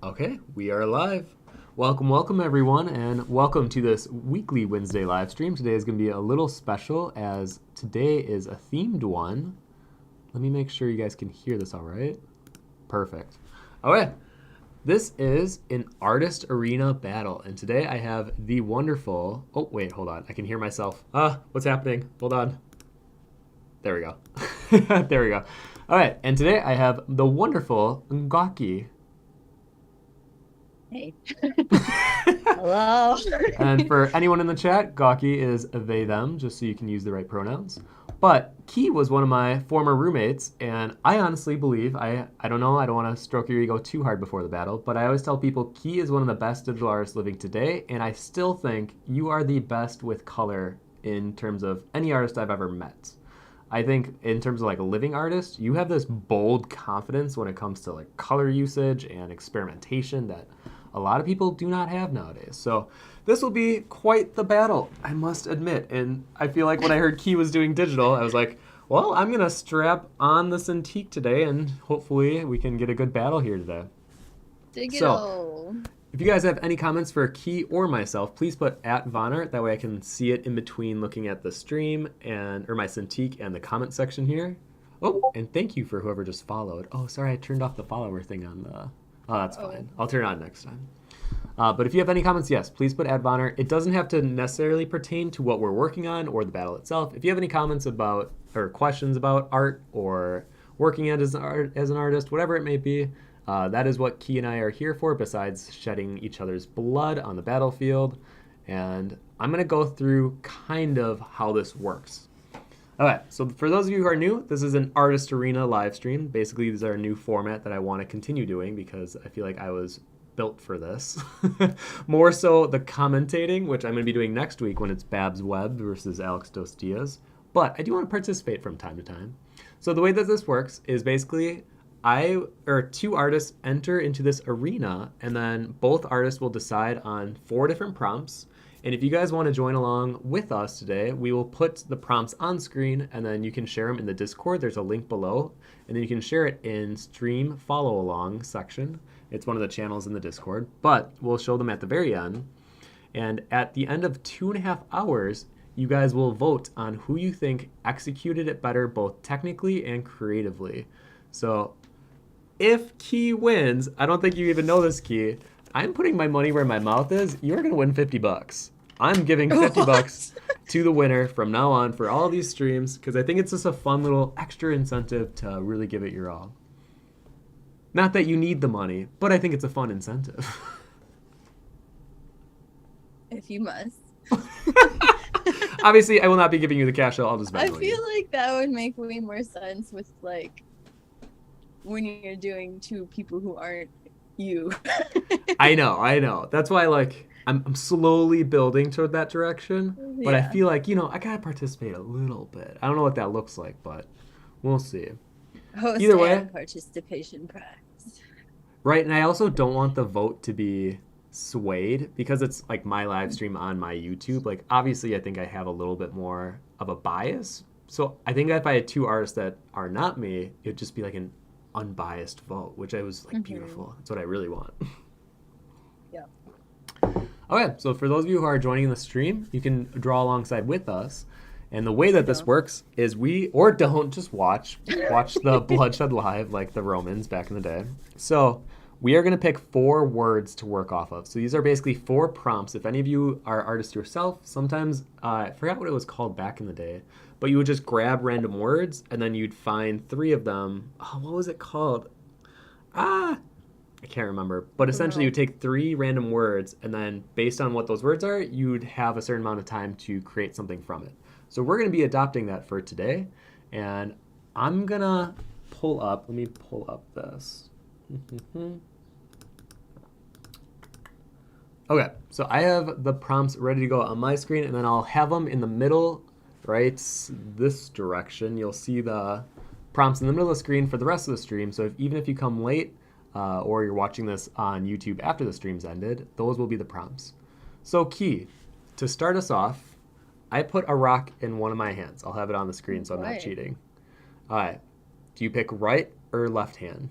Okay, we are live. Welcome everyone, and welcome to this weekly Wednesday live stream. Today is going to be a little special as today is a themed one. Let me make sure you guys can hear this all right. Perfect. Okay, this is an artist arena battle, and today I have the wonderful... Oh, wait, hold on. I can hear myself. What's happening? Hold on. There we go. There we go. All right, and today I have the wonderful Gawki. Hey. Hello. And for anyone in the chat, Gawki is they, them, just so you can use the right pronouns. But Key was one of my former roommates, and I honestly believe, I don't know, I don't want to stroke your ego too hard before the battle, but I always tell people Key is one of the best digital artists living today, and I still think you are the best with color in terms of any artist I've ever met. I think in terms of like a living artist, you have this bold confidence when it comes to like color usage and experimentation that a lot of people do not have nowadays. So this will be quite the battle, I must admit. And I feel like when I heard Key was doing digital, I was like, well, I'm going to strap on the Cintiq today and hopefully we can get a good battle here today. Digital. So if you guys have any comments for Key or myself, please put at Vonnart. That way I can see it in between looking at the stream or my Cintiq and the comment section here. Oh, and thank you for whoever just followed. Oh, sorry, I turned off the follower thing on the... Oh, that's fine. I'll turn it on next time. But if you have any comments, yes, please put at Vonnart. It doesn't have to necessarily pertain to what we're working on or the battle itself. If you have any comments about or questions about art or working as an artist, whatever it may be, that is what Key and I are here for, besides shedding each other's blood on the battlefield. And I'm going to go through kind of how this works. Okay, so for those of you who are new, this is an artist arena live stream. Basically, these are a new format that I want to continue doing because I feel like I was built for this. More so the commentating, which I'm going to be doing next week when it's Babs Webb versus Alex Dos Diaz. But I do want to participate from time to time. So the way that this works is basically two artists enter into this arena, and then both artists will decide on 4 different prompts. And if you guys want to join along with us today, we will put the prompts on screen, and then you can share them in the Discord. There's a link below, and then you can share it in stream follow along section. It's one of the channels in the Discord, but we'll show them at the very end. And at the end of 2.5 hours, you guys will vote on who you think executed it better, both technically and creatively. So if Key wins, I don't think you even know this, Key, I'm putting my money where my mouth is. You're going to win $50. I'm giving $50 to the winner from now on for all these streams because I think it's just a fun little extra incentive to really give it your all. Not that you need the money, but I think it's a fun incentive. If you must. Obviously, I will not be giving you the cash. I'll just I feel like that would make way more sense with like when you're doing 2 people who aren't you. I know. That's why like I'm slowly building toward that direction, but I feel like, I gotta participate a little bit. I don't know what that looks like, but we'll see. Host Either way, participation prize. Right, and I also don't want the vote to be swayed because it's like my live stream on my YouTube. Like obviously I think I have a little bit more of a bias. So I think if I had 2 artists that are not me, it would just be like an unbiased vote, which I was like beautiful. That's what I really want. Yeah. Okay, so for those of you who are joining the stream, you can draw alongside with us. And the way that this works is don't just watch the bloodshed live like the Romans back in the day. So we are going to pick 4 words to work off of. So these are basically 4 prompts. If any of you are artists yourself, sometimes, I forgot what it was called back in the day, but you would just grab random words and then you'd find 3 of them. Oh, what was it called? I can't remember. But essentially you would take 3 random words and then based on what those words are, you'd have a certain amount of time to create something from it. So we're going to be adopting that for today. And I'm going to let me pull up this. Okay, so I have the prompts ready to go on my screen, and then I'll have them in the middle, right this direction. You'll see the prompts in the middle of the screen for the rest of the stream. So even if you come late or you're watching this on YouTube after the stream's ended, those will be the prompts. So Key, to start us off, I put a rock in one of my hands. I'll have it on the screen so I'm not cheating. All right. Do you pick right or left hand?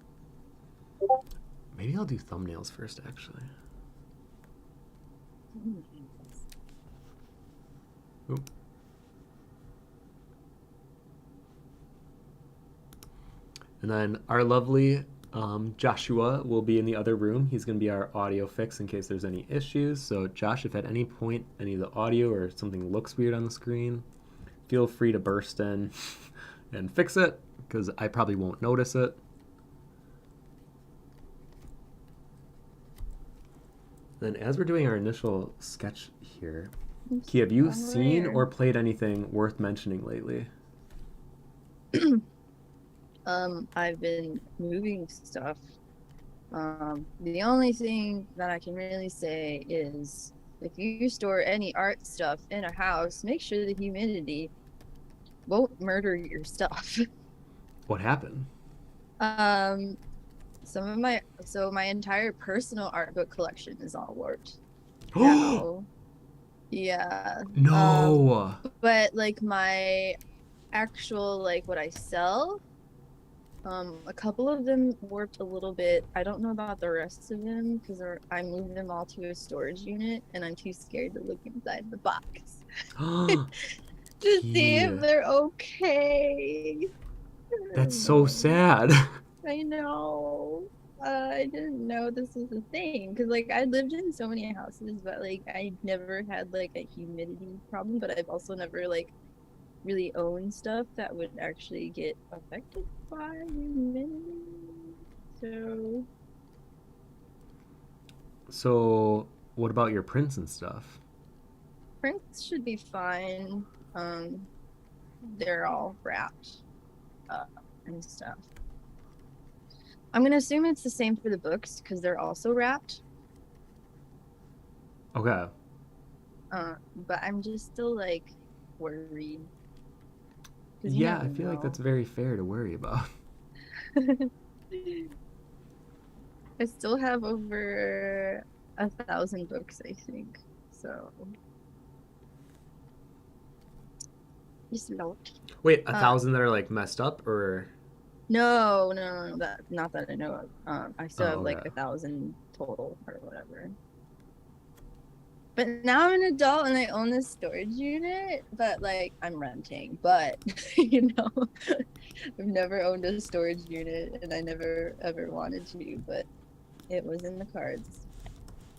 I'll do thumbnails first, actually. Oop. And then our lovely Joshua will be in the other room. He's going to be our audio fix in case there's any issues. So Josh, if at any point any of the audio or something looks weird on the screen, feel free to burst in and fix it, because I probably won't notice it. Then as we're doing our initial sketch here, Key, have you seen or played anything worth mentioning lately? I've been moving stuff. The only thing that I can really say is if you store any art stuff in a house, make sure the humidity won't murder your stuff. What happened? My entire personal art book collection is all warped. Now. Yeah. No. But like my actual, like what I sell, a couple of them warped a little bit. I don't know about the rest of them because I moved them all to a storage unit and I'm too scared to look inside the box to see if they're okay. That's so sad. I know. I didn't know this was a thing because like I lived in so many houses, but like I never had like a humidity problem, but I've also never like really owned stuff that would actually get affected by humidity. So what about your prints and stuff? Prints should be fine. They're all wrapped and stuff. I'm gonna assume it's the same for the books because they're also wrapped. Okay. But I'm just still like worried. Yeah, I feel like that's very fair to worry about. I still have over 1,000 books, I think. So. Just note. Wait, 1,000 that are like messed up, or? No, not that I know of. I still have like 1,000 total or whatever. But now I'm an adult and I own this storage unit, but like I'm renting. But you know, I've never owned a storage unit and I never ever wanted to, but it was in the cards.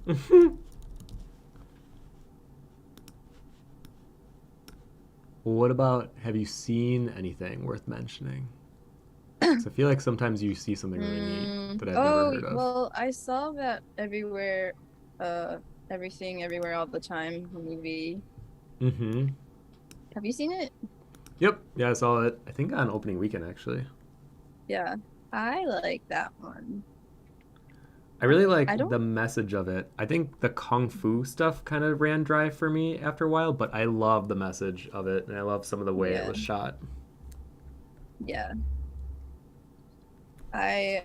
Well, what about, have you seen anything worth mentioning? So I feel like sometimes you see something really neat that I've never heard of. Well, I saw that everywhere, Everything Everywhere All the Time movie. Mm-hmm. Have you seen it? Yep. Yeah, I saw it. I think on opening weekend, actually. Yeah, I like that one. I really like the message of it. I think the kung fu stuff kind of ran dry for me after a while, but I love the message of it, and I love some of the way it was shot. Yeah. I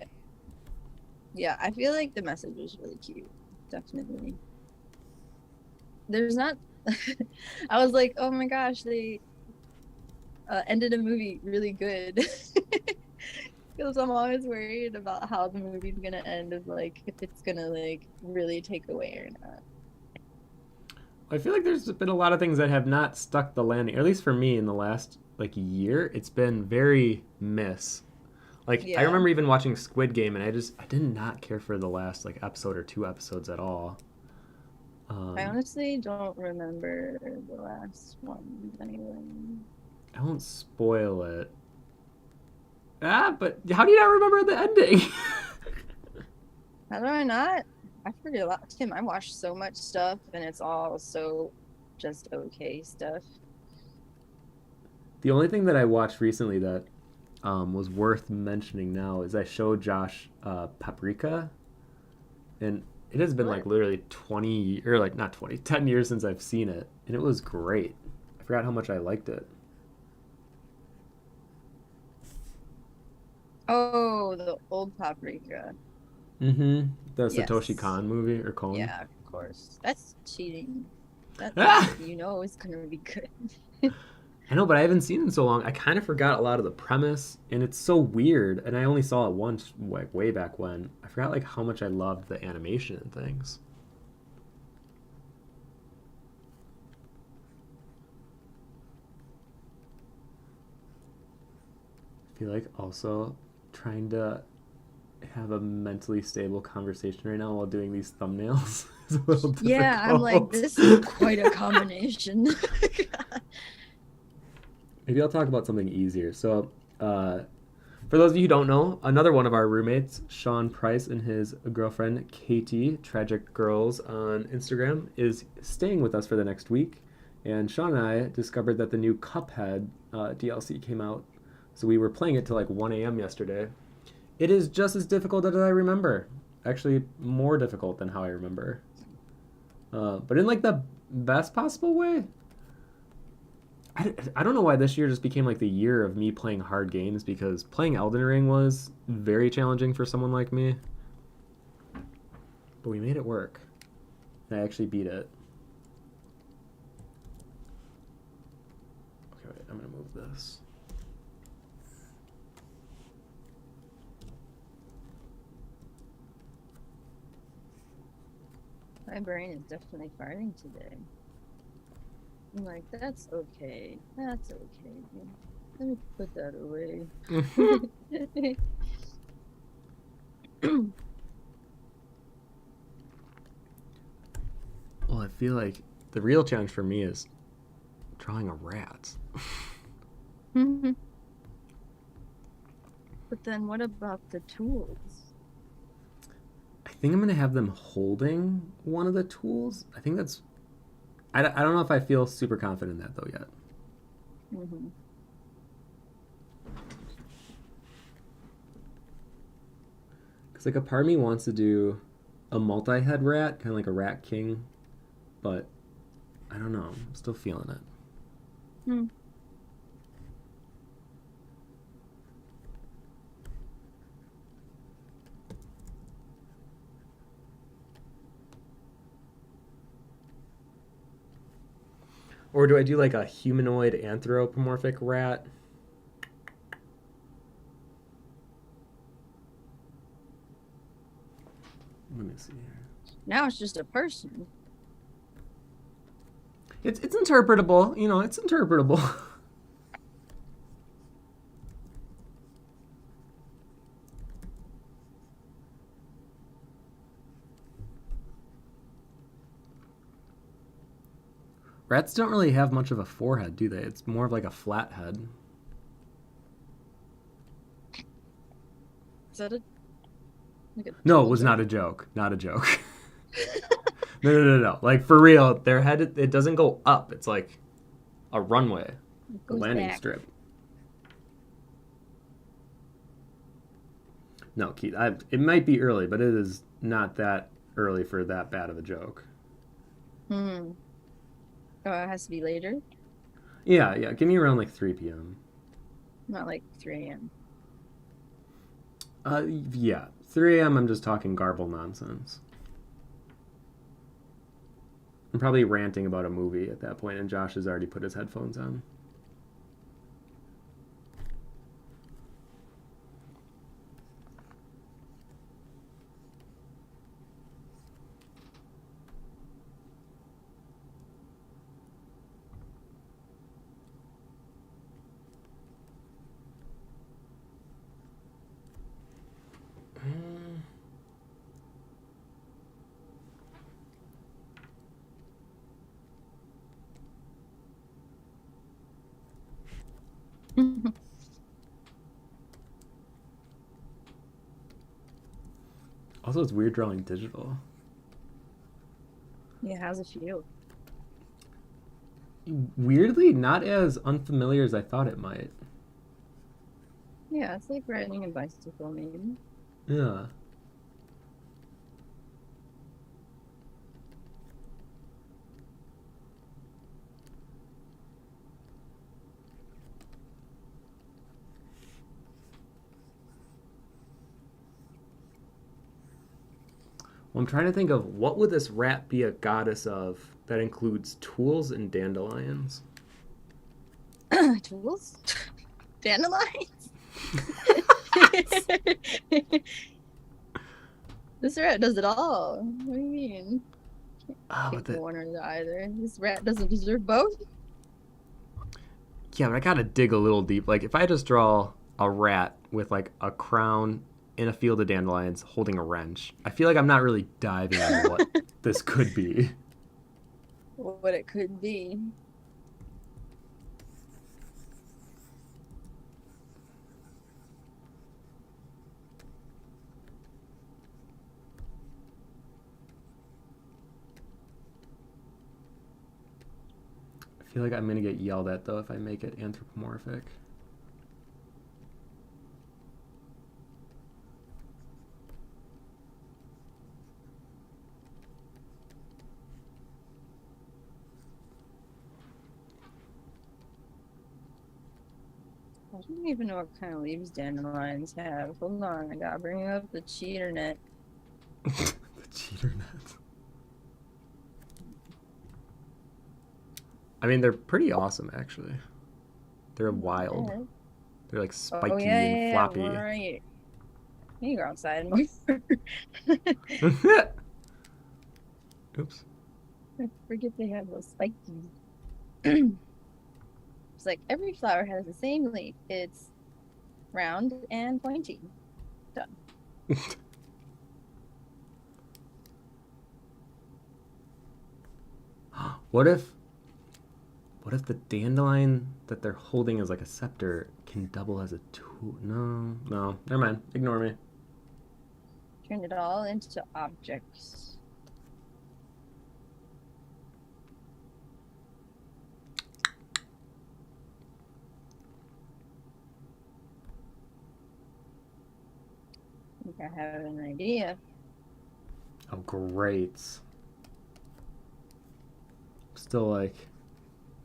feel like the message was really cute. Definitely. There's not I was like, oh my gosh, they ended a movie really good. Because I'm always worried about how the movie's gonna end, of like if it's gonna like really take away or not. I feel like there's been a lot of things that have not stuck the landing, or at least for me in the last like year. It's been very miss. Like I remember even watching Squid Game, and I did not care for the last like episode or 2 episodes at all. I honestly don't remember the last one anyway. I won't spoil it. But how do you not remember the ending? How do I not? I forget a lot. Tim, I watched so much stuff, and it's all so just okay stuff. The only thing that I watched recently that was worth mentioning now is I showed Josh Paprika, and it has been like literally 20 or like not 20, 10 years since I've seen it, and it was great. I forgot how much I liked it. Oh, the old Paprika. Mm-hmm. The Satoshi Kon movie, or Kon. Yeah, of course. That's cheating. That you know it's gonna be good. I know, but I haven't seen it in so long. I kind of forgot a lot of the premise, and it's so weird. And I only saw it once, like way back when. I forgot like how much I loved the animation and things. I feel like also trying to have a mentally stable conversation right now while doing these thumbnails is a little difficult. Yeah, I'm like, this is quite a combination. Maybe I'll talk about something easier. So, for those of you who don't know, another one of our roommates, Sean Price, and his girlfriend, Katie, Tragic Girls on Instagram, is staying with us for the next week. And Sean and I discovered that the new Cuphead DLC came out. So we were playing it till like 1 a.m. yesterday. It is just as difficult as I remember. Actually, more difficult than how I remember. But in like the best possible way. I don't know why this year just became like the year of me playing hard games, because playing Elden Ring was very challenging for someone like me. But we made it work. I actually beat it. Okay, wait, I'm gonna move this. My brain is definitely farting today. I'm like, that's okay. That's okay. Let me put that away. Well, I feel like the real challenge for me is drawing a rat. But then what about the tools? I think I'm going to have them holding one of the tools. I think that's... I don't know if I feel super confident in that, though, yet. Because, like, a part of me wants to do a multi-head rat, kind of like a rat king. But, I don't know. I'm still feeling it. Or do I do like a humanoid anthropomorphic rat? Let me see here. Now it's just a person. It's interpretable, you know, it's interpretable. Rats don't really have much of a forehead, do they? It's more of like a flat head. Is that No, it was not a joke. Not a joke. No. Like, for real, their head, it doesn't go up. It's like a runway, a landing strip. No, Keith, it might be early, but it is not that early for that bad of a joke. Oh, it has to be later? Yeah. Give me around like 3 p.m. Not like 3 a.m. Yeah. 3 a.m. I'm just talking garble nonsense. I'm probably ranting about a movie at that point, and Josh has already put his headphones on. Also, it's weird drawing digital. Yeah, how's it feel? Weirdly, not as unfamiliar as I thought it might. Yeah, it's like riding a bicycle, maybe. Yeah. Well, I'm trying to think of what would this rat be a goddess of that includes tools and dandelions. tools? Dandelions? This rat does it all. What do you mean? Can't pick one or the either. This rat doesn't deserve both. Yeah, but I gotta dig a little deep. Like, if I just draw a rat with like a crown in a field of dandelions holding a wrench, I feel like I'm not really diving into what this could be. What it could be. I feel like I'm gonna get yelled at though if I make it anthropomorphic. I don't even know what kind of leaves dandelions have. Hold on, I gotta bring up the cheater net. The cheater net. I mean, they're pretty awesome, actually. They're wild. Yeah. They're like spiky and floppy. Yeah, right. You go outside more. Oops. I forget they have those spiky. It's like every flower has the same leaf. It's round and pointy. Done. What if the dandelion that they're holding as like a scepter can double as a tool? No, never mind. Ignore me. Turn it all into objects. I think I have an idea. Oh, great. Still like,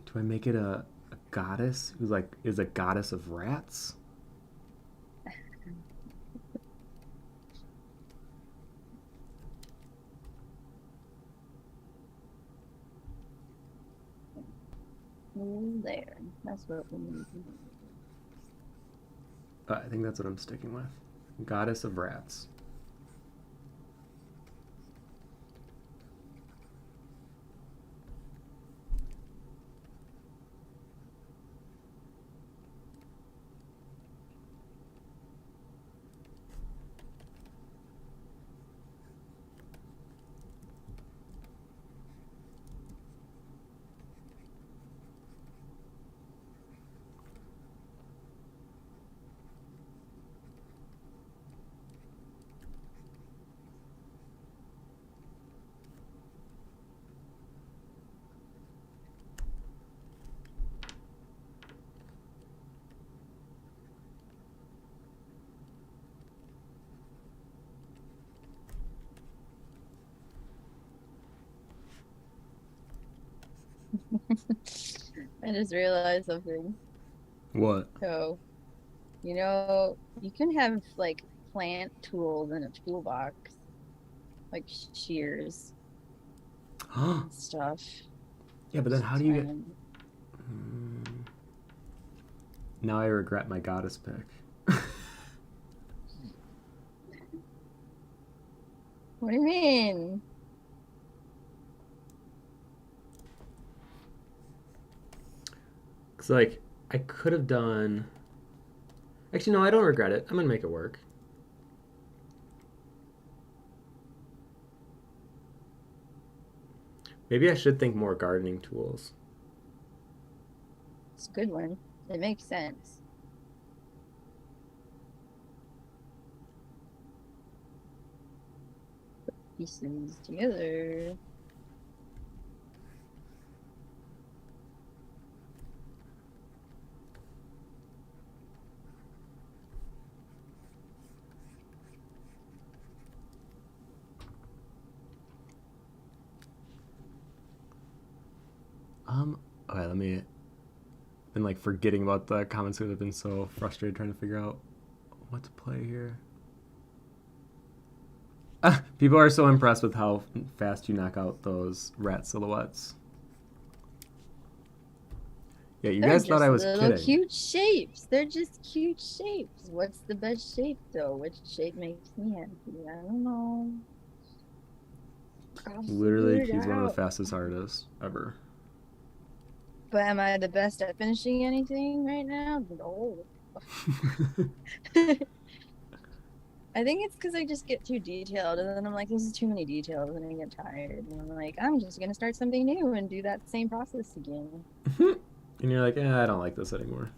do I make it a goddess who's like is a goddess of rats? There. That's what we need. I think that's what I'm sticking with. Goddess of rats. I just realized something. What? So, you know, you can have like plant tools in a toolbox, like shears and stuff. Yeah, but then how do you get... Now I regret my goddess pick. What do you mean? Because, like, I could have done... Actually, no, I don't regret it. I'm going to make it work. Maybe I should think more gardening tools. It's a good one. It makes sense. Put pieces together. Okay, let me... Been like forgetting about the comments because I've been so frustrated trying to figure out what to play here. People are so impressed with how fast you knock out those rat silhouettes. Yeah, you They're guys thought just I was little kidding. cute shapes. They're just cute shapes. What's the best shape though? Which shape makes me happy? I don't know. I'll figure Literally, it he's one of the out. fastest artists ever. But am I the best at finishing anything right now? No. I think it's because I just get too detailed, and then I'm like, this is too many details, and I get tired. And I'm like, I'm just gonna start something new and do that same process again. And you're like, I don't like this anymore.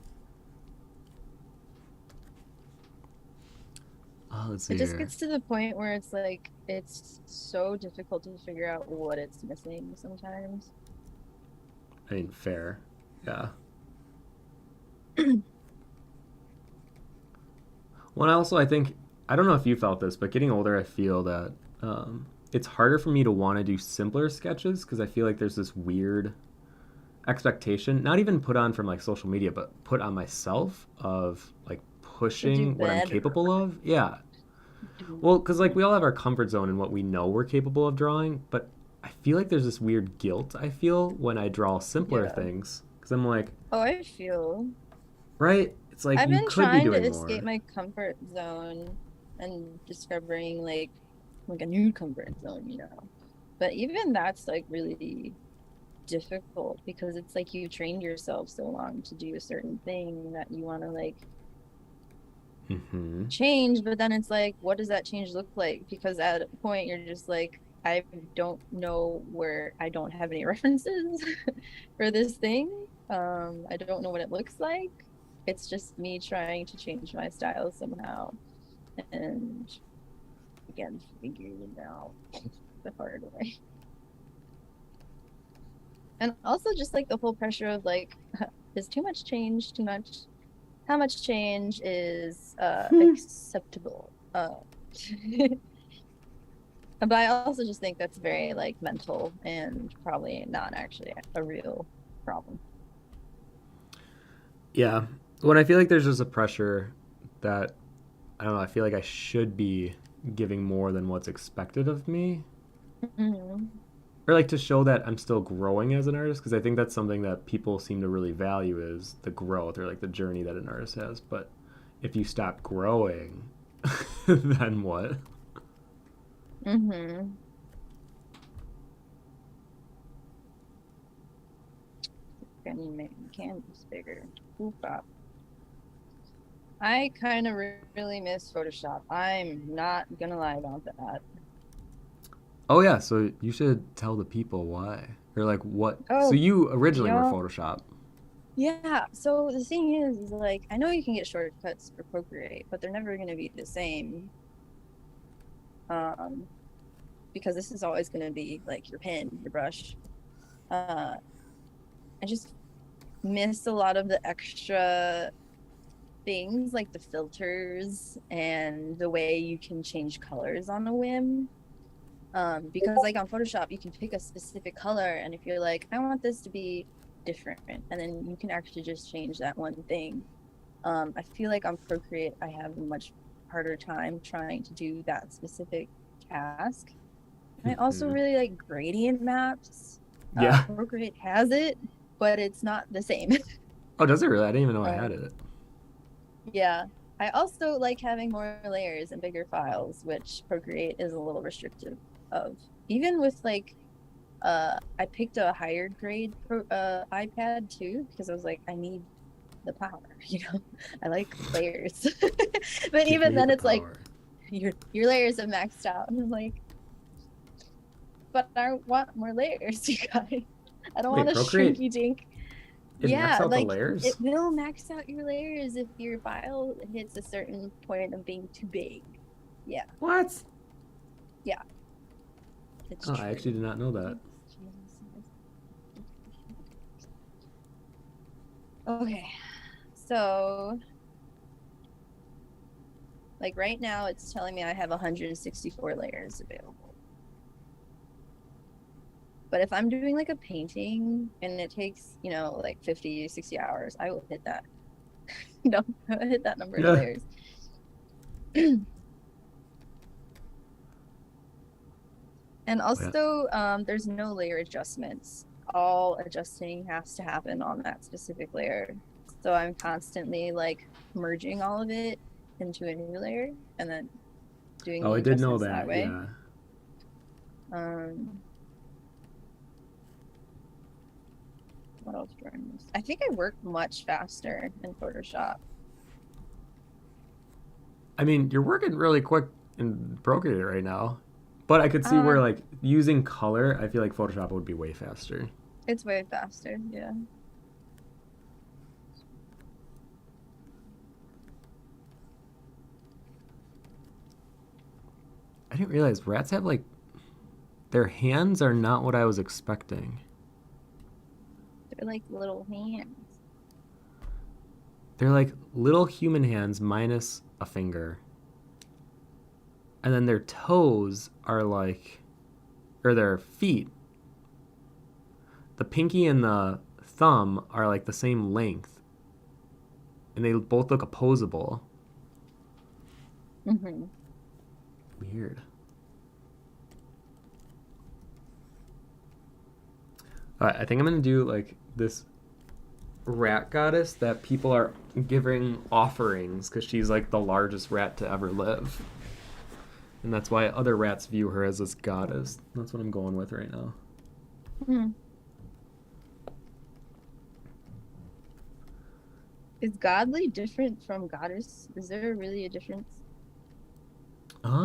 Oh, let's see It just here. gets to the point where it's like it's so difficult to figure out what it's missing sometimes. I mean, fair. Yeah. Well, also, I think, I don't know if you felt this, but getting older, I feel that it's harder for me to want to do simpler sketches because I feel like there's this weird expectation, not even put on from like social media, but put on myself of like To do pushing what I'm better. capable of. Yeah. Do Well, because like we all have our comfort zone and what we know we're capable of drawing, but I feel like there's this weird guilt I feel when I draw simpler Yeah. things because I'm like, Oh, I feel. right? It's like I've you been could be trying to doing escape more. my comfort zone and discovering like a new comfort zone, you know. But even that's like really difficult because it's like you trained yourself so long to do a certain thing that you want to like Mm-hmm. change, but then it's like, what does that change look like? Because at a point you're just like, I don't know where I don't have any references for this thing. I don't know what it looks like. It's just me trying to change my style somehow and again figuring it out the hard way. And also just like the whole pressure of like, is too much change too much? How much change is acceptable? But I also just think that's very like mental and probably not actually a real problem. Yeah. When I feel like there's just a pressure that I don't know, I feel like I should be giving more than what's expected of me. Mm-hmm. Or like to show that I'm still growing as an artist because I think that's something that people seem to really value is the growth or like the journey that an artist has. But if you stop growing, then what? Mm-hmm. I need to make the canvas bigger. Ooh, pop. I kind of really miss Photoshop. I'm not gonna lie about that. Oh yeah, so you should tell the people why. Or like what so Oh, you originally were yeah. Photoshop. Yeah. So the thing is like I know you can get shortcuts for Procreate, but they're never gonna be the same. Um, because this is always gonna be like your pen, your brush. Uh, I just miss a lot of the extra things like the filters and the way you can change colors on a whim. Because like on Photoshop, you can pick a specific color, and if you're like, I want this to be different, and then you can actually just change that one thing. I feel like on Procreate, I have a much harder time trying to do that specific task. And I also Hmm. really like gradient maps. Yeah. Procreate has it, but it's not the same. Oh, does it really? I didn't even know I had um, it. yeah. I also like having more layers and bigger files, which Procreate is a little restrictive of. Even with like I picked a higher grade iPad too because I was like I need the power, you know. I like layers. But Give even me then the it's like power. your layers have maxed out. And I'm like, but I want more layers, you guys. I don't want Wait, a Procreate shrinky dink. it max Yeah, out the like it layers? will max out your layers if your file hits a certain point of being too big. Yeah, What? yeah, it's Oh, I actually true. did not know that. Okay, so like right now it's telling me I have 164 layers available. But if I'm doing like a painting and it takes, you know, like 50, 60 hours, I will hit that. No, I hit that number of Yeah. layers. And Oh, yeah. also, there's no layer adjustments all adjusting has to happen on that specific layer. So I'm constantly like merging all of it into a new layer and then doing Oh, the I did know adjustments that that, way. yeah. What else do I miss? I think I work much faster in Photoshop. I mean, you're working really quick in Procreate right now. But I could see where, like, using color, I feel like Photoshop would be way faster. It's way faster, yeah. I didn't realize rats have, like, their hands are not what I was expecting. They're like little hands. They're like little human hands minus a finger. And then their toes are like, or their feet. The pinky and the thumb are like the same length. And they both look opposable. Mm-hmm. Weird. I think I'm going to do like this rat goddess that people are giving offerings because she's like the largest rat to ever live. And that's why other rats view her as this goddess. That's what I'm going with right now. Mm-hmm. Is godly different from goddess? Is there really a difference? I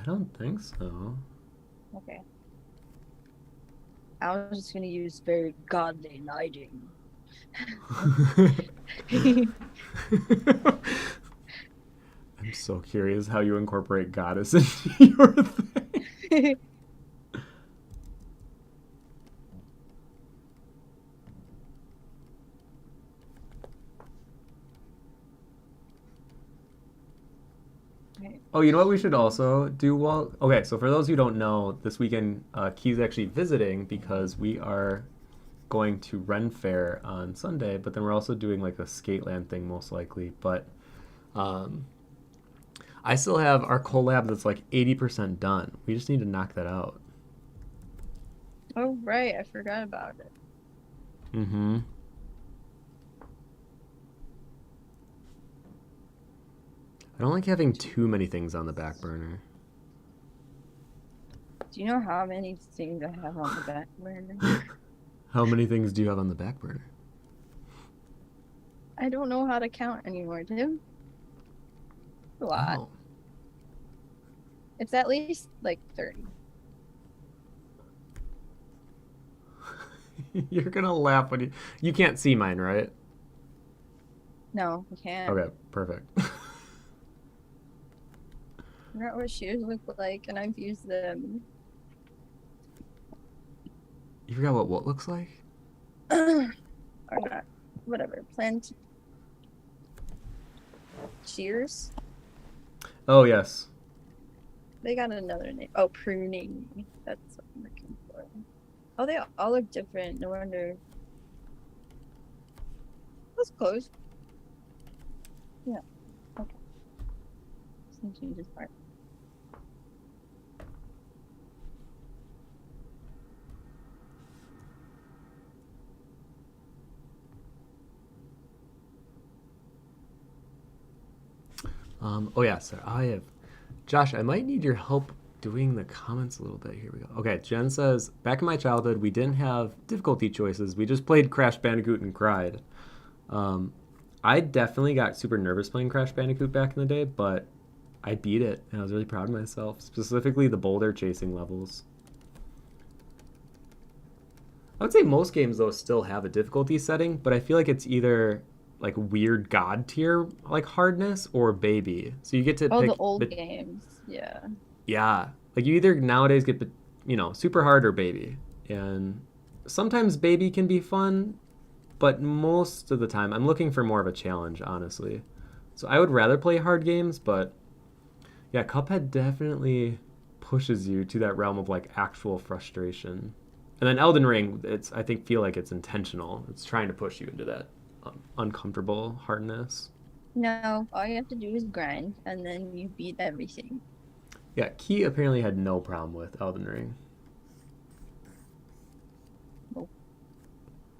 don't think so. Okay. I was just gonna use very godly lighting. I'm so curious how you incorporate goddess into your thing. Oh, you know what we should also do? Well, okay, so for those who don't know, this weekend Key's actually visiting because we are going to Ren Fair on Sunday, but then we're also doing like a Skateland thing most likely. But I still have our collab that's like 80% done. We just need to knock that out. Oh, right. I forgot about it. Mm-hmm. I don't like having too many things on the back burner. Do you know how many things I have on the back burner? How many things do you have on the back burner? I don't know how to count anymore, Tim. A lot. Oh. It's at least like 30. You're gonna laugh when you can't see mine, right? No, I can't. Okay, perfect. I forgot what shoes look like, and I've used them. You forgot what looks like? Or not. Whatever. Plant. Shears? Oh, yes. They got another name. Oh, pruning. That's what I'm looking for. Oh, they all look different. No wonder. That's close. Yeah. Okay. Some changes part. Oh yeah, so I have Josh, I might need your help doing the comments a little bit. Here we go. Okay, Jen says, back in my childhood, we didn't have difficulty choices. We just played Crash Bandicoot and cried. I definitely got super nervous playing Crash Bandicoot back in the day, but I beat it, and I was really proud of myself, specifically the boulder chasing levels. I would say most games, though, still have a difficulty setting, but I feel like it's either like weird god tier like hardness or baby. So you get to pick the old games. Yeah. Yeah. Like you either nowadays get super hard or baby. And sometimes baby can be fun, but most of the time I'm looking for more of a challenge, honestly. So I would rather play hard games, but yeah, Cuphead definitely pushes you to that realm of like actual frustration. And then Elden Ring, I think feel like it's intentional. It's trying to push you into that uncomfortable hardness. No, all you have to do is grind, and then you beat everything. Yeah, Key apparently had no problem with Elden Ring.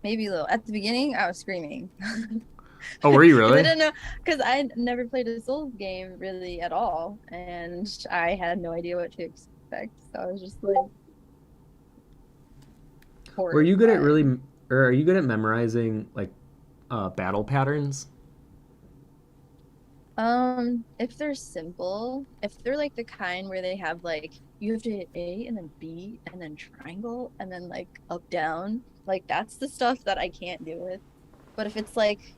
maybe a little. At the beginning, I was screaming. Oh, were you Because really? I didn't know, because I never played a Souls game really at all, and I had no idea what to expect. So I was just like Were you good at horrified. really, or are you good at memorizing like battle patterns? If they're simple, if they're like the kind where they have like you have to hit A and then B and then triangle and then like up down, like that's the stuff that I can't do with. But if it's like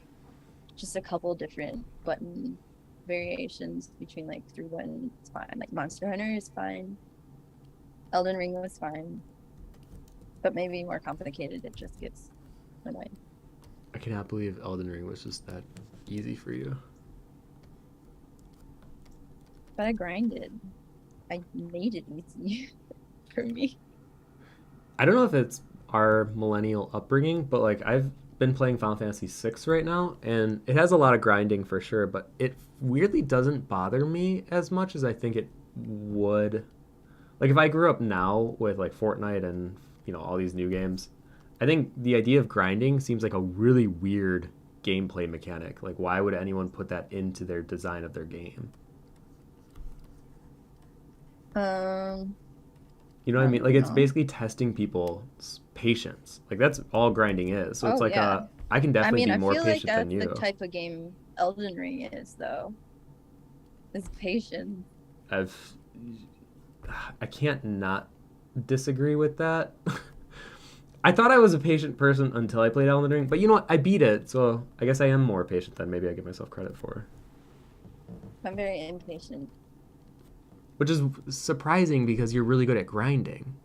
just a couple different button variations between like three buttons, it's fine. Like Monster Hunter is fine. Elden Ring was fine. But maybe more complicated, it just gets annoying. I cannot believe Elden Ring was just that easy for you. But I grinded. I made it easy for me. I don't know if it's our millennial upbringing, but like I've been playing Final Fantasy VI right now, and it has a lot of grinding for sure, but it weirdly doesn't bother me as much as I think it would. Like if I grew up now with like Fortnite and all these new games, I think the idea of grinding seems like a really weird gameplay mechanic. Like why would anyone put that into their design of their game? You know what I I mean? Like don't it's know. basically testing people's patience. Like that's all grinding is. So it's Oh like yeah. I can I definitely mean, be I more feel like patient than that's the you. type of game Elden Ring is, though. Is patience. I've I can't not disagree with that. I thought I was a patient person until I played Elden Ring, but you know what? I beat it, so I guess I am more patient than maybe I give myself credit for. I'm very impatient. Which is surprising because you're really good at grinding.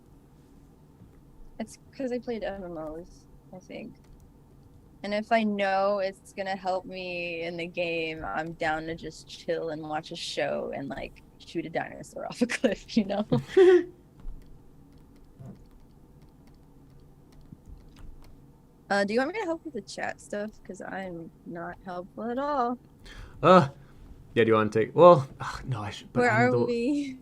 It's because I played MMOs, I think. And if I know it's gonna help me in the game, I'm down to just chill and watch a show and like shoot a dinosaur off a cliff, you know? Do you want me to help with the chat stuff? Because I'm not helpful at all. uh yeah, do you want to take well no I should but Where I'm are the we?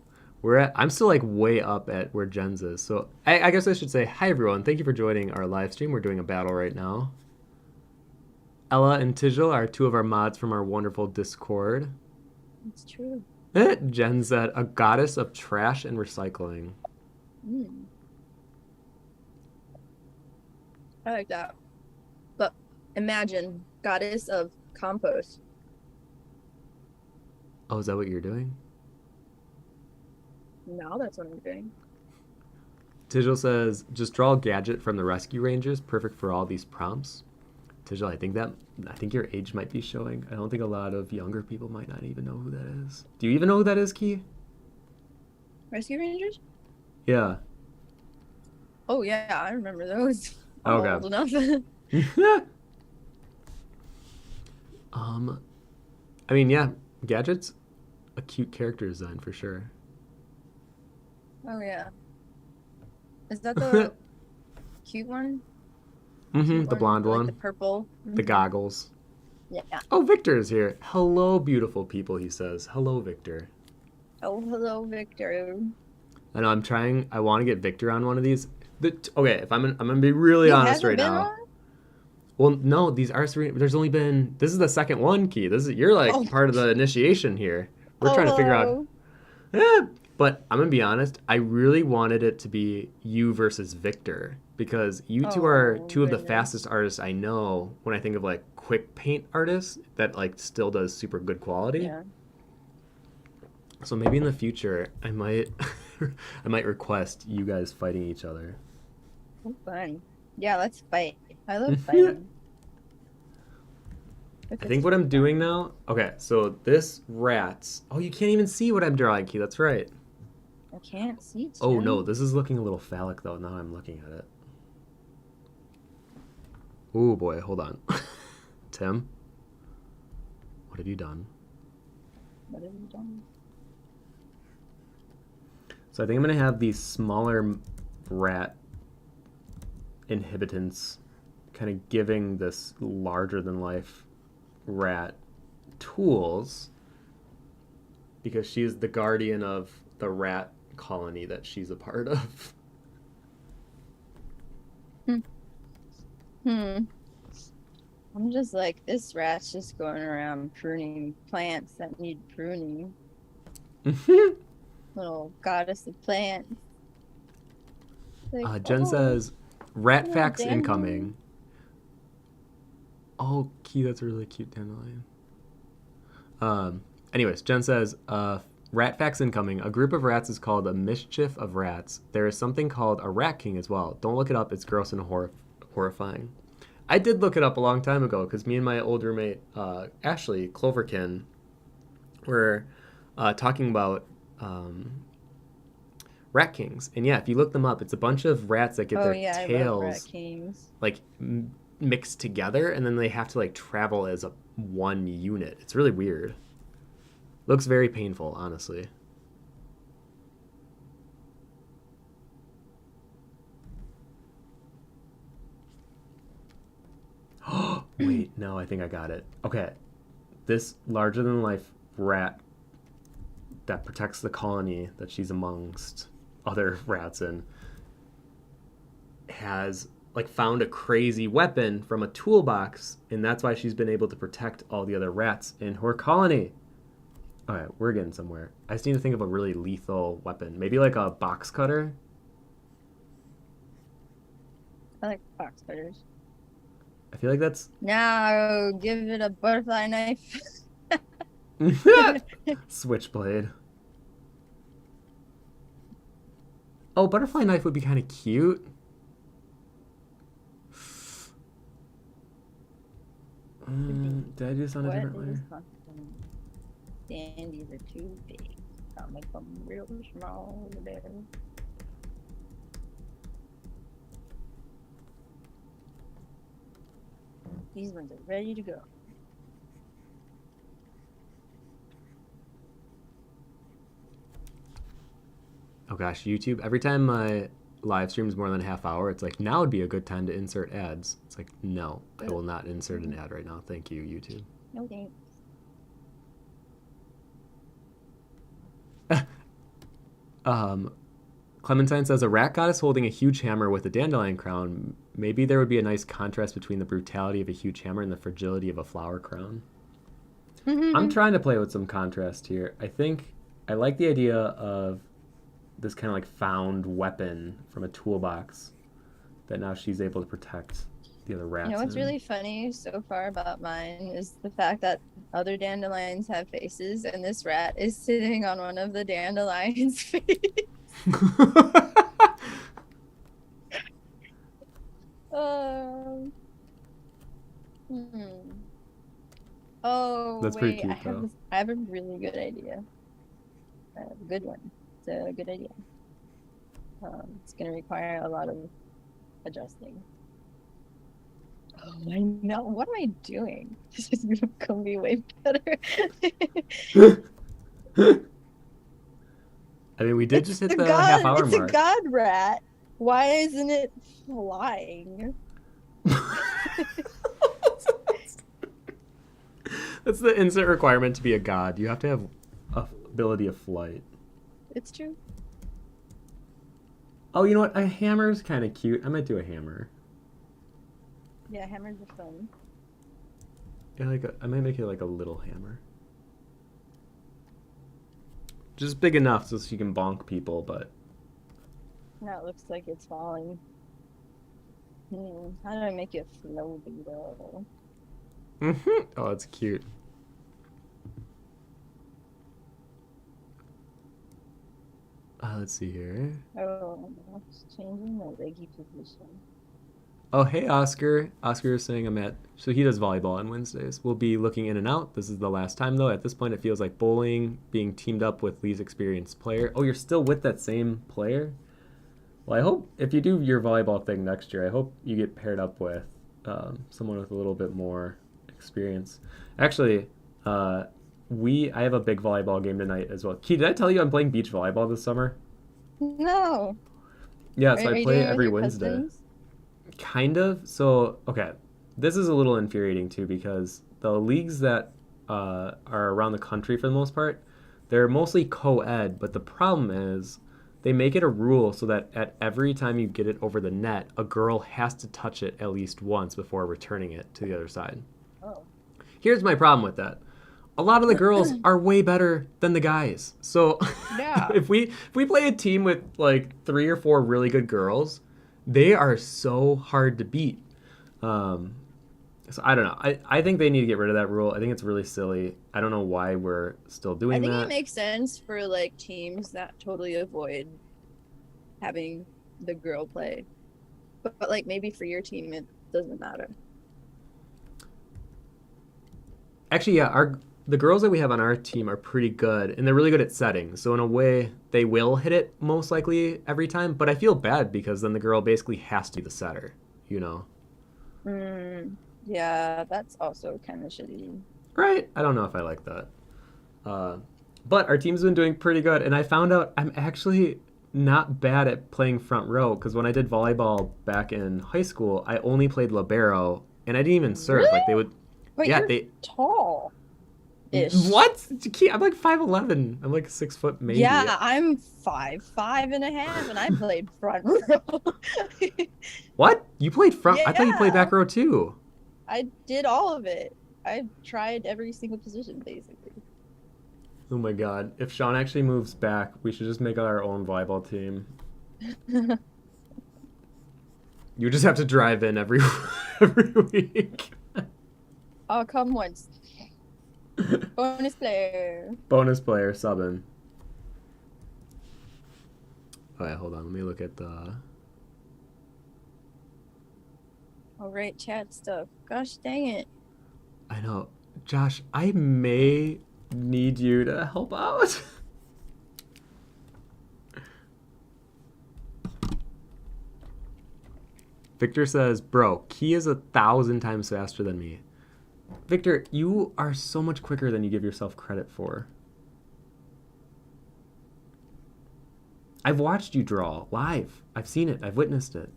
I'm still like way up at where Jen's is. So I guess I should say hi everyone. Thank you for joining our live stream. We're doing a battle right now. Ella and Tijal are two of our mods from our wonderful Discord. It's true. Jen said, a goddess of trash and recycling. Mm, I like that. But imagine goddess of compost. Oh, is that what you're doing? Now that's what I'm doing. Tijal says, just draw a gadget from the Rescue Rangers, perfect for all these prompts. Tijal, I think your age might be showing. I don't think a lot of younger people might not even know who that is. Do you even know who that is, Key? Rescue Rangers? Yeah. Oh yeah, I remember those. I'm Okay. old enough. um, I mean, yeah, gadgets, a cute character design for sure. Oh yeah. Is that the cute one? Mm-hmm. Cute The one? blonde Like the one, purple? the goggles. Yeah. Oh, Victor is here. Hello, beautiful people. He says, "Hello, Victor." Oh, hello, Victor. I know I'm trying. I want to get Victor on one of these. Okay, if I'm gonna be really He honest hasn't right been now. on? Well, no, these are three. There's only been. This is the second one, Key. This is you're like Oh, part of the initiation here. We're oh, trying to figure out. hello. Eh, but I'm gonna be honest. I really wanted it to be you versus Victor because you two are Oh, two of the fastest goodness. artists I know when I think of like quick paint artists that like still does super good quality. Yeah. So maybe in the future I might I might request you guys fighting each other. Oh, fun. Yeah, let's fight. I love fighting. If I it's think what I'm doing fun. now. Okay, so this rats. Oh, you can't even see what I'm drawing, Key. That's right. I can't see, Oh no, Tim. this is looking a little phallic though. Now I'm looking at it. Oh boy, hold on. Tim, what have you done? What have you done? So I think I'm gonna have these smaller rat inhabitants kind of giving this larger than life rat tools because she's the guardian of the rat colony that she's a part of. Hmm. Hmm. I'm just like, this rat's just going around pruning plants that need pruning. Little goddess of plants. Like, Jen oh, says, rat little facts dandelion. incoming. Oh, Key, that's a really cute dandelion. Anyways, Jen says, rat facts incoming. A group of rats is called a mischief of rats. There is something called a rat king as well. Don't look it up. It's gross and horrifying. I did look it up a long time ago because me and my old roommate, Ashley Cloverkin, were talking about rat kings. And yeah, if you look them up, it's a bunch of rats that get Oh their yeah, I love rat tails kings. like mixed together, and then they have to like travel as a one unit. It's really weird. Looks very painful, honestly. Wait, no, I think I got it. Okay. This larger than life rat that protects the colony that she's amongst other rats in has like found a crazy weapon from a toolbox, and that's why she's been able to protect all the other rats in her colony. All right, we're getting somewhere. I just need to think of a really lethal weapon. Maybe like a box cutter. I like fox cutters. I feel like that's Now give it a butterfly knife. switchblade. Oh, butterfly knife would be kind of cute. Did I do this on a different layer? Dandies are too big. I'll make them real small over there. These ones are ready to go. Oh gosh, YouTube. Every time my live stream is more than a half hour, it's like, now would be a good time to insert ads. It's like, no, I will not insert an ad right now. Thank you, YouTube. No thanks. Clementine says, a rat goddess holding a huge hammer with a dandelion crown. Maybe there would be a nice contrast between the brutality of a huge hammer and the fragility of a flower crown. I'm trying to play with some contrast here. I think I like the idea of this kind of like found weapon from a toolbox that now she's able to protect the other rats. You know what's really funny so far about mine is the fact that other dandelions have faces, and this rat is sitting on one of the dandelions' face. Oh, That's wait, pretty cute, though. I have a really good idea. A good one. It's a good idea. It's going to require a lot of adjusting. Oh, I know. What am I doing? This is going to be way better. I mean, we did just hit the half-hour mark. It's a god rat. Why isn't it flying? That's the instant requirement to be a god. You have to have ability of flight. It's true. Oh, you know what? A hammer's kind of cute. I might do a hammer. Yeah, hammers are fun. Yeah, I might make it like a little hammer. Just big enough so she can bonk people, but... Now it looks like it's falling. How do I make it floaty, though? Oh, it's cute. Let's see here. Oh, it's changing the leggy position. Oh, hey, Oscar. Oscar is saying so he does volleyball on Wednesdays. We'll be looking in and out. This is the last time, though. At this point, it feels like bowling, being teamed up with Lee's experienced player. Oh, you're still with that same player? Well, I hope if you do your volleyball thing next year, I hope you get paired up with someone with a little bit more experience. Actually, I have a big volleyball game tonight as well. Key, did I tell you I'm playing beach volleyball this summer? No. Yeah, so I play every Wednesday. Cousins? Kind of. So, okay. This is a little infuriating too because the leagues that are around the country for the most part, they're mostly co-ed, but the problem is they make it a rule so that at every time you get it over the net, a girl has to touch it at least once before returning it to the other side. Oh. Here's my problem with that. A lot of the girls are way better than the guys. So Yeah. if we play a team with like 3 or 4 really good girls, they are so hard to beat. So I don't know. I think they need to get rid of that rule. I think it's really silly. I don't know why we're still doing that. I think it makes sense for like teams that totally avoid having the girl play. But like maybe for your team it doesn't matter. Actually, yeah, the girls that we have on our team are pretty good, and they're really good at setting. So in a way, they will hit it most likely every time. But I feel bad because then the girl basically has to be the setter, you know? Yeah, that's also kind of shitty. Right? I don't know if I like that. But our team's been doing pretty good, and I found out I'm actually not bad at playing front row because when I did volleyball back in high school, I only played libero, and I didn't even serve. Really? Like they would. Wait, Yeah, you're tall. Ish. What? I'm like 5'11". I'm like 6 foot maybe. Yeah, I'm 5'5" and a half, and I played front row. What? You played front? I thought you played Yeah. back row too. I did all of it. I tried every single position basically. Oh my god. If Sean actually moves back, we should just make our own volleyball team. You just have to drive in every week. I'll come once. Bonus player. Bonus player subbing. Alright, hold on. Let me look at the... All right, chat stuff. Gosh dang it. I know. Josh, I may need you to help out. Victor says, bro, Key is 1,000 times faster than me. Victor, you are so much quicker than you give yourself credit for. I've watched you draw live. I've seen it. I've witnessed it.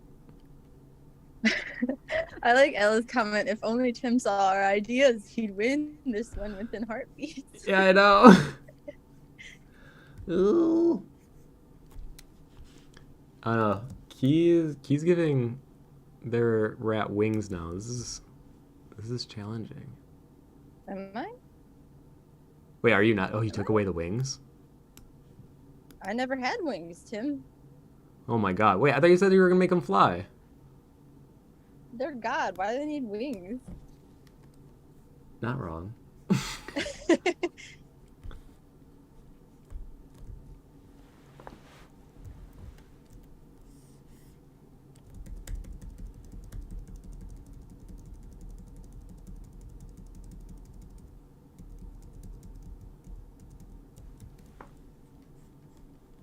I like Ella's comment. If only Tim saw our ideas, he'd win this one within heartbeats. Yeah, I know. Ooh. I don't know. Key's giving their rat wings now. This is challenging. Am I? Wait, are you not? Oh, you took away the wings? I never had wings, Tim. Oh my god. Wait, I thought you said you were gonna make them fly. They're God. Why do they need wings? Not wrong.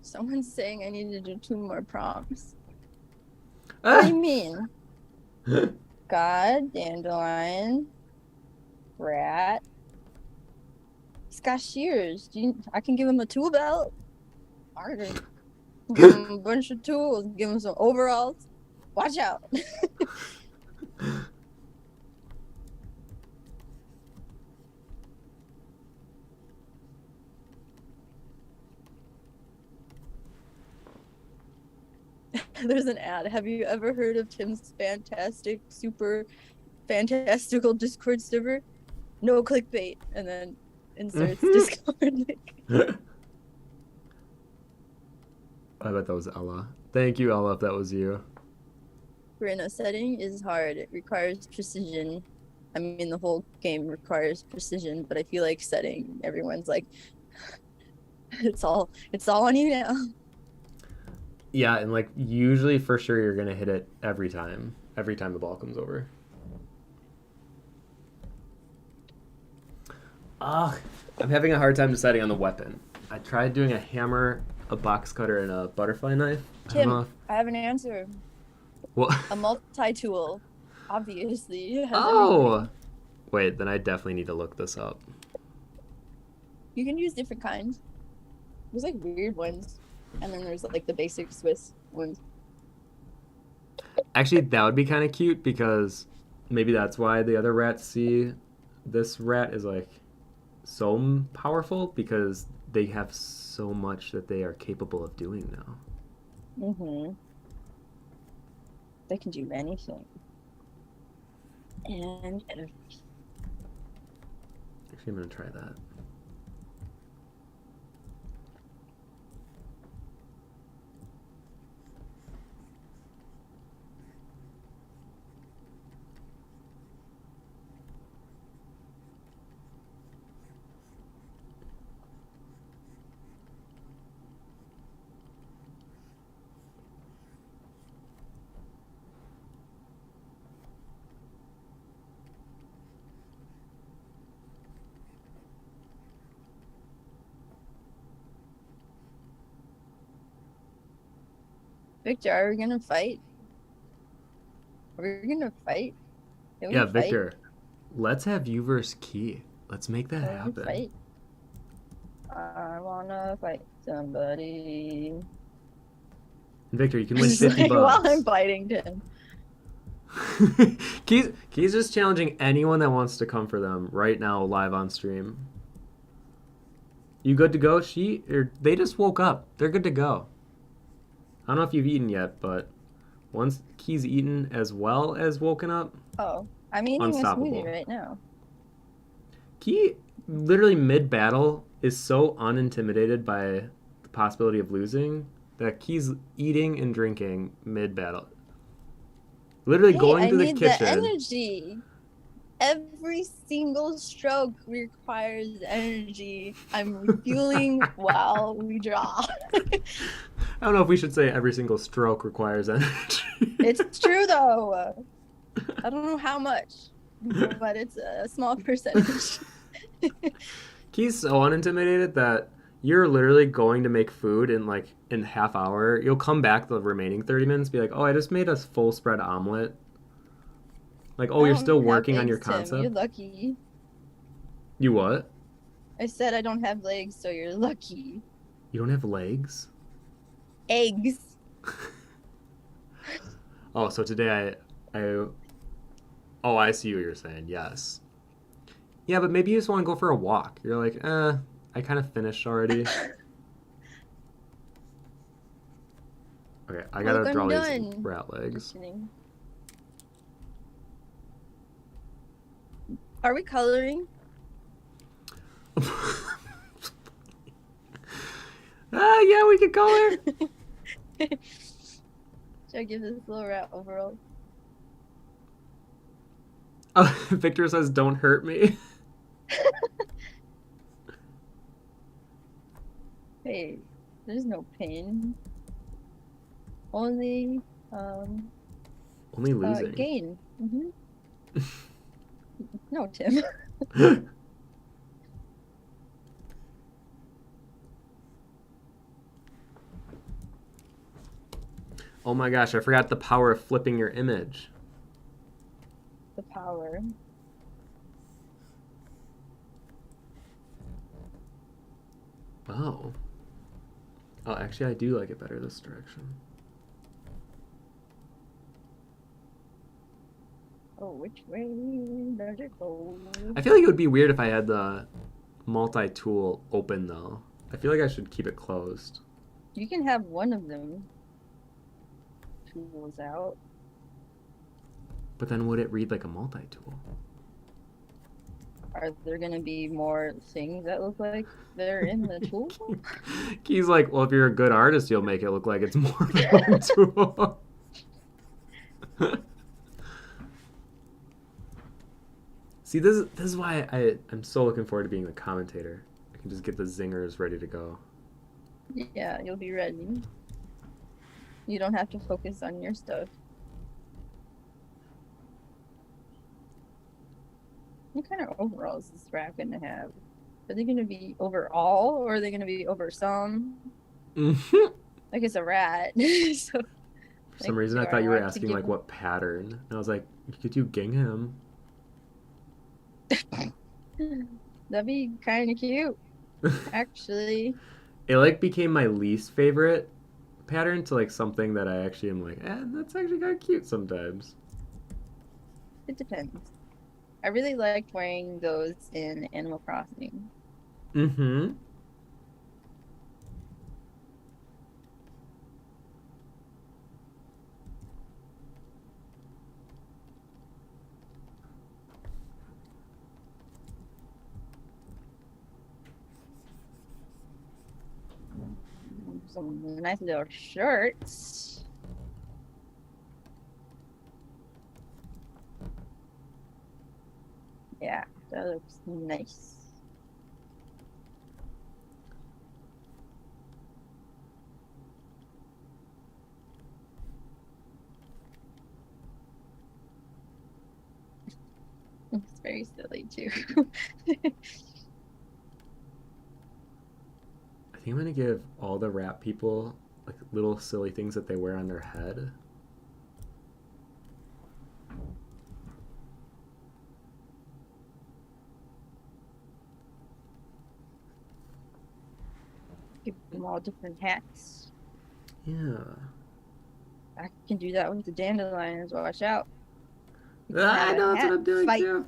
Someone's saying I need to do 2 more prompts. What do you mean? God, dandelion, rat. He's got shears. I can give him a tool belt. I can give him a bunch of tools. Give him some overalls. Watch out. There's an ad. Have you ever heard of Tim's super fantastical Discord server? No clickbait. And then inserts Discord link. I bet that was Ella. Thank you, Ella, if that was you. Reno, setting is hard. It requires precision. I mean, the whole game requires precision, but I feel like setting, everyone's like, it's all on you now. Yeah, and like usually for sure you're gonna hit it every time the ball comes over. Ugh, I'm having a hard time deciding on the weapon. I tried doing a hammer, a box cutter, and a butterfly knife. Tim, I have an answer. What? A multi-tool, obviously. Oh! Everything. Wait, then I definitely need to look this up. You can use different kinds. There's like weird ones. And then there's like the basic Swiss ones. Actually, that would be kind of cute because maybe that's why the other rats see this rat is like so powerful because they have so much that they are capable of doing now. Mm-hmm. They can do anything. And Actually, I'm gonna try that. Victor, are we gonna fight? Are we gonna fight? Can we Yeah, fight? Victor, let's have you versus Key. Let's make that Can we happen. fight? I wanna fight somebody. Victor, you can win Just 50 like while I'm bucks. fighting Tim. Key's just challenging anyone that wants to come for them right now live on stream. You good to go? They just woke up. They're good to go. I don't know if you've eaten yet, but once Key's eaten as well as woken up, Oh, I'm eating a smoothie unstoppable. right now. Key, literally mid battle, is so unintimidated by the possibility of losing that Key's eating and drinking mid battle. Literally Hey, going I to the need the kitchen. energy. Every single stroke requires energy. I'm refueling while we draw. I don't know if we should say every single stroke requires energy. It's true though. I don't know how much, but it's a small percentage. Key's so unintimidated that you're literally going to make food in half hour. You'll come back the remaining 30 minutes, be like, oh, I just made a full spread omelet. Like, oh, I you're don't still have working on your legs, Tim. You're concept? lucky. You what? I said I don't have legs, so you're lucky. You don't have legs? Eggs. Oh, so today oh, I see what you're saying. Yes. Yeah, but maybe you just want to go for a walk. You're like, I kind of finished already. Okay, I gotta Look, draw I'm these done. rat legs. Just kidding. Are we coloring? Yeah, we could color. Should I give this little rat overall? Oh, Victor says, "Don't hurt me." Hey, there's no pain. Only Only losing. gain. No, Tim. Oh my gosh, I forgot the power of flipping your image. The power. Oh. Oh, actually, I do like it better this direction. Oh, which way does it go? I feel like it would be weird if I had the multi-tool open, though. I feel like I should keep it closed. You can have one of them tools out. But then would it read like a multi-tool? Are there going to be more things that look like they're in the tool? Key's like, well, if you're a good artist, you'll make it look like it's more than one tool. See, this is why I'm so looking forward to being the commentator. I can just get the zingers ready to go. Yeah, you'll be ready. You don't have to focus on your stuff. What kind of overalls is this rat going to have? Are they going to be overall or are they going to be over some? Like it's a rat. So, for some reason, I thought you were asking like what pattern. And I was like, you could do gingham. That'd be kind of cute, actually. It like became my least favorite pattern to like something that I actually am like, that's actually kind of cute sometimes. It depends. I really liked wearing those in Animal Crossing. Mm-hmm. some nice little shirts. Yeah, that looks nice. It's very silly too. I think I'm gonna give all the rat people like little silly things that they wear on their head. Give them all different hats. Yeah. I can do that with the dandelions. Watch out. I know that's what hat I'm doing fight. too.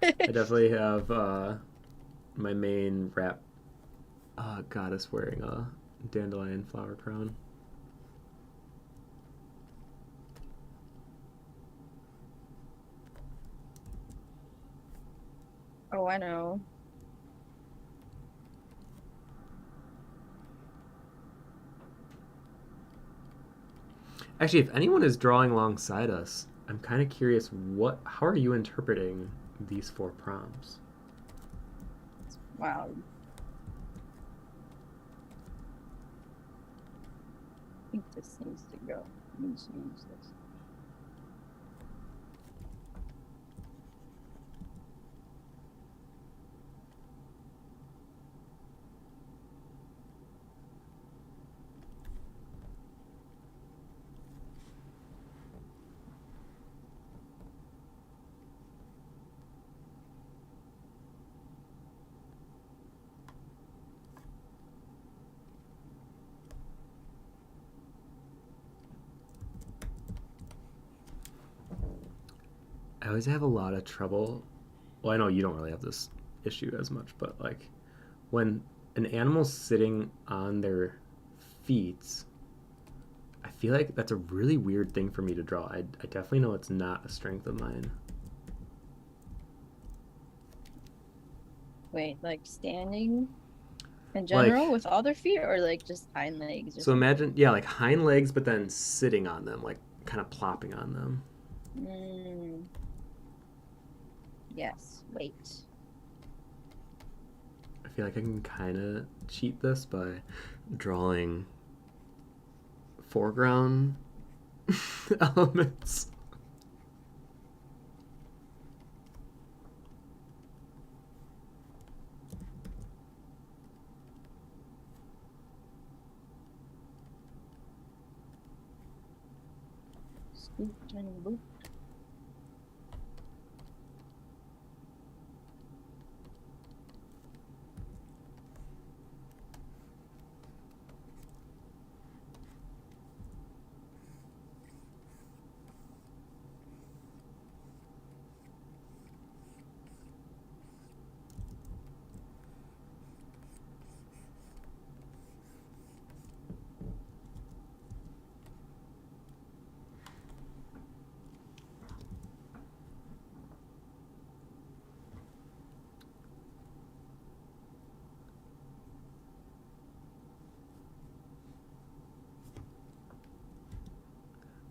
I definitely have my main rat goddess wearing a dandelion flower crown. Oh, I know. Actually, if anyone is drawing alongside us, I'm kind of curious how are you interpreting these 4 prompts? Wow. I think this needs to go. I need to use this. I always have a lot of trouble. Well, I know you don't really have this issue as much, but like when an animal's sitting on their feet, I feel like that's a really weird thing for me to draw. I definitely know it's not a strength of mine. Wait, like standing in Like, general with all their feet, or like just hind legs or so something? imagine, yeah, like hind legs, but then sitting on them, like kind of plopping on them. Mm. Yes, wait. I feel like I can kind of cheat this by drawing foreground elements. Scoot and boot.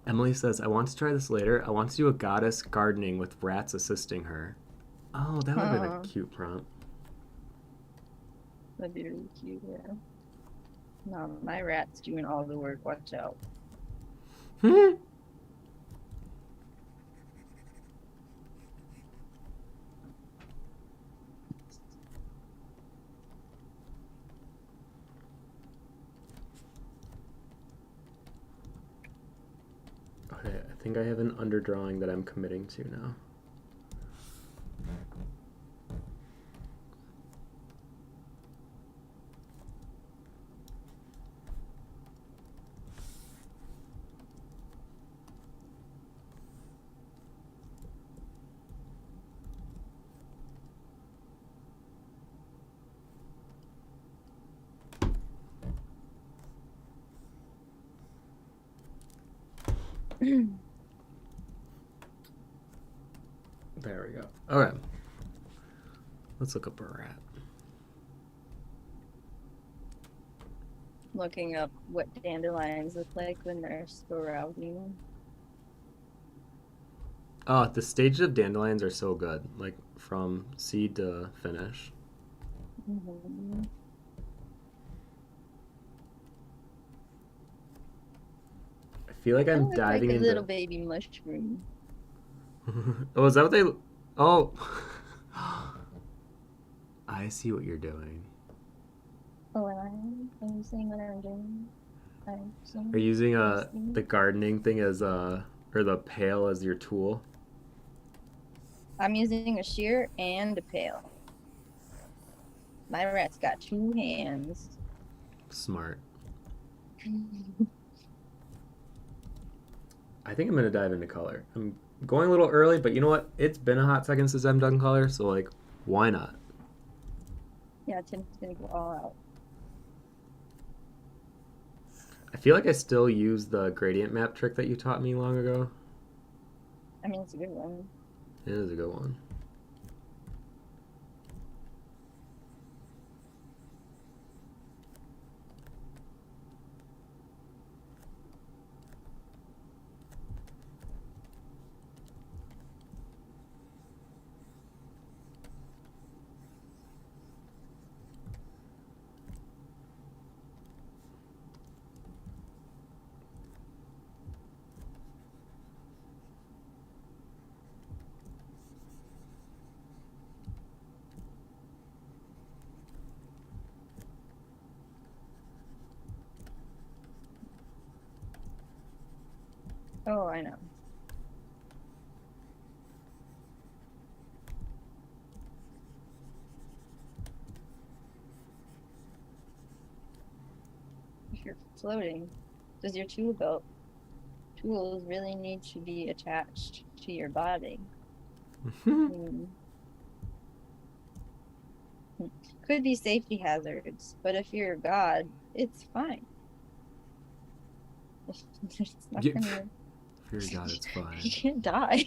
Emily says, I want to try this later. I want to do a goddess gardening with rats assisting her. Oh, that would have been a cute prompt. That'd be really cute, yeah. No, my rat's doing all the work. Watch out. Okay, I think I have an underdrawing that I'm committing to now. There we go. Okay. Let's look up a rat. looking up what dandelions look like when they're sprouting. Oh, the stages of dandelions are so good, like from seed to finish. Mm-hmm. I feel like They I'm look like diving a little into. baby mushroom. Oh, is that what they? Oh, I see what you're doing. Oh, am you seeing what I'm doing? I'm Are you seeing. using I'm seeing. the gardening thing as or the pail as your tool? I'm using a shear and a pail. My rat's got 2 hands. Smart. I think I'm gonna dive into color. I'm going a little early, but you know what? It's been a hot second since I've done color, so like, why not? Yeah, Tim's gonna go all out. I feel like I still use the gradient map trick that you taught me long ago. I mean, it's a good one. It is a good one. Oh, I know. If you're floating, does your tools really need to be attached to your body? Hmm. Could be safety hazards, but if you're a god, it's fine. It's not Yeah, gonna. fear God, it's You fine. can't die.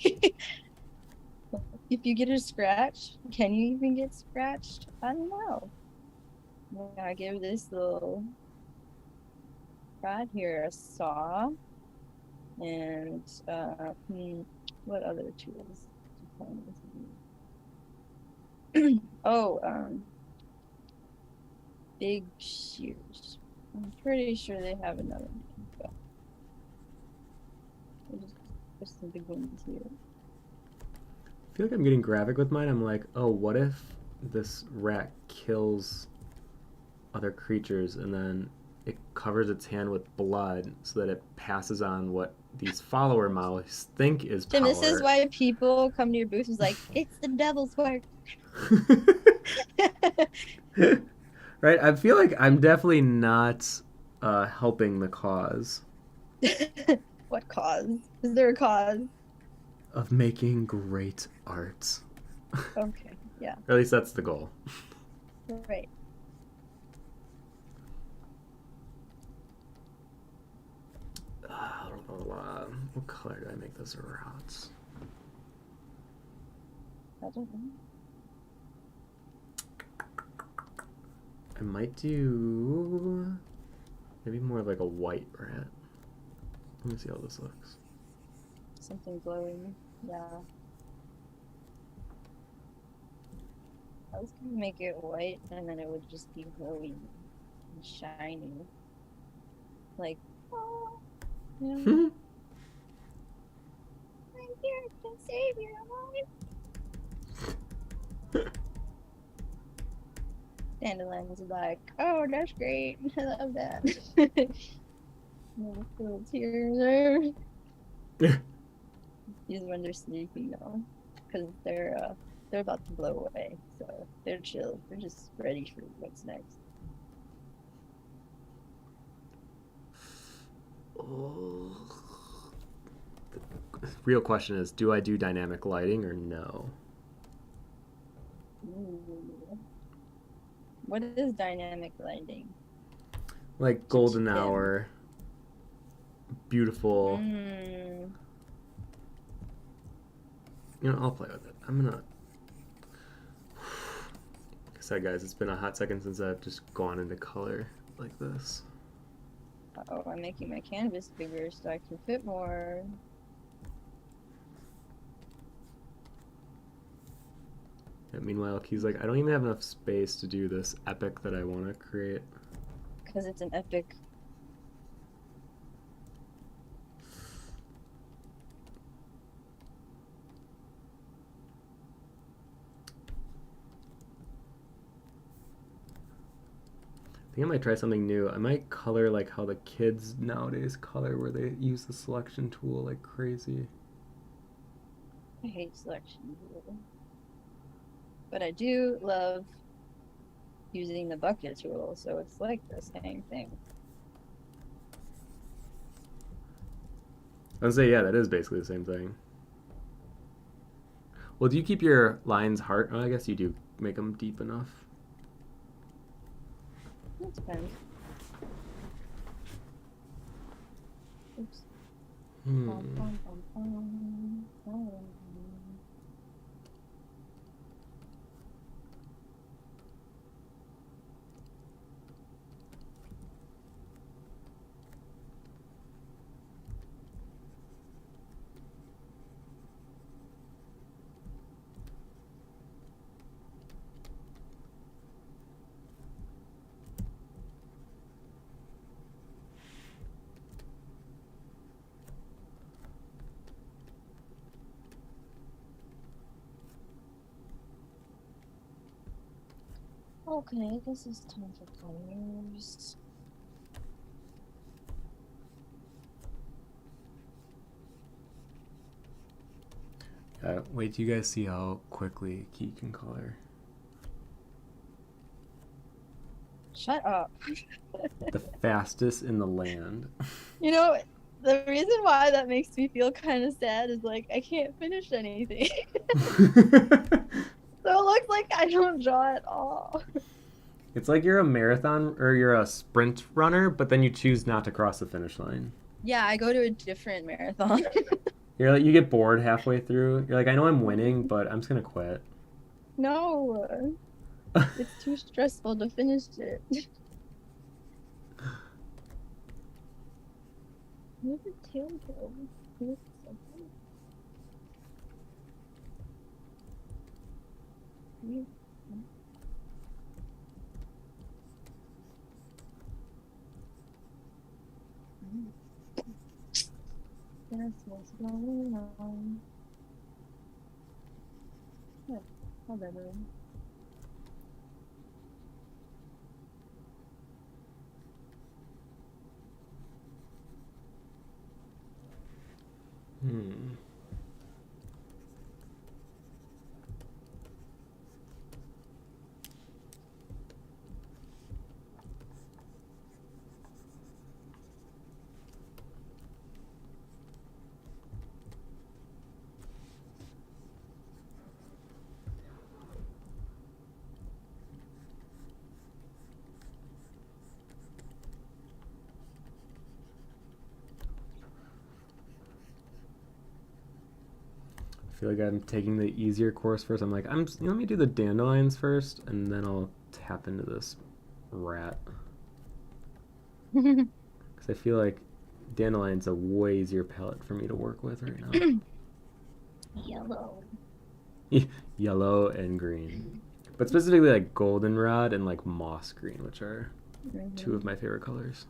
If you get a scratch, can you even get scratched? I don't know. I give this little rod here a saw and what other tools? Oh, big shears. I'm pretty sure they have another name, but I'll just put some big ones here. I feel like I'm getting graphic with mine. I'm like, oh, what if this rat kills other creatures and then it covers its hand with blood so that it passes on what these follower models think is Tim, this is power. why people come to your booth and is like, it's the devil's work. Right? I feel like I'm definitely not helping the cause What cause? Is there a cause? of making great art. Okay, yeah, Or at least that's the goal. right. What color do I make this routes? I don't know. I might do maybe more of like a white rat. Let me see how this looks. Something glowing. Yeah. I was gonna make it white and then it would just be glowing and shiny. Like, oh, yeah, I'm here to save your life. Dandelion's like, oh, that's great. I love that. Little tears are. These when they're sleeping though, because they're about to blow away, so they're chill. They're just ready for what's next. Oh. The real question is, do I do dynamic lighting or no? Ooh. What is dynamic lighting? Like golden hour, beautiful. Mm. You know, I'll play with it. I'm gonna. Like I said, guys, it's been a hot second since I've just gone into color like this. Oh, I'm making my canvas bigger so I can fit more. And meanwhile, Key's like, I don't even have enough space to do this epic that I want to create. Because it's an epic. I think I might try something new. I might color like how the kids nowadays color, where they use the selection tool like crazy. I hate selection tool. But I do love using the bucket tool, so it's like the same thing. I would say, yeah, that is basically the same thing. Well, do you keep your lines hard? Oh, I guess you do make them deep enough. That depends. Oops. Okay, this is time for colors. Wait till you guys see how quickly Key can color. Shut up. The fastest in the land. You know, the reason why that makes me feel kind of sad is like I can't finish anything. So it looks like I don't draw at all. It's like you're a marathon or you're a sprint runner, but then you choose not to cross the finish line. Yeah, I go to a different marathon. You're like, you get bored halfway through. You're like, I know I'm winning, but I'm just gonna quit. No, it's too stressful to finish it. Where's the tail go? Where's the something? That's what's going on. Yeah, how better. I feel like I'm taking the easier course first. I'm like, let me do the dandelions first, and then I'll tap into this rat. Because I feel like dandelion's a way easier palette for me to work with right now. Yellow. Yellow and green. But specifically like goldenrod and like moss green, which are two of my favorite colors.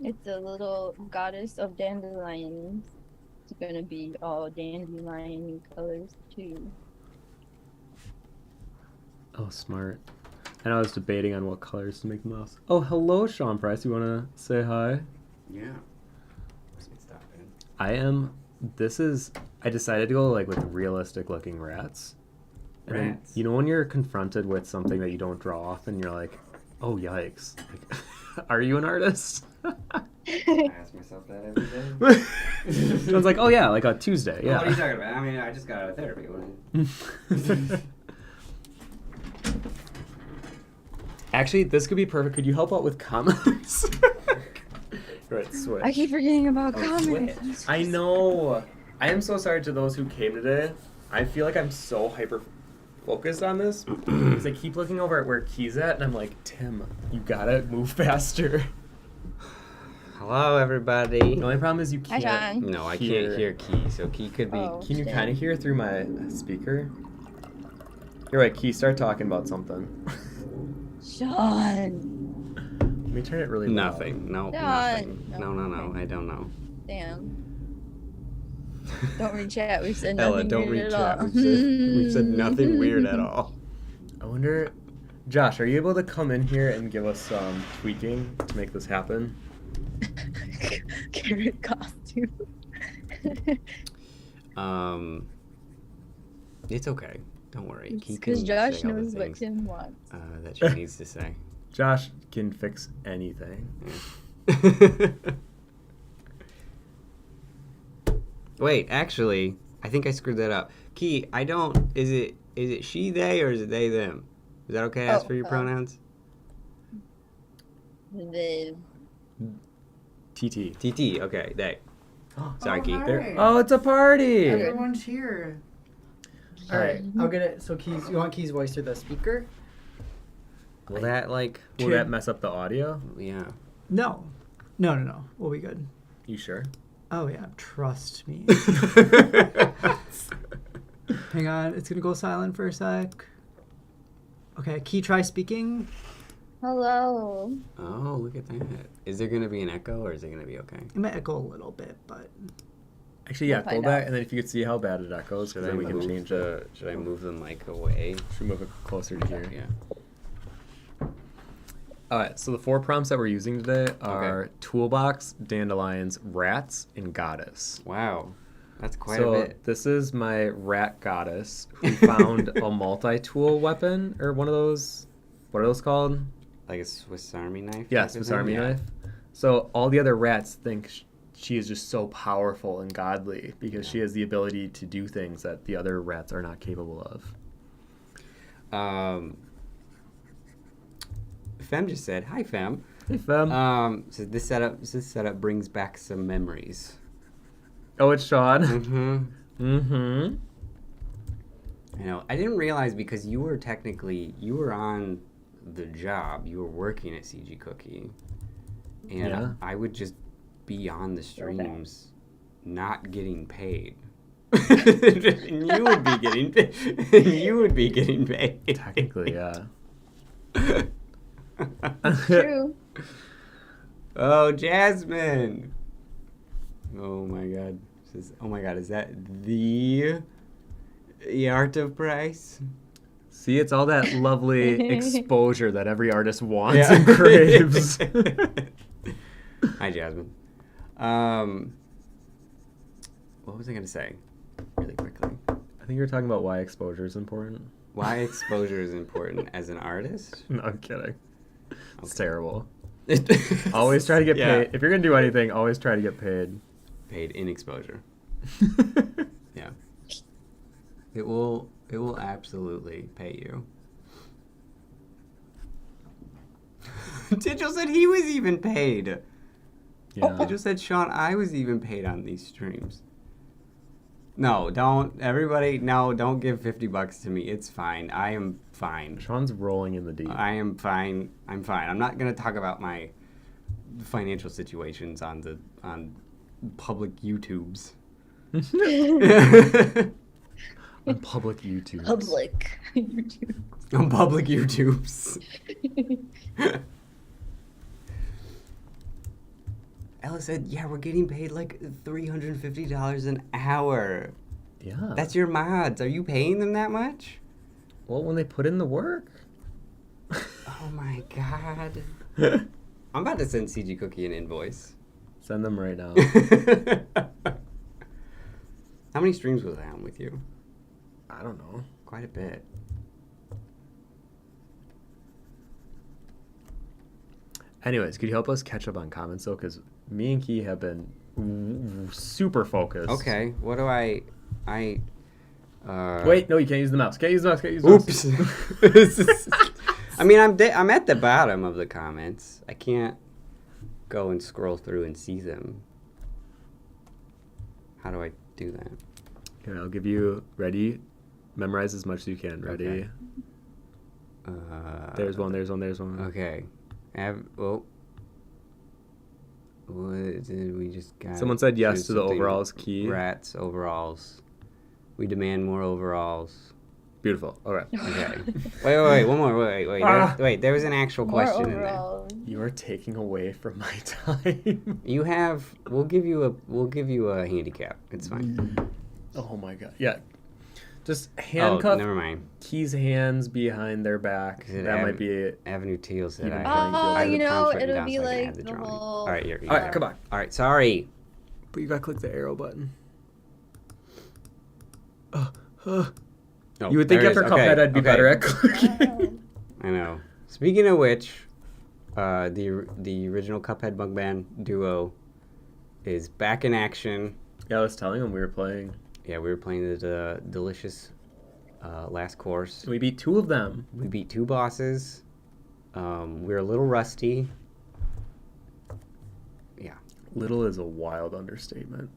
It's a little goddess of dandelions. It's gonna be all dandelion colors too. Oh, smart. And I was debating on what colors to make the mouse. Oh, hello, Sean Price. You want to say hi? Yeah. Stop it. I decided to go like with realistic looking rats. And then, Rats. you know when you're confronted with something that you don't draw often, you're like, oh, yikes. Like, are you an artist? I ask myself that every day. Sean's like, oh yeah, like a Tuesday, yeah. What are you talking about? I mean, I just got out of therapy. Actually, this could be perfect. Could you help out with comments? Right, switch. I keep forgetting about comments. I know. I am so sorry to those who came today. I feel like I'm so hyper focused on this because I keep looking over at where Key's at, and I'm like, Tim, you gotta move faster. Hello, everybody. The only problem is you Hi, can't. John. No, I can't hear Key, so Key could be. Oh. Can you kind of hear through my speaker? You're right, Key. Start talking about something. Sean. Let me turn it really loud. Nothing. No, John. nothing. No. Okay. I don't know. Damn. Don't reach out. We said Ella, nothing don't weird reach at out. all. We've said nothing weird at all. I wonder, Josh, are you able to come in here and give us some tweaking to make this happen? Carrot costume. It's okay. Don't worry. Key Because can Josh say all the knows what things, Tim wants. that she needs to say. Josh can fix anything. Yeah. Wait, actually, I think I screwed that up. Key, I don't. Is it she, they, or is it they, them? Is that okay to ask for your pronouns? The TT. TT. Okay, they. Sorry, Key. Hi. Oh, it's a party! Everyone's here. All right, I'll get it. So Keys, you want Keys' voice through the speaker? Will that Will that mess up the audio? Yeah. No. We'll be good. You sure? Oh yeah, trust me. Hang on, it's gonna go silent for a sec. Okay, Key, try speaking. hello. Oh, look at that. Is there gonna be an echo, or is it gonna be okay? It might echo a little bit, but Actually, yeah, We'll go find back, out. and then if you could see how bad it echoes, Should because I then we can move change the? it. Should I move the mic away? Should we move it closer to here? Yeah. All right, so the 4 prompts that we're using today are Toolbox, Dandelions, Rats, and Goddess. Wow, that's quite So a bit. this is my rat goddess who found a multi-tool weapon, or one of those, what are those called? Like a Swiss Army knife? Yeah, type of Swiss thing? Army Yeah. knife. So all the other rats think she is just so powerful and godly because she has the ability to do things that the other rats are not capable of. Fem just said, "Hi, Fem." Hey, Fem. So this setup brings back some memories. Oh, it's Sean. Mm-hmm. Mm-hmm. You know, I didn't realize because you were on the job. You were working at CG Cookie, and Yeah. I would just be on the streams, not getting paid. And you would be getting paid. You would be getting paid. Technically, yeah. True. Oh, Jasmine. Oh my God. Oh my God, is that the art of price? See, it's all that lovely exposure that every artist wants Yeah. and craves. Hi, Jasmine. What was I going to say? Really quickly. I think you were talking about why exposure is important. Why exposure is important as an artist? No, I'm kidding. It's Okay. terrible. Always try to get Yeah. paid. If you're going to do anything, always try to get paid. Paid in exposure. Yeah. It will absolutely pay you. Tidgel said he was even paid. Yeah. Tidgel said, Sean, I was even paid on these streams. No, don't give $50 to me. It's fine. I am fine. Sean's rolling in the deep. I am fine. I'm fine. I'm not gonna talk about my financial situations on public YouTubes. On public YouTube. Public. YouTube. On public YouTubes. Ella said, yeah, we're getting paid like $350 an hour. Yeah. That's your mods. Are you paying them that much? Well, when they put in the work. Oh my God. I'm about to send CG Cookie an invoice. Send them right now. How many streams was I on with you? I don't know. Quite a bit. Anyways, could you help us catch up on comments though? Because me and Key have been super focused. Okay, what do I Wait, no, you can't use the mouse. Can't use the mouse. Can't use the mouse. Oops. I mean, I'm at the bottom of the comments. I can't go and scroll through and see them. How do I do that? Here, I'll give you ready. Memorize as much as you can. Ready? Okay. There's one. There's one. There's one. Okay. What did we just got? Someone said yes Choose to the something. overalls key. Rats, overalls. We demand more overalls. Beautiful. All right. Okay. wait. One more. Wait. There was an actual More question in there. overalls. You are taking away from my time. You have. We'll give you a handicap. It's fine. Oh my god. Yeah. Just Oh, handcuff never mind. Key's hands behind their back. That might be it. Avenue Teal said Even I. playing Oh, field. you know, Prompts written it'll down be so I can like add the the drawing. whole. All right, All right, come on. All right, sorry. But you gotta click the arrow button. Oh, You would think there it after is. Cuphead Okay, I'd be okay. better at clicking. I know. Speaking of which, the original Cuphead Bug Band duo is back in action. Yeah, I was telling him we were playing. Yeah, we were playing the delicious last course. We beat 2 of them. We beat 2 bosses. We're a little rusty. Yeah. Little is a wild understatement.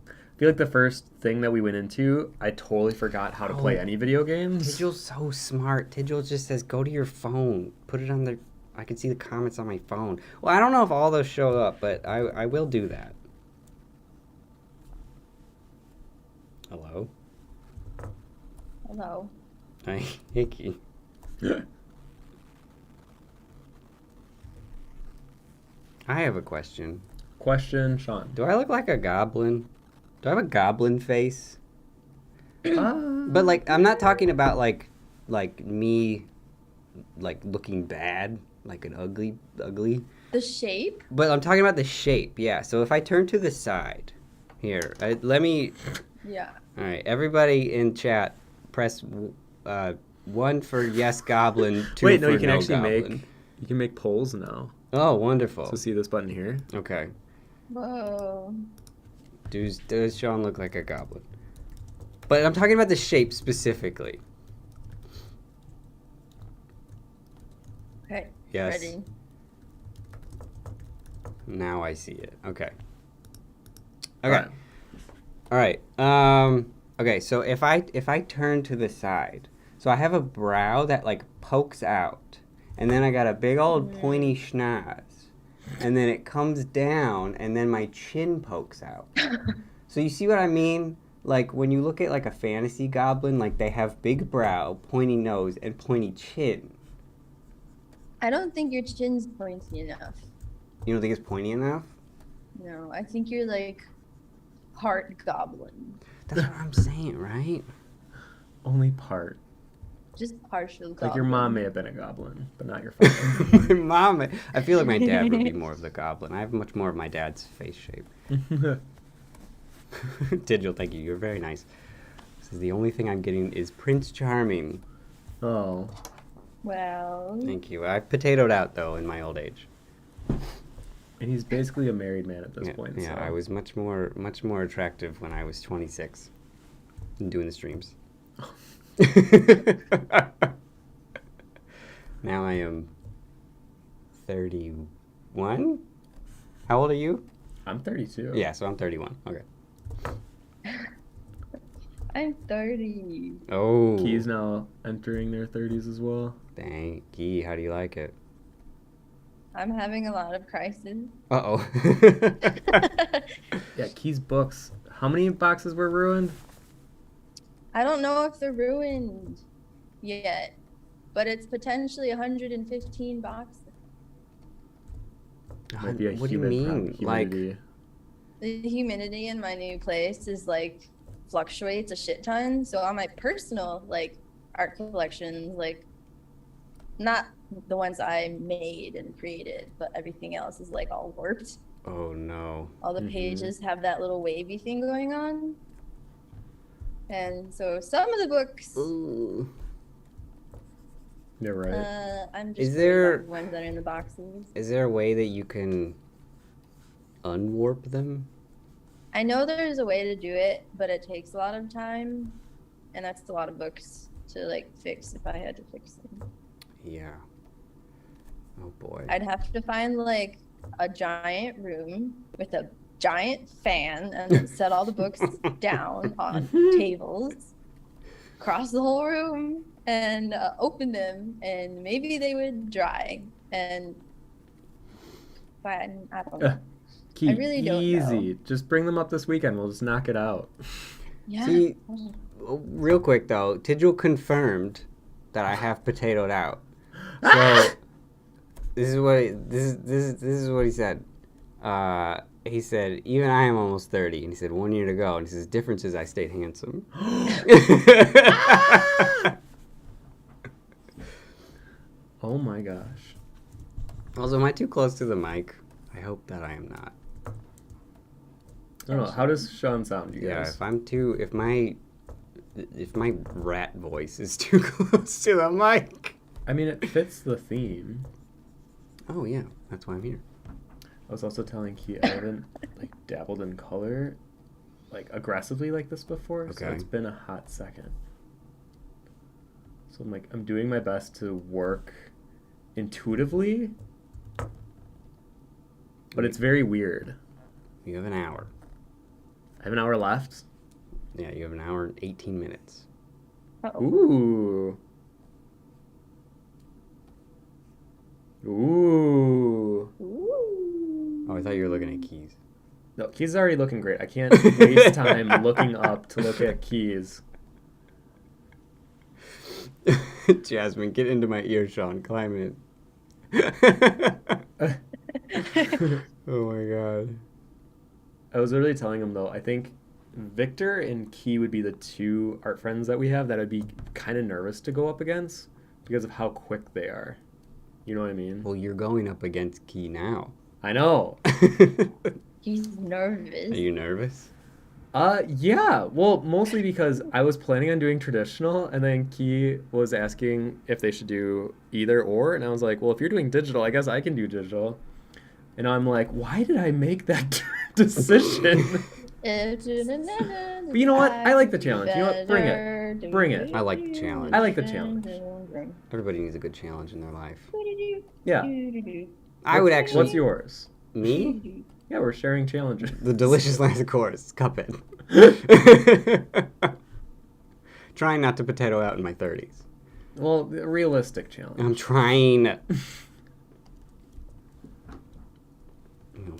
I feel like the first thing that we went into, I totally forgot how to play any video games. Tidgel's so smart. Tidgel just says, go to your phone. Put it on the... I can see the comments on my phone. Well, I don't know if all those show up, but I will do that. Hello? Hello. Hi, Hickey. I have a question. Question, Sean. Do I look like a goblin? Do I have a goblin face? But like, I'm not talking about like me, like looking bad, like an ugly. The shape? But I'm talking about the shape. Yeah. So if I turn to the side, here, let me. Yeah. All right, everybody in chat, press 1 for yes goblin. 2 Wait, for no, you can actually goblin. make polls now. Oh, wonderful. So see this button here? Okay. Whoa. Does Sean look like a goblin? But I'm talking about the shape specifically. Okay. Yes. Ready. Now I see it. Okay. Alright. All right. Okay. So if I turn to the side, so I have a brow that like pokes out, and then I got a big old pointy schnoz, and then it comes down, and then my chin pokes out. So you see what I mean? Like when you look at like a fantasy goblin, like they have big brow, pointy nose, and pointy chin. I don't think your chin's pointy enough. You don't think it's pointy enough? No, I think you're like part goblin. That's what I'm saying, right? Only part. Just partial goblin. Like your mom may have been a goblin, but not your father. My mom, I feel like my dad would be more of the goblin. I have much more of my dad's face shape. Digil, thank you. You're very nice. This is the only thing I'm getting is Prince Charming. Oh. Well. Thank you. I potatoed out though in my old age. And he's basically a married man at this point. Yeah, so. I was much more attractive when I was 26 and doing the streams. Now I am 31. How old are you? I'm 32. Yeah, so I'm 31. Okay. I'm 30. Oh. Key's now entering their 30s as well. Dang, Key, how do you like it? I'm having a lot of crises. Uh-oh. Yeah, Key's books. How many boxes were ruined? I don't know if they're ruined yet, but it's potentially 115 boxes. Might be a What do you humid mean? humidity. The humidity in my new place is like fluctuates a shit ton. So on my personal like art collections, like not the ones I made and created, but everything else is like all warped. Oh no. All the pages have that little wavy thing going on. And so some of the books, Ooh. Yeah, right. I'm just Is worried there- about the ones that are in the boxes. Is there a way that you can unwarp them? I know there's a way to do it, but it takes a lot of time, and that's a lot of books to like fix if I had to fix them. Yeah. Oh boy. I'd have to find like a giant room with a giant fan and then set all the books down on tables across the whole room and open them, and maybe they would dry. And but I don't know. Key, I really don't easy. know. Just bring them up this weekend. We'll just knock it out. Yeah. See, real quick though, Tidgel confirmed that I have potatoed out. So this is what he said. He said, even I am almost 30. And he said, 1 year to go. And he says, difference is I stayed handsome. Oh my gosh. Also, am I too close to the mic? I hope that I am not. I don't know. How does Sean sound, you Yeah, guys? if my rat voice is too close to the mic. I mean, it fits the theme. Oh yeah, that's why I'm here. I was also telling Key I haven't like dabbled in color like aggressively like this before, so Okay. it's been a hot second. So I'm doing my best to work intuitively, but it's very weird. You have an hour. I have an hour left. Yeah, you have an hour and 18 minutes. Uh-oh. Ooh. Ooh. Ooh. Oh, I thought you were looking at keys. No, Keys is already looking great. I can't waste time looking up to look at Keys. Jasmine, get into my ear, Sean. Climb in. Oh my god. I was literally telling him though, I think Victor and Key would be the two art friends that we have that I'd be kind of nervous to go up against because of how quick they are. You know what I mean? Well, you're going up against Key now. I know. He's nervous. Are you nervous? Yeah. Well, mostly because I was planning on doing traditional, and then Key was asking if they should do either or, and I was like, well, if you're doing digital, I guess I can do digital. And I'm like, why did I make that decision? But you know what? I like the challenge. You know what? Bring it. Bring it. I like the challenge. I like the challenge. Everybody needs a good challenge in their life. Yeah. I would actually... What's yours? Me? Yeah, we're sharing challenges. The delicious last course, Cuphead. Trying not to potato out in my 30s. Well, a realistic challenge. I'm trying.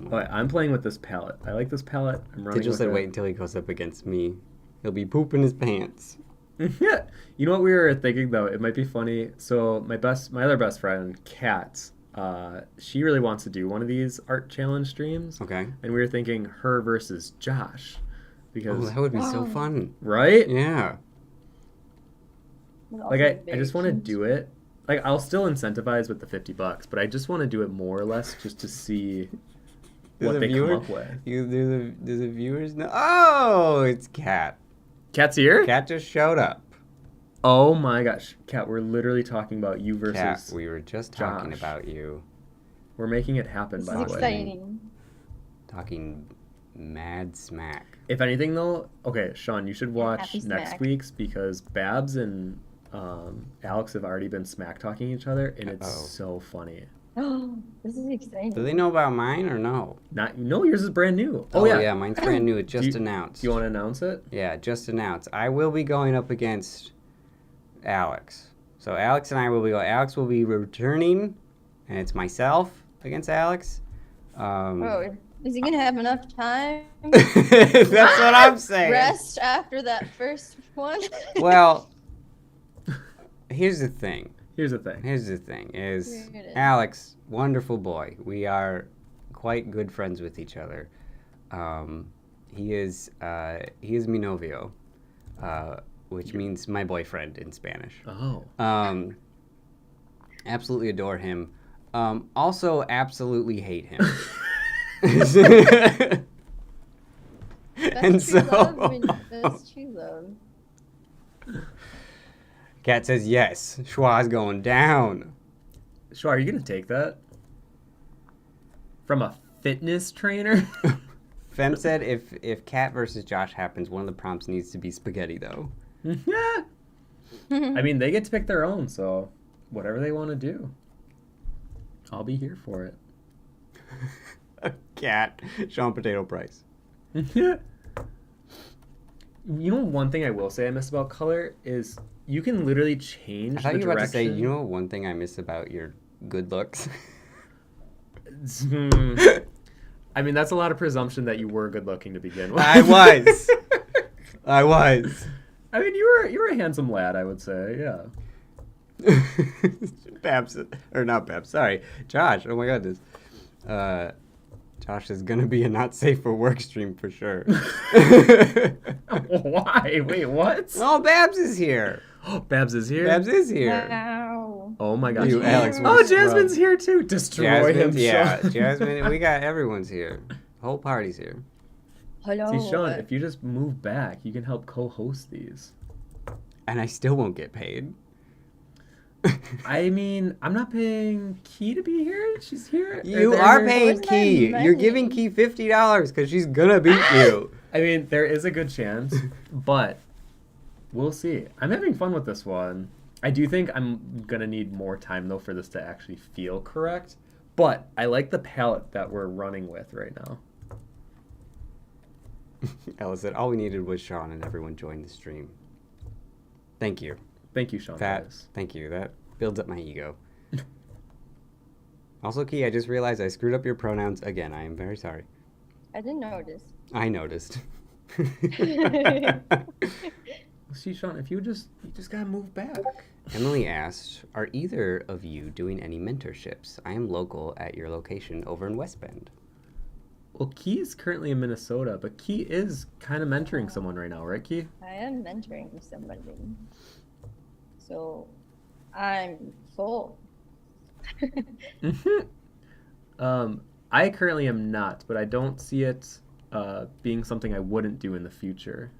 Alright, I'm playing with this palette. I like this palette. I'm running Digil with said it. wait until he goes up against me. He'll be pooping his pants. Yeah. You know what we were thinking though? It might be funny. So my other best friend, Kat, she really wants to do one of these art challenge streams. Okay. And we were thinking her versus Josh. Because Oh, that would be so fun. right? Yeah. Like I just want to do it. Like I'll still incentivize with the $50, but I just want to do it more or less just to see what they come up with. Do the viewers know? Oh, it's Kat. Kat's here? Kat just showed up. Oh my gosh. Kat, we're literally talking about you versus Kat, we were just talking Josh. about you. We're making it happen, This by is the way. exciting. Talking mad smack. If anything, though, okay, Sean, you should watch Happy next smack. week's because Babs and Alex have already been smack talking each other, and it's Uh-oh. so funny. Oh, this is exciting. Do they know about mine or no? No, yours is brand new. Oh yeah, mine's brand new. It just you- announced. Do you want to announce it? Yeah, just announced. I will be going up against Alex. So Alex and I will be going. Alex will be returning, and it's myself against Alex. Oh, is he gonna have enough time? That's what I'm saying. Rest after that first one. Well, here's the thing. Here's the thing. Here's the thing is Here it is. Alex, wonderful boy. We are quite good friends with each other. He is mi novio, which means my boyfriend in Spanish. Oh. Absolutely adore him. Also absolutely hate him. That's And true so love. That's true love. Kat says yes. Schwa's going down. Shaw, are you going to take that? From a fitness trainer? Fem said if Kat versus Josh happens, one of the prompts needs to be spaghetti though. Yeah. I mean, they get to pick their own, so whatever they want to do. I'll be here for it. Cat. Sean Potato Price. You know, one thing I will say I miss about color is you can literally change I thought the you were about to direction. say, you know one thing I miss about your good looks? I mean, that's a lot of presumption that you were good looking to begin with. I was. I was. I mean, you were a handsome lad, I would say. Yeah. Babs, or not Babs, sorry. Josh, oh my goodness. Josh is going to be a not safe for work stream for sure. Why? Wait, what? Oh, Babs is here. Babs is here? Babs is here. Wow. Oh my gosh. You, Alex, Oh, were Jasmine's scrubbed. here too. Destroy him, Yeah, Sean. Jasmine, we got everyone's here. Whole party's here. Hello. See, Sean, if you just move back, you can help co-host these. And I still won't get paid. I mean, I'm not paying Key to be here. She's here. You They're are here. paying Where's my Key. You're money? giving Key $50 because she's gonna beat you. I mean, there is a good chance, but we'll see. I'm having fun with this one. I do think I'm gonna need more time though for this to actually feel correct. But I like the palette that we're running with right now. Ella said all we needed was Sean, and everyone joined the stream. Thank you. Thank you, Sean. Thank you. That builds up my ego. Also, Key, I just realized I screwed up your pronouns again. I am very sorry. I didn't notice. I noticed. See, Sean, if you just gotta move back. Emily asked, are either of you doing any mentorships? I am local at your location over in West Bend. Well, Key is currently in Minnesota, but Key is kind of mentoring someone right now, right, Key? I am mentoring somebody. So I'm full. I currently am not, but I don't see it being something I wouldn't do in the future.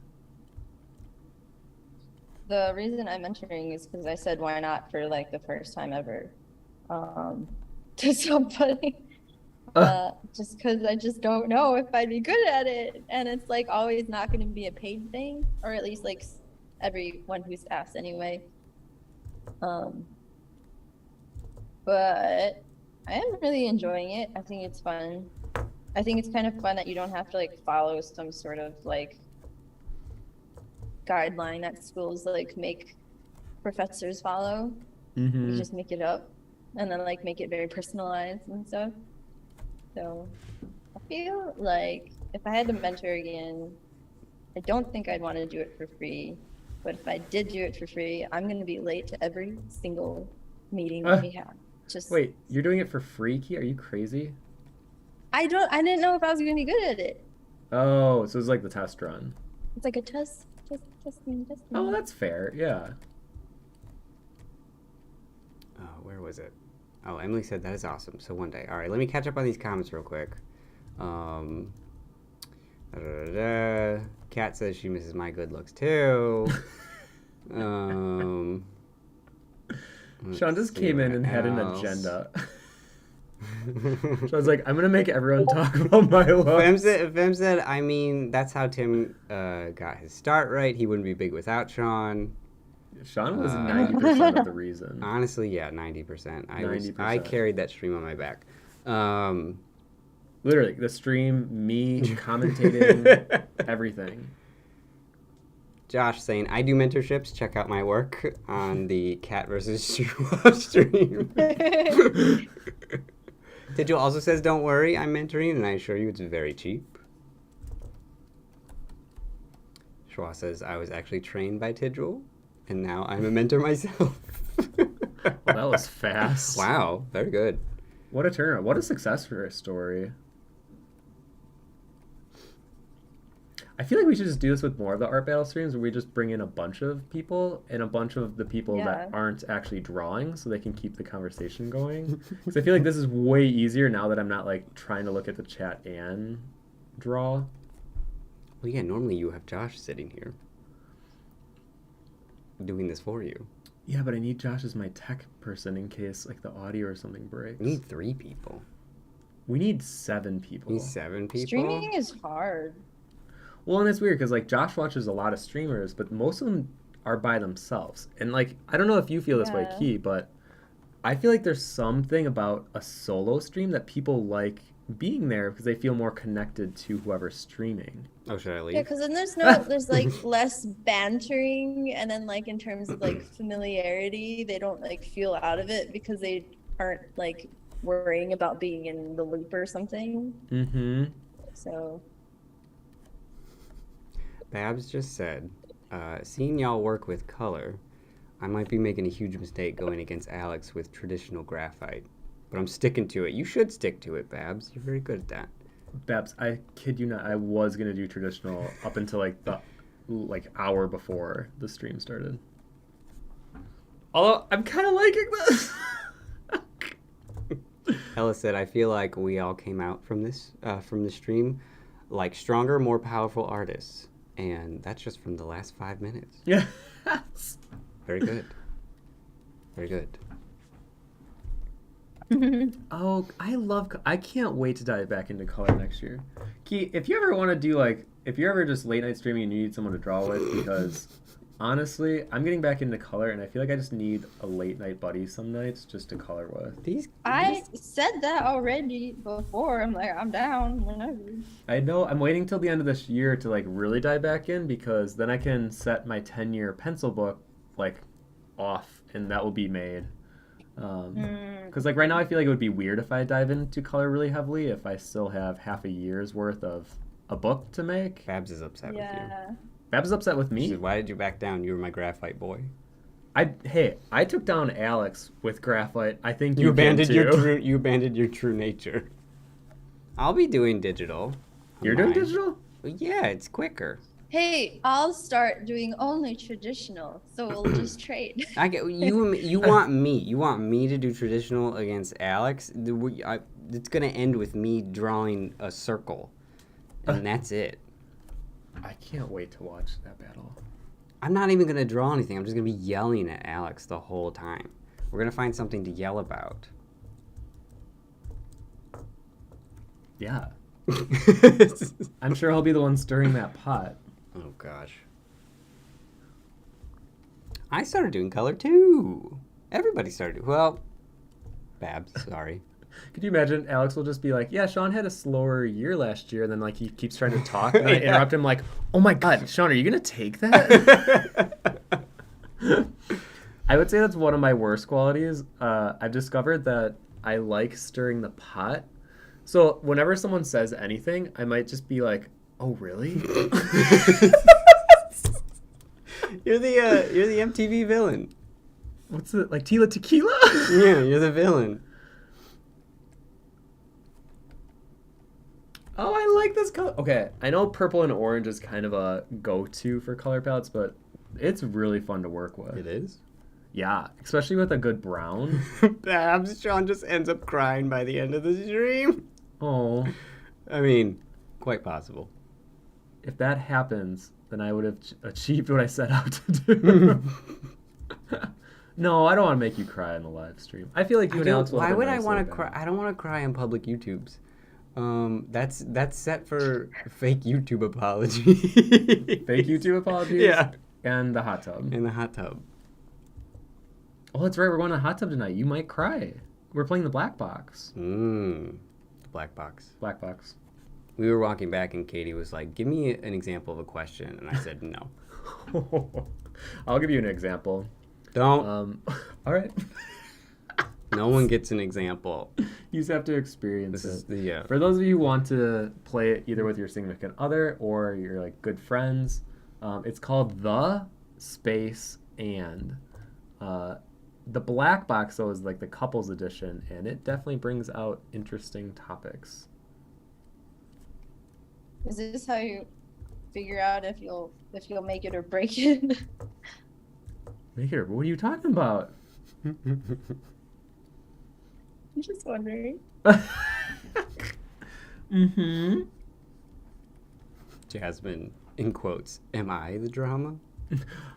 The reason I'm mentoring is because I said why not for like the first time ever to somebody. Just because I just don't know if I'd be good at it, and it's like always not going to be a paid thing, or at least like everyone who's asked anyway. But I am really enjoying it. I think it's fun. I think it's kind of fun that you don't have to like follow some sort of like guideline that schools like make professors follow. Mm-hmm. You just make it up and then like make it very personalized and stuff. So I feel like if I had to mentor again, I don't think I'd want to do it for free. But if I did do it for free, I'm going to be late to every single meeting that we have. Just Wait, you're doing it for free, Key? Are you crazy? I didn't know if I was going to be good at it. Oh, so it's like the test run. It's like a testing. Oh, that's fair. Yeah. Where was it? Oh, Emily said that is awesome. So one day. All right, let me catch up on these comments real quick. Kat says she misses my good looks too. Sean just came in and had an agenda. So I was like, I'm going to make everyone talk about my looks. Fem said, I mean, that's how Tim got his start right. He wouldn't be big without Sean. Sean was 90% of the reason. Honestly, yeah, 90%. 90%. I carried that stream on my back. Literally, the stream, me commentating, everything. Josh saying, I do mentorships. Check out my work on the Cat versus Shoe stream. Tidgel also says, don't worry, I'm mentoring, and I assure you it's very cheap. Schwa says, I was actually trained by Tidgel, and now I'm a mentor myself. Well, that was fast. Wow, very good. What a turnaround. What a success story. I feel like we should just do this with more of the art battle streams where we just bring in a bunch of people and a bunch of the people that aren't actually drawing so they can keep the conversation going. Because I feel like this is way easier now that I'm not like trying to look at the chat and draw. Well, yeah, normally you have Josh sitting here doing this for you. Yeah, but I need Josh as my tech person in case like the audio or something breaks. We need 3 people. We need 7 people. We need 7 people? Streaming is hard. Well, and it's weird because like Josh watches a lot of streamers, but most of them are by themselves. And like, I don't know if you feel this way, Key, but I feel like there's something about a solo stream that people like being there because they feel more connected to whoever's streaming. Oh, should I leave? Yeah, because then there's like less bantering, and then like in terms of like familiarity, they don't like feel out of it because they aren't like worrying about being in the loop or something. Mm-hmm. So Babs just said, seeing y'all work with color, I might be making a huge mistake going against Alex with traditional graphite. But I'm sticking to it. You should stick to it, Babs. You're very good at that. Babs, I kid you not, I was gonna do traditional up until like the hour before the stream started. Although I'm kind of liking this. Ella said, I feel like we all came out from this stream like stronger, more powerful artists. And that's just from the last 5 minutes. Yeah. Very good. Very good. Oh, I can't wait to dive back into color next year. Key, if you ever want to do if you're ever just late night streaming and you need someone to draw with, because honestly, I'm getting back into color and I feel like I just need a late night buddy some nights just to color with. I said that already before. I'm like, I'm down whenever. I know, I'm waiting till the end of this year to really dive back in, because then I can set my 10-year pencil book off and that will be made. Because right now I feel like it would be weird if I dive into color really heavily if I still have half a year's worth of a book to make. Babs is upset with you. Babs is upset with She me. said, why did you back down? You were my graphite boy. I took down Alex with graphite. I think You you can abandoned too. you abandoned your true nature. I'll be doing digital. You're doing digital? Yeah, it's quicker. Hey, I'll start doing only traditional, so we'll just trade. I get you. You want me? You want me to do traditional against Alex? It's gonna end with me drawing a circle, and that's it. I can't wait to watch that battle. I'm not even gonna draw anything. I'm just gonna be yelling at Alex the whole time. We're gonna find something to yell about. Yeah. I'm sure he'll be the one stirring that pot. Oh gosh. I started doing color too. Everybody started. Well, Babs, sorry. Could you imagine Alex will just be like, yeah, Sean had a slower year last year, and then he keeps trying to talk, and I interrupt him like, oh my god, Sean, are you gonna take that? I would say that's one of my worst qualities. I've discovered that I like stirring the pot. So whenever someone says anything, I might just be like, oh really? You're the MTV villain. What's it, like Tila Tequila? Yeah, you're the villain. Oh, I like this color. Okay, I know purple and orange is kind of a go-to for color palettes, but it's really fun to work with. It is? Yeah, especially with a good brown. Babs, Sean just ends up crying by the end of the stream. Oh. I mean, quite possible. If that happens, then I would have achieved what I set out to do. No, I don't want to make you cry on the live stream. I feel like you and Alex will. Why would I want to cry? I don't want to cry on public YouTubes. That's set for fake YouTube apology. Fake YouTube apologies? Yeah. And the hot tub. In the hot tub. Oh, that's right. We're going to the hot tub tonight. You might cry. We're playing the black box. The black box. Black box. We were walking back and Katie was like, give me an example of a question. And I said, no. I'll give you an example. Don't. All right. No one gets an example. You just have to experience it. Yeah. For those of you who want to play it either with your significant other or your good friends, it's called The Space and. The black box, though, is like the couples edition, and it definitely brings out interesting topics. Is this how you figure out if you'll make it or break it? Make it. What are you talking about? I'm just wondering. Mm-hmm. Jasmine, in quotes, am I the drama?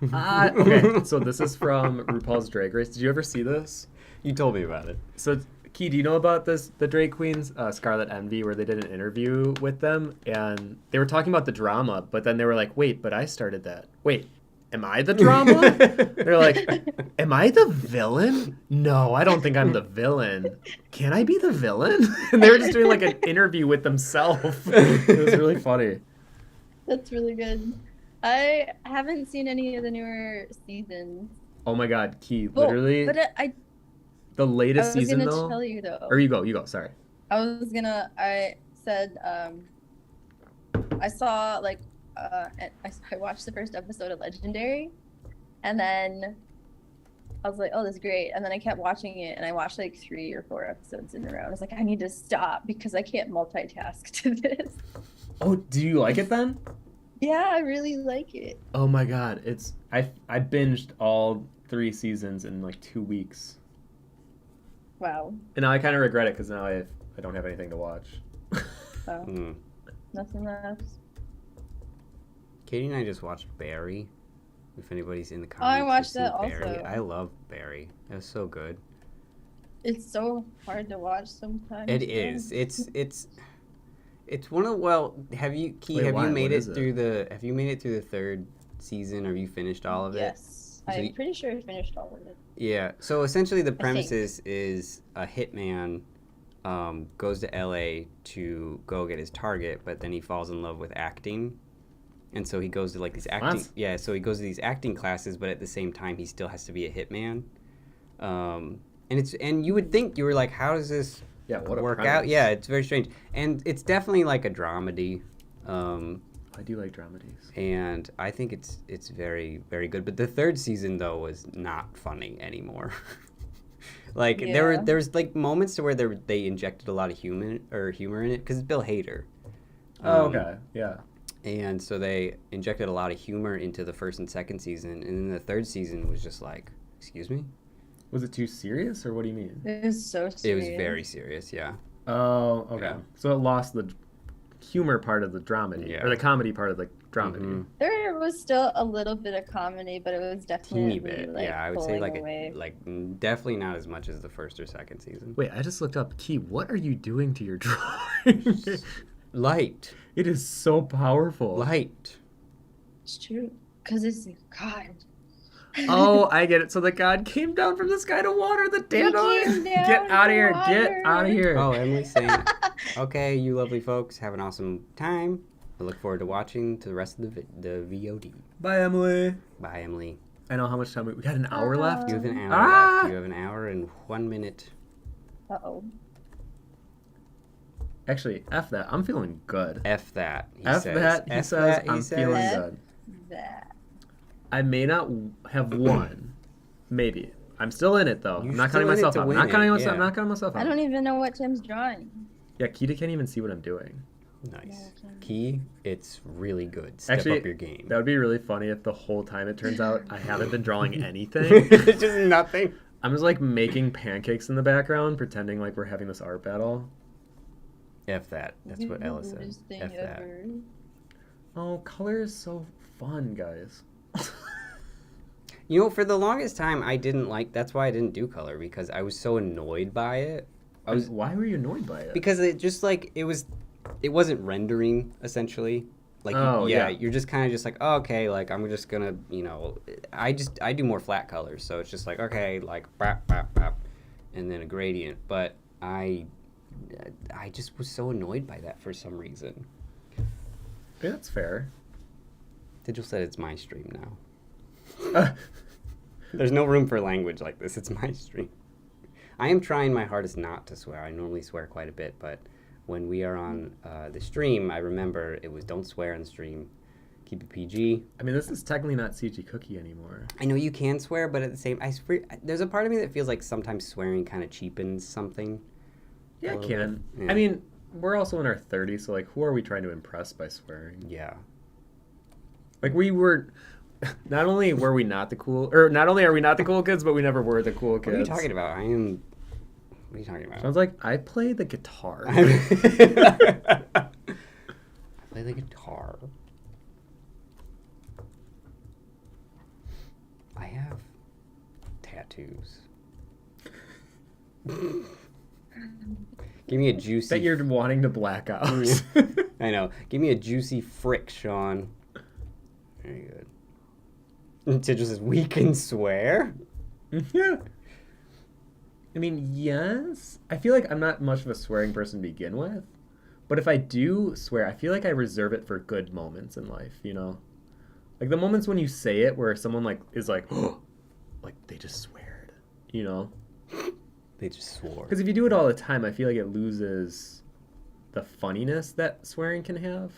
Okay, so this is from RuPaul's Drag Race. Did you ever see this? You told me about it. So, Key, do you know about this? The drag queens, Scarlet Envy, where they did an interview with them, and they were talking about the drama, but then they were like, "Wait, but I started that. Wait, am I the drama? They're like, am I the villain? No, I don't think I'm the villain. Can I be the villain? And they were just doing like an interview with themselves. It was really funny. That's really good. I haven't seen any of the newer seasons. Oh my God, Key, Oh, literally but I the I latest was season gonna though. tell you though. Or you go, sorry. I said I saw like I watched the first episode of Legendary, and then I was like, oh, this is great. And then I kept watching it, and I watched like 3 or 4 episodes in a row. I was like, I need to stop because I can't multitask to this. Oh, do you like it then? Yeah, I really like it. Oh my God, I binged all 3 seasons in like 2 weeks. Wow. And now I kind of regret it because now I don't have anything to watch. Wow. Mm. Nothing left. Katie and I just watched Barry. If anybody's in the Oh, I comments, watched have that seen Barry. also. I love Barry. It was so good. It's so hard to watch sometimes. It is. It's one of have you Wait, why? made What it is it? through the 3rd season? Have you finished all of it? Yes. So I'm you- pretty sure I finished all of it. Yeah. So essentially, the premise think. is a hitman goes to LA to go get his target, but then he falls in love with acting, and so he goes to like these acting. What? Yeah. So he goes to these acting classes, but at the same time, he still has to be a hitman. And you would think you were like, how does this Yeah, what a work premise. out? Yeah, it's very strange, and it's definitely like a dramedy. I do like dramedies. And I think it's very, very good. But the 3rd season though was not funny anymore. Like Yeah. there's like moments to where they injected a lot of humor in it because it's Bill Hader. Oh, okay. Yeah. And so they injected a lot of humor into the 1st and 2nd season, and then the 3rd season was just like, excuse me? Was it too serious, or what do you mean? It was so serious. It was very serious, yeah. Oh, okay. Yeah. So it lost the humor part of the dramedy, Yeah. or the comedy part of the dramedy. Mhm. There was still a little bit of comedy, but it was Teeny definitely bit, like yeah. I would say pulling like away. definitely not as much as the 1st or 2nd season. Wait, I just looked up. Key, what are you doing to your drawing? Light, It is so powerful. light. It's true, because it's God. Oh, I get it. So the god came down from the sky to water the came dandelion. down Get out of to here. Get water. out of here. Oh, Emily's saying, okay, you lovely folks, have an awesome time. I look forward to watching to the rest of the VOD. Bye, Emily. Bye, Emily. I know how much time we got. An hour left. You have an hour Ah! left. You have an hour and 1 minute. Uh-oh. Actually, F that. I'm feeling good. F that. He F says. that. He F says that, he I'm says. feeling F good. That. I may not have won. Maybe. I'm still in it though. You're I'm not still counting in it myself to out. I'm win not counting it, myself. yeah. I'm not counting myself out. I don't even know what Tim's drawing. Yeah, Kita can't even see what I'm doing. Nice. Yeah, okay. Key, it's really good. Step Actually, up your game. that would be really funny if the whole time it turns out I haven't been drawing anything. Just nothing. I'm just like making pancakes in the background, pretending like we're having this art battle. F that. That's what Ella said. Weirdest thing F that. ever. Oh, color is so fun, guys. You know, for the longest time, I didn't like. That's why I didn't do color because I was so annoyed by it. Why were you annoyed by it? Because it just like it wasn't rendering essentially. Like Oh, yeah. you're just kind of just like, oh, okay, like I'm just gonna, I do more flat colors, so it's just like, okay, like bap bap bap, and then a gradient. But I just was so annoyed by that for some reason. Yeah, that's fair. Digil said it's my stream now. There's no room for language like this. It's my stream. I am trying my hardest not to swear. I normally swear quite a bit, but when we are on the stream, I remember it was don't swear on stream. Keep it PG. I mean, this is technically not CG Cookie anymore. I know you can swear, but at the same, there's a part of me that feels like sometimes swearing kind of cheapens something. Yeah, A it little can. bit. Yeah. I mean, we're also in our 30s, so like, who are we trying to impress by swearing? Yeah. Like, we were. Not only were we not the cool, or not only are we not the cool kids, but we never were the cool kids. What are you talking about? What are you talking about? Sounds like I play the guitar. I play the guitar. I have tattoos. Give me a juicy. that you're wanting to black out. I know. Give me a juicy frick, Sean. Very good. Sigil says, we can swear? Yeah. I mean, yes. I feel like I'm not much of a swearing person to begin with. But if I do swear, I feel like I reserve it for good moments in life, you know? Like the moments when you say it where someone like is like, oh, like they just sweared, you know? They just swore. Because if you do it all the time, I feel like it loses the funniness that swearing can have.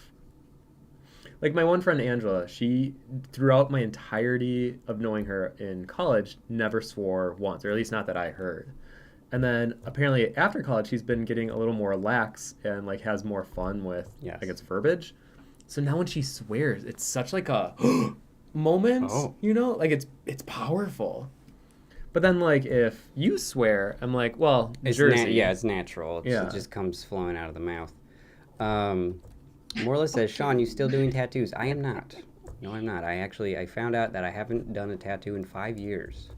Like my one friend Angela, she, throughout my entirety of knowing her in college, never swore once, or at least not that I heard. And then apparently after college, she's been getting a little more lax and like has more fun with like its verbiage. So now when she swears, it's such like a moment, you know, like it's powerful. But then like if you swear, I'm like, well, it's Jersey. it's natural. It just comes flowing out of the mouth. Morla says, Sean, you still doing tattoos? I am not. No, I'm not. I found out that I haven't done a tattoo in 5 years.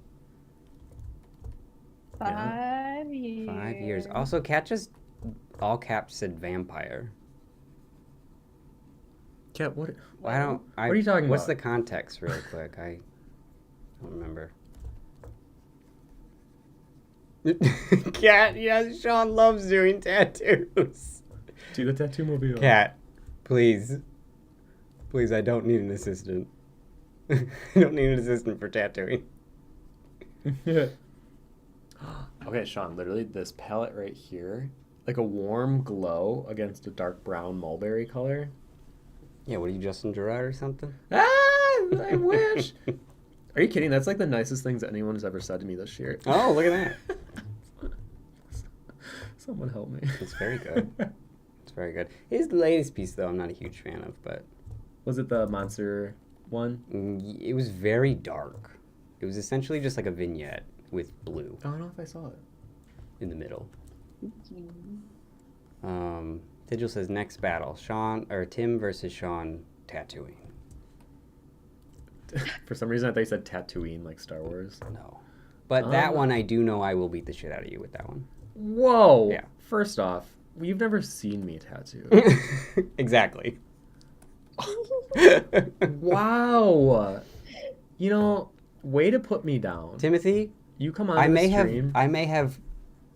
5 years. 5 years. Also, Kat just all caps said vampire. Kat, what What are you talking What's about? the context, real quick? I don't remember. Kat, yes, Sean loves doing tattoos. Do the tattoo mobile. Kat, please. Please, I don't need an assistant. I don't need an assistant for tattooing. Yeah. Okay, Sean, literally this palette right here, like a warm glow against a dark brown mulberry color. Yeah, what are you, Justin Gerard or something? Ah, I wish. Are you kidding? That's like the nicest things that anyone has ever said to me this year. Oh, look at that. Someone help me. It's very good. It's very good. His latest piece, though, I'm not a huge fan of, but... Was it the monster one? It was very dark. It was essentially just like a vignette with blue I don't know if I saw it. in the middle. Sigil says, next battle, Tim versus Sean tattooing. For some reason, I thought you said Tatooine, like Star Wars. No. But that one, I do know I will beat the shit out of you with that one. Whoa! Yeah. First off, you've never seen me tattoo. Exactly. Wow! You know, way to put me down. Timothy, You come on I the stream. may have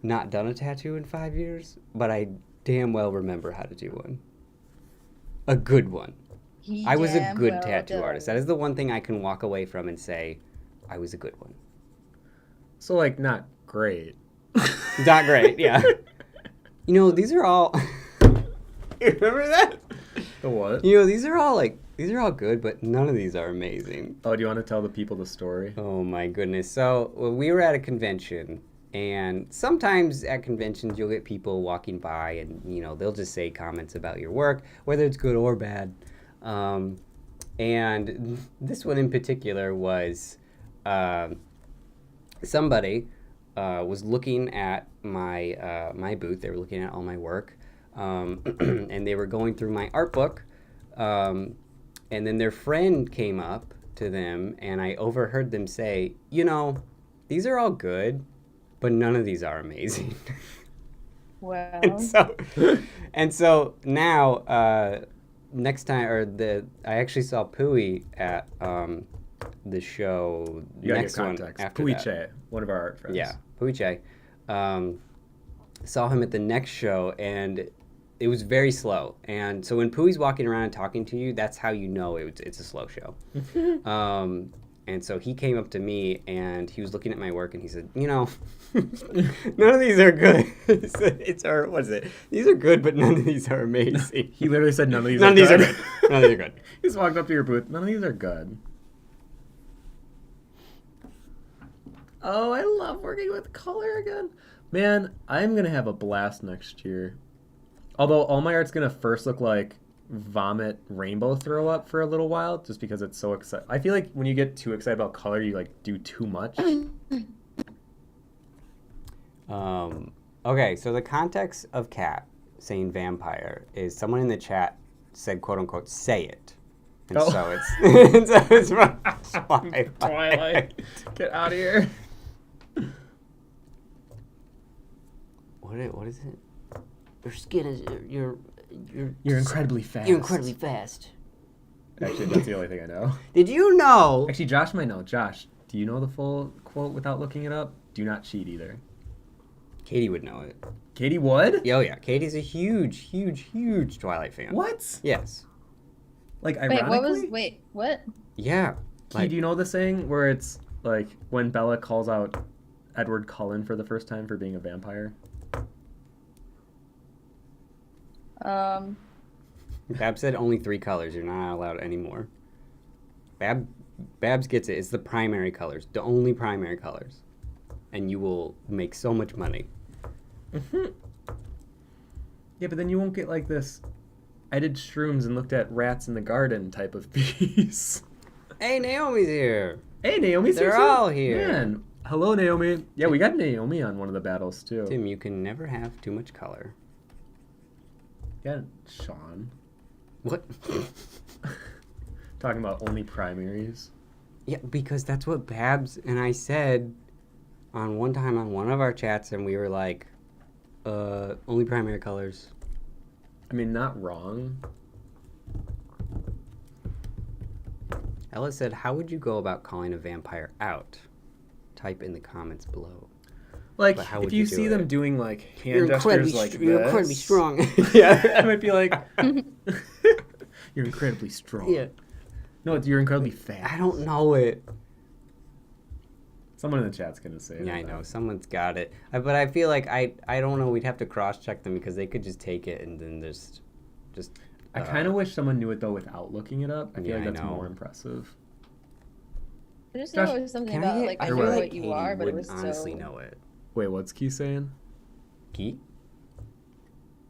not done a tattoo in 5 years, but I damn well remember how to do one. A good one. I was a good tattoo artist. That is the one thing I can walk away from and say, I was a good one. So, like, not great. Not great, yeah. You know, these are all... You remember that? The what? You know, these are all good, but none of these are amazing. Oh, do you want to tell the people the story? Oh my goodness. So we were at a convention, and sometimes at conventions you'll get people walking by and, you know, they'll just say comments about your work, whether it's good or bad. And this one in particular was somebody was looking at my booth. They were looking at all my work, and they were going through my art book. And then their friend came up to them, and I overheard them say, you know, these are all good, but none of these are amazing. Well. And so now, next time, I actually saw Pui at the show. You got next your one context. after Pui that. Che, one of our art friends. Yeah, Pui Che. Saw him at the next show, and it was very slow. And so when Pui's walking around and talking to you, that's how you know it's a slow show. And so he came up to me, and he was looking at my work, and he said, you know, none of these are good. He said, what is it? These are good, but none of these are amazing. He literally said none of these None are of these good. are good. None of these are good. He just walked up to your booth. None of these are good. Oh, I love working with color again. Man, I'm going to have a blast next year. Although all my art's going to first look like vomit rainbow throw up for a little while, just because it's so exciting. I feel like when you get too excited about color, you like do too much. Okay, so the context of Kat saying vampire is someone in the chat said, quote unquote, say it. And so it's from Twilight. Get out of here. What is it? Your skin is you're You're incredibly fast. You're incredibly fast. Actually, that's the only thing I know. Did you know? Actually, Josh might know. Josh, do you know the full quote without looking it up? Do not cheat either. Katie would know it. Katie would? Oh yeah, Katie's a huge Twilight fan. What? Yes. Like, Wait, ironically? what? Yeah. Key, do you know the saying where it's like when Bella calls out Edward Cullen for the first time for being a vampire? Babs said only 3 colors. You're not allowed anymore. Babs gets it. It's the primary colors. The only primary colors. And you will make so much money. Mm-hmm. Yeah, but then you won't get like this I did shrooms and looked at rats in the garden type of piece. Hey, Naomi's here. Hey, Naomi's here. They're all here. Man. Hello, Naomi. Yeah, we got Naomi on one of the battles, too. Tim, you can never have too much color. Yeah, Sean. What? Talking about only primaries. Yeah, because that's what Babs and I said on one time on one of our chats, and we were like, only primary colors. I mean, not wrong. Ella said, how would you go about calling a vampire out? Type in the comments below. Like, But how if would you you do see it? them doing, like, hand gestures like this. You're incredibly strong. Yeah, I might be like, you're incredibly strong. Yeah. No, you're incredibly fast. I don't know it. Someone in the chat's going to say it. Yeah, I know. Someone's got it. But I feel like I don't know. We'd have to cross-check them because they could just take it and then just I kind of wish someone knew it, though, without looking it up. I feel Yeah, like I that's know. more impressive. I just Josh, know it was something Can I about get, like I I feel know like what you Katie are, but it would was honestly so. know it. Wait, what's Key saying? Key?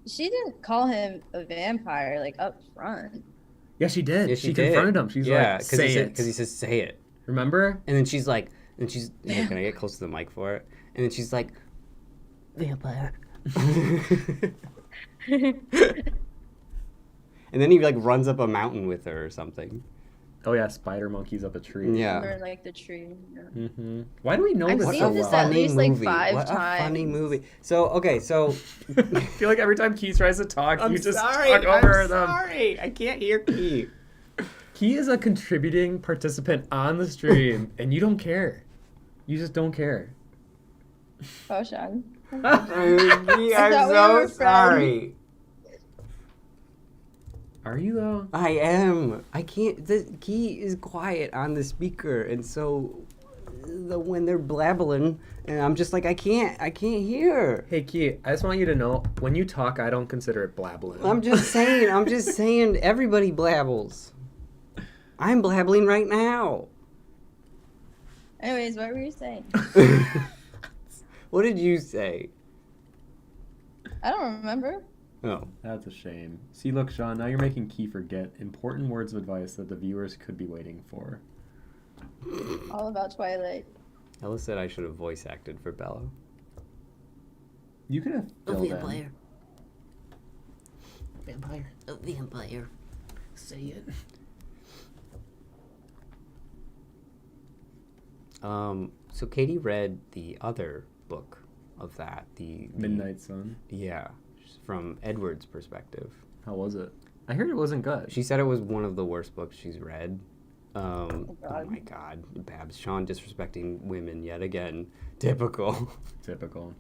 She didn't call him a vampire like up front. Yeah, she did. Yeah, she did. confronted him. She's like, say it. Because he says, say it. Remember? And then she's like, here, can I get close to the mic for it? And then she's like, vampire. And then he like runs up a mountain with her or something. Oh, yeah, spider monkeys up a tree. Yeah. Or like the tree. Yeah. Mm-hmm. Why do we know I've this seen so this well? at least, like, movie. 5 What a funny times. movie. So, okay, so... I feel like every time Key tries to talk, you just talk I'm over them. sorry. I can't hear Key. Key is a contributing participant on the stream, and you don't care. You just don't care. Oh, Sean. I'm thought we were so sorry. Are you, though? I am. I can't. The Key is quiet on the speaker, and so when they're blabbling, and I'm just like, I can't hear. Hey, Key, I just want you to know, when you talk, I don't consider it blabbling. I'm just saying, everybody blabbles. I'm blabbling right now. Anyways, what were you saying? What did you say? I don't remember. Oh. That's a shame. See, look, Sean, now you're making Key forget important words of advice that the viewers could be waiting for. All about Twilight. Ella said I should have voice acted for Bella. You could have filled in. Vampire. A vampire. Say it. So Katie read the other book of that, the Midnight Sun. Yeah, from Edward's perspective. How was it? I heard it wasn't good. She said it was one of the worst books she's read. God. Oh my God, Babs, Sean disrespecting women yet again. Typical. Typical.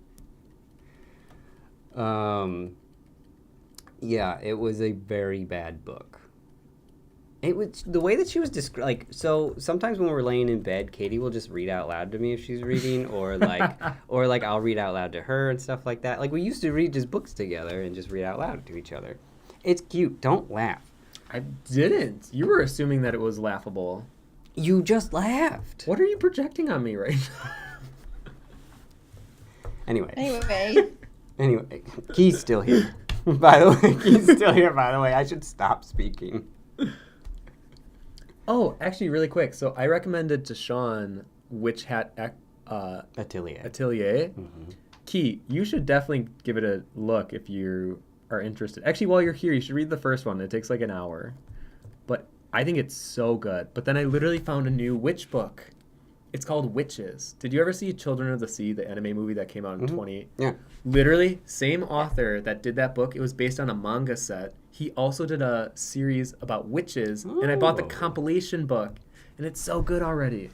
Yeah, it was a very bad book. It was the way that she was like. So sometimes when we're laying in bed, Katie will just read out loud to me if she's reading, or like I'll read out loud to her and stuff like that. Like we used to read just books together and just read out loud to each other. It's cute. Don't laugh. I didn't. You were assuming that it was laughable. You just laughed. What are you projecting on me right now? Anyway, Key's still here. By the way, Key's still here. By the way, I should stop speaking. Oh, actually, really quick. So I recommended to Sean Witch Hat Atelier. Mm-hmm. Key, you should definitely give it a look if you are interested. Actually, while you're here, you should read the first one. It takes like an hour. But I think it's so good. But then I literally found a new witch book. It's called Witches. Did you ever see Children of the Sea, the anime movie that came out in 20? Yeah. Literally, same author that did that book. It was based on a manga set. He also did a series about witches, and I bought the Oh. compilation book, and it's so good already.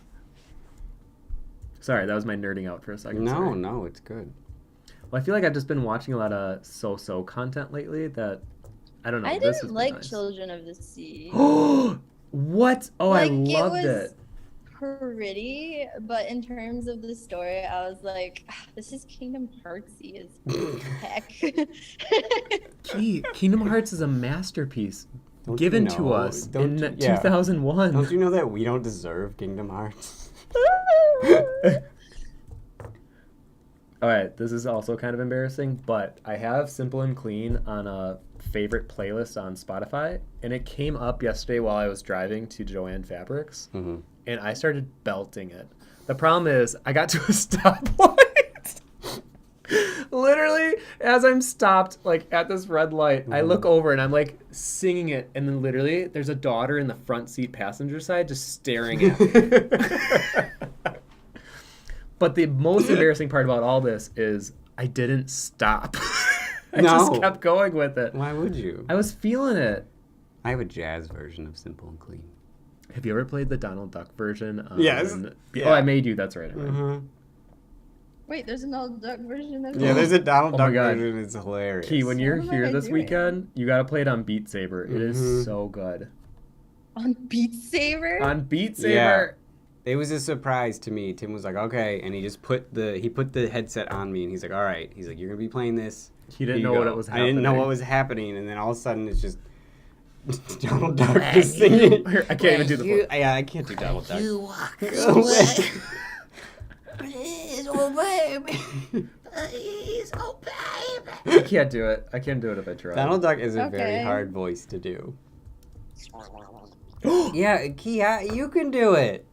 Sorry, that was my nerding out for a second. Sorry. No, it's good. Well, I feel like I've just been watching a lot of so-so content lately that, I don't know. I this has didn't been like nice. Children of the Sea. What? Oh, Like, I loved it. Pretty, but in terms of the story, I was like, this is Kingdom Heartsy as heck. Kingdom Hearts is a masterpiece Don't given you to know? us Don't in you- yeah. 2001. Don't you know that we don't deserve Kingdom Hearts? All right, this is also kind of embarrassing, but I have Simple and Clean on a favorite playlist on Spotify, and it came up yesterday while I was driving to Joanne Fabrics, Mm-hmm. and I started belting it. The problem is, I got to a stoplight. Literally, as I'm stopped, like at this red light, I look over and I'm like singing it, and then literally, there's a daughter in the front seat passenger side just staring at me. But the most embarrassing part about all this is I didn't stop. I just No. kept going with it. Why would you? I was feeling it. I have a jazz version of Simple and Clean. Have you ever played the Donald Duck version? Yes. Oh, I made you. That's right. I made you. Mm-hmm. Wait, there's an old duck version of Yeah, there's a Donald Oh my Duck God. version. It's hilarious. Key, when you're What am here I this doing? weekend, you got to play it on Beat Saber. It is so good. on Beat Saber. On Beat Saber. Yeah. It was a surprise to me. Tim was like, "Okay," and he just put the headset on me, and he's like, "All right." He's like, "You're gonna be playing this." He didn't Here know you what go. it was I happening. didn't know what was happening, and then all of a sudden it's just Donald Duck just singing. I can't even do the voice. Yeah, I can't do Donald Duck. walk Go away. Please, oh baby. Please, oh baby. I can't do it. I can't do it if I try. Donald Duck is a very Okay. hard voice to do. Yeah, Kia, you can do it.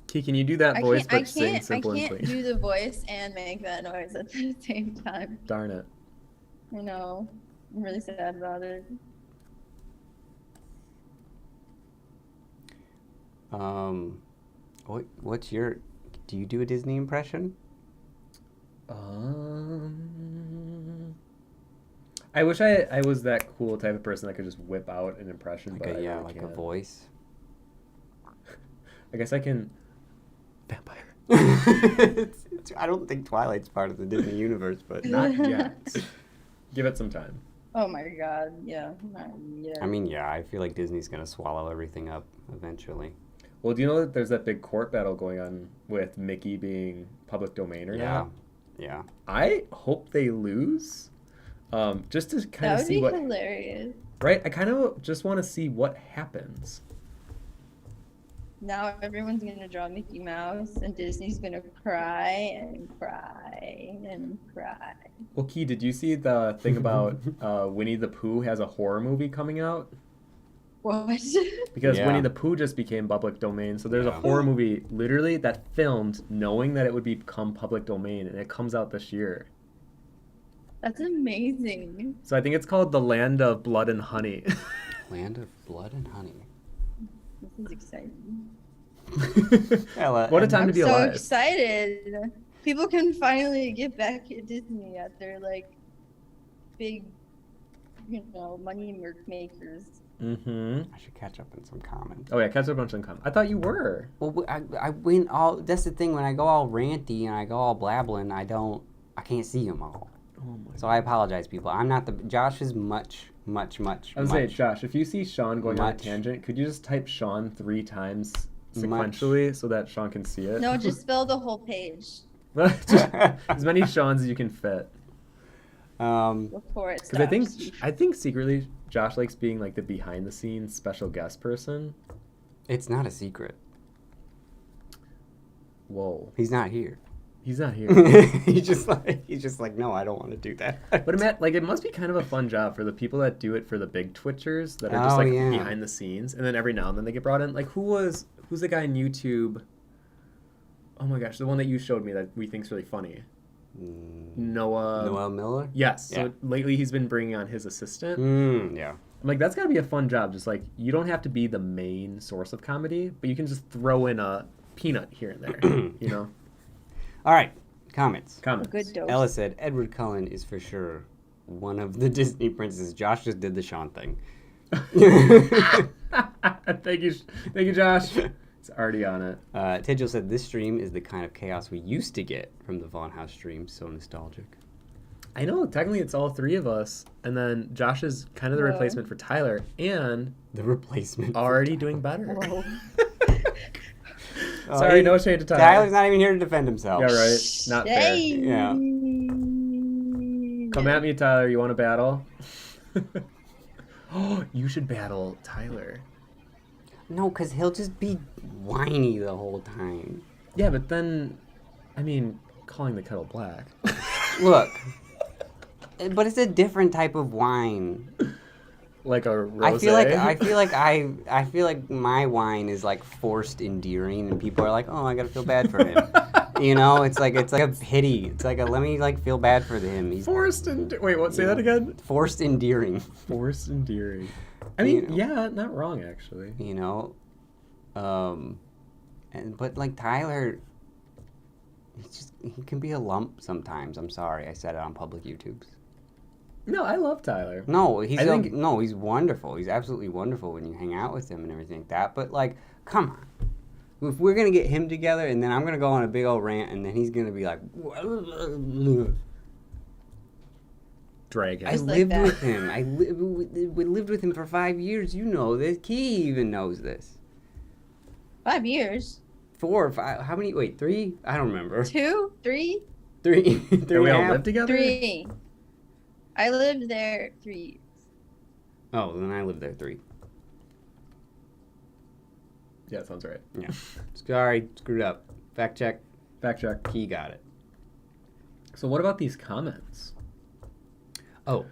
Key, can you do that voice I but sing can't Simple and Clean? do the voice and make that noise at the same time. Darn it. I know. I'm really sad about it. What's your? Do you do a Disney impression? I wish I was that cool type of person that could just whip out an impression, Like but I a really like a can't. voice. I guess I can. Vampire. I don't think Twilight's part of the Disney universe, but Not yet. Give it some time. Oh my god, yeah. Not yet. I mean, yeah, I feel like Disney's gonna swallow everything up eventually. Well, do you know that there's that big court battle going on with Mickey being public domain or Yeah, not? yeah. I hope they lose. Just to kind that of would see be what. hilarious. Right? I kind of just want to see what happens. Now everyone's gonna draw Mickey Mouse, and Disney's gonna cry and cry and cry. Well, Key, did you see the thing about Winnie the Pooh has a horror movie coming out? What? Because Yeah. Winnie the Pooh just became public domain, so there's a Yeah. horror movie literally that filmed knowing that it would become public domain, and it comes out this year. That's amazing. So I think it's called The Land of Blood and Honey. Land of Blood and Honey. This is exciting. What a time I'm to be so alive. excited. People can finally get back at Disney at their like big, money makers. Mm-hmm. I should catch up on some comments. Oh yeah, catch up a bunch of them. I thought you were. Well, I went all. That's the thing. When I go all ranty and I go all blabbling, I can't see them all. Oh my. So I apologize, people. I'm not the. Josh is much. I would say, Josh, if you see Sean going on a Much. tangent, could you just type Sean 3 times sequentially so that Sean can see it? No, just fill the whole page As many Seans as you can fit. before it Because stops. I think secretly Josh likes being like the behind the scenes special guest person. It's not a secret. Whoa, He's not here. he's not here. he's just like, no, I don't want to do that. But Matt, like, it must be kind of a fun job for the people that do it for the big Twitchers that are just Oh, like yeah. behind the scenes, and then every now and then they get brought in. Like, who's the guy on YouTube? Oh my gosh, the one that you showed me that we think's really funny. Noah. Noel Miller. Yes. Yeah. So lately he's been bringing on his assistant. Yeah. I'm like, that's got to be a fun job. Just like, you don't have to be the main source of comedy, but you can just throw in a peanut here and there, you know? All right, comments. Comments. Good dose. Ella said, Edward Cullen is for sure one of the Disney princes. Josh just did the Sean thing. Thank you, Josh. It's already on it. Tidgel said, this stream is the kind of chaos we used to get from the Vaughn House stream. So nostalgic. I know, technically it's all three of us. And then Josh is kind of the Whoa. replacement for Tyler and The replacement. already doing better. Whoa. Sorry, no shade to Tyler. Tyler's not even here to defend himself. Yeah, right. Not fair. Yeah. Come at me, Tyler. You want to battle? Oh, you should battle Tyler. No, because he'll just be whiny the whole time. Yeah, but then, I mean, calling the kettle black. Look. But it's a different type of wine. Like a rosé. I feel like my wine is like forced endearing, and people are like, oh, I gotta feel bad for him. You know, it's like a pity. It's like let me like feel bad for him. He's Wait, what? Say that again. forced endearing. Forced endearing. I mean, You know. yeah, not wrong actually. You know, but like Tyler, he can be a lump sometimes. I'm sorry, I said it on public YouTubes. No, I love Tyler. No, I think- he's wonderful. He's absolutely wonderful when you hang out with him and everything like that. But like, come on. If we're gonna get him together, and then I'm gonna go on a big old rant, and then he's gonna be like, Dragon. I Just like lived that. with him. We lived with him for 5 years. You know this. He even knows this. 5 years. 4 or 5. How many? Wait, 3? I don't remember. 2, 3, 3. Do 3 we and a all half? live together? 3. I lived there 3 years. Oh, then I lived there 3. Yeah, sounds right. Yeah. Sorry, screwed up. Fact check. Fact check. He got it. So what about these comments? Oh.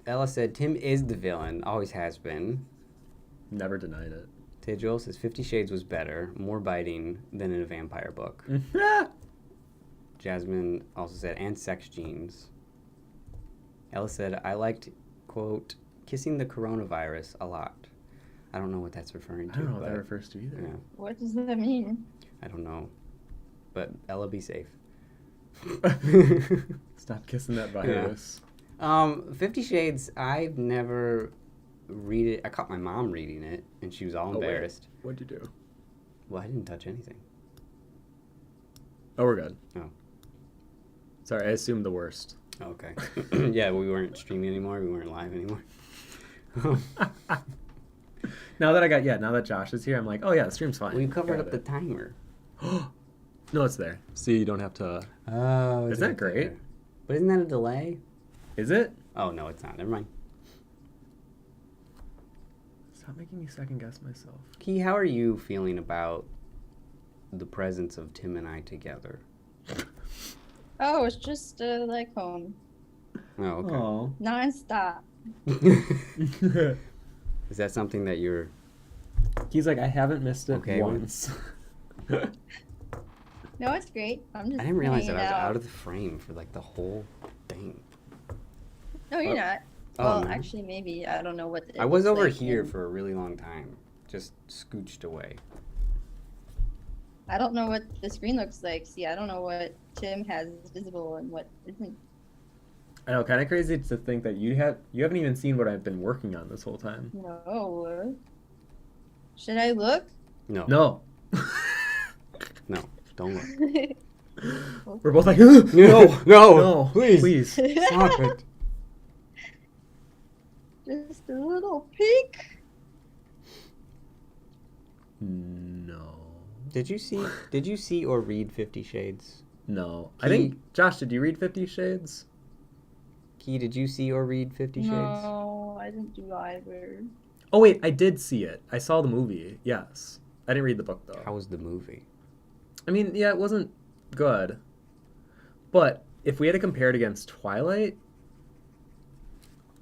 Ella said Tim is the villain. Always has been. Never denied it. Tidgel says 50 Shades was better, more biting than in a vampire book. Jasmine also said, and sex genes. Ella said, I liked, quote, kissing the coronavirus a lot. I don't know what that's referring to. I don't know what but, that refers to either. yeah, What does that mean? I don't know. But Ella, be safe. Stop kissing that virus. 50 Shades, I've never read it. I caught my mom reading it, and she was all Oh, wait. embarrassed. What'd you do? Well, I didn't touch anything. Oh, we're good. Oh. Sorry, I assumed the worst. Okay. Yeah, we weren't streaming anymore. We weren't live anymore. Now that Josh is here, I'm like, oh yeah, the stream's fine. We covered Got up the it. timer. No, it's there. See, you don't have to. Oh, Isn't that great? But isn't that a delay? Is it? Oh, no, it's not. Never mind. Stop making me second guess myself. Key, how are you feeling about the presence of Tim and I together? Oh, it's just like home. Oh, okay. Oh. Non-stop. Is that something that you're... He's like, I haven't missed it Okay, once. No, it's great. I'm just I didn't realize that hanging I was out of the frame for, like, the whole thing. No, you're not. Oh, Well, no. actually, maybe. I don't know what it I was looks over like here in- for a really long time. Just scooched away. I don't know what the screen looks like. See, I don't know what Tim has visible and what isn't. I know, kind of crazy to think that you haven't even seen what I've been working on this whole time. No. Should I look? No. No. No. Don't look. We're both like, no, No. no, Please. please. Stop it. Just a little peek. No. Did you see or read 50 Shades? No. I think, Josh, did you read 50 Shades? Key, did you see or read 50 Shades? No, I didn't do either. Oh, wait, I did see it. I saw the movie, yes. I didn't read the book, though. How was the movie? I mean, yeah, it wasn't good. But if we had to compare it against Twilight,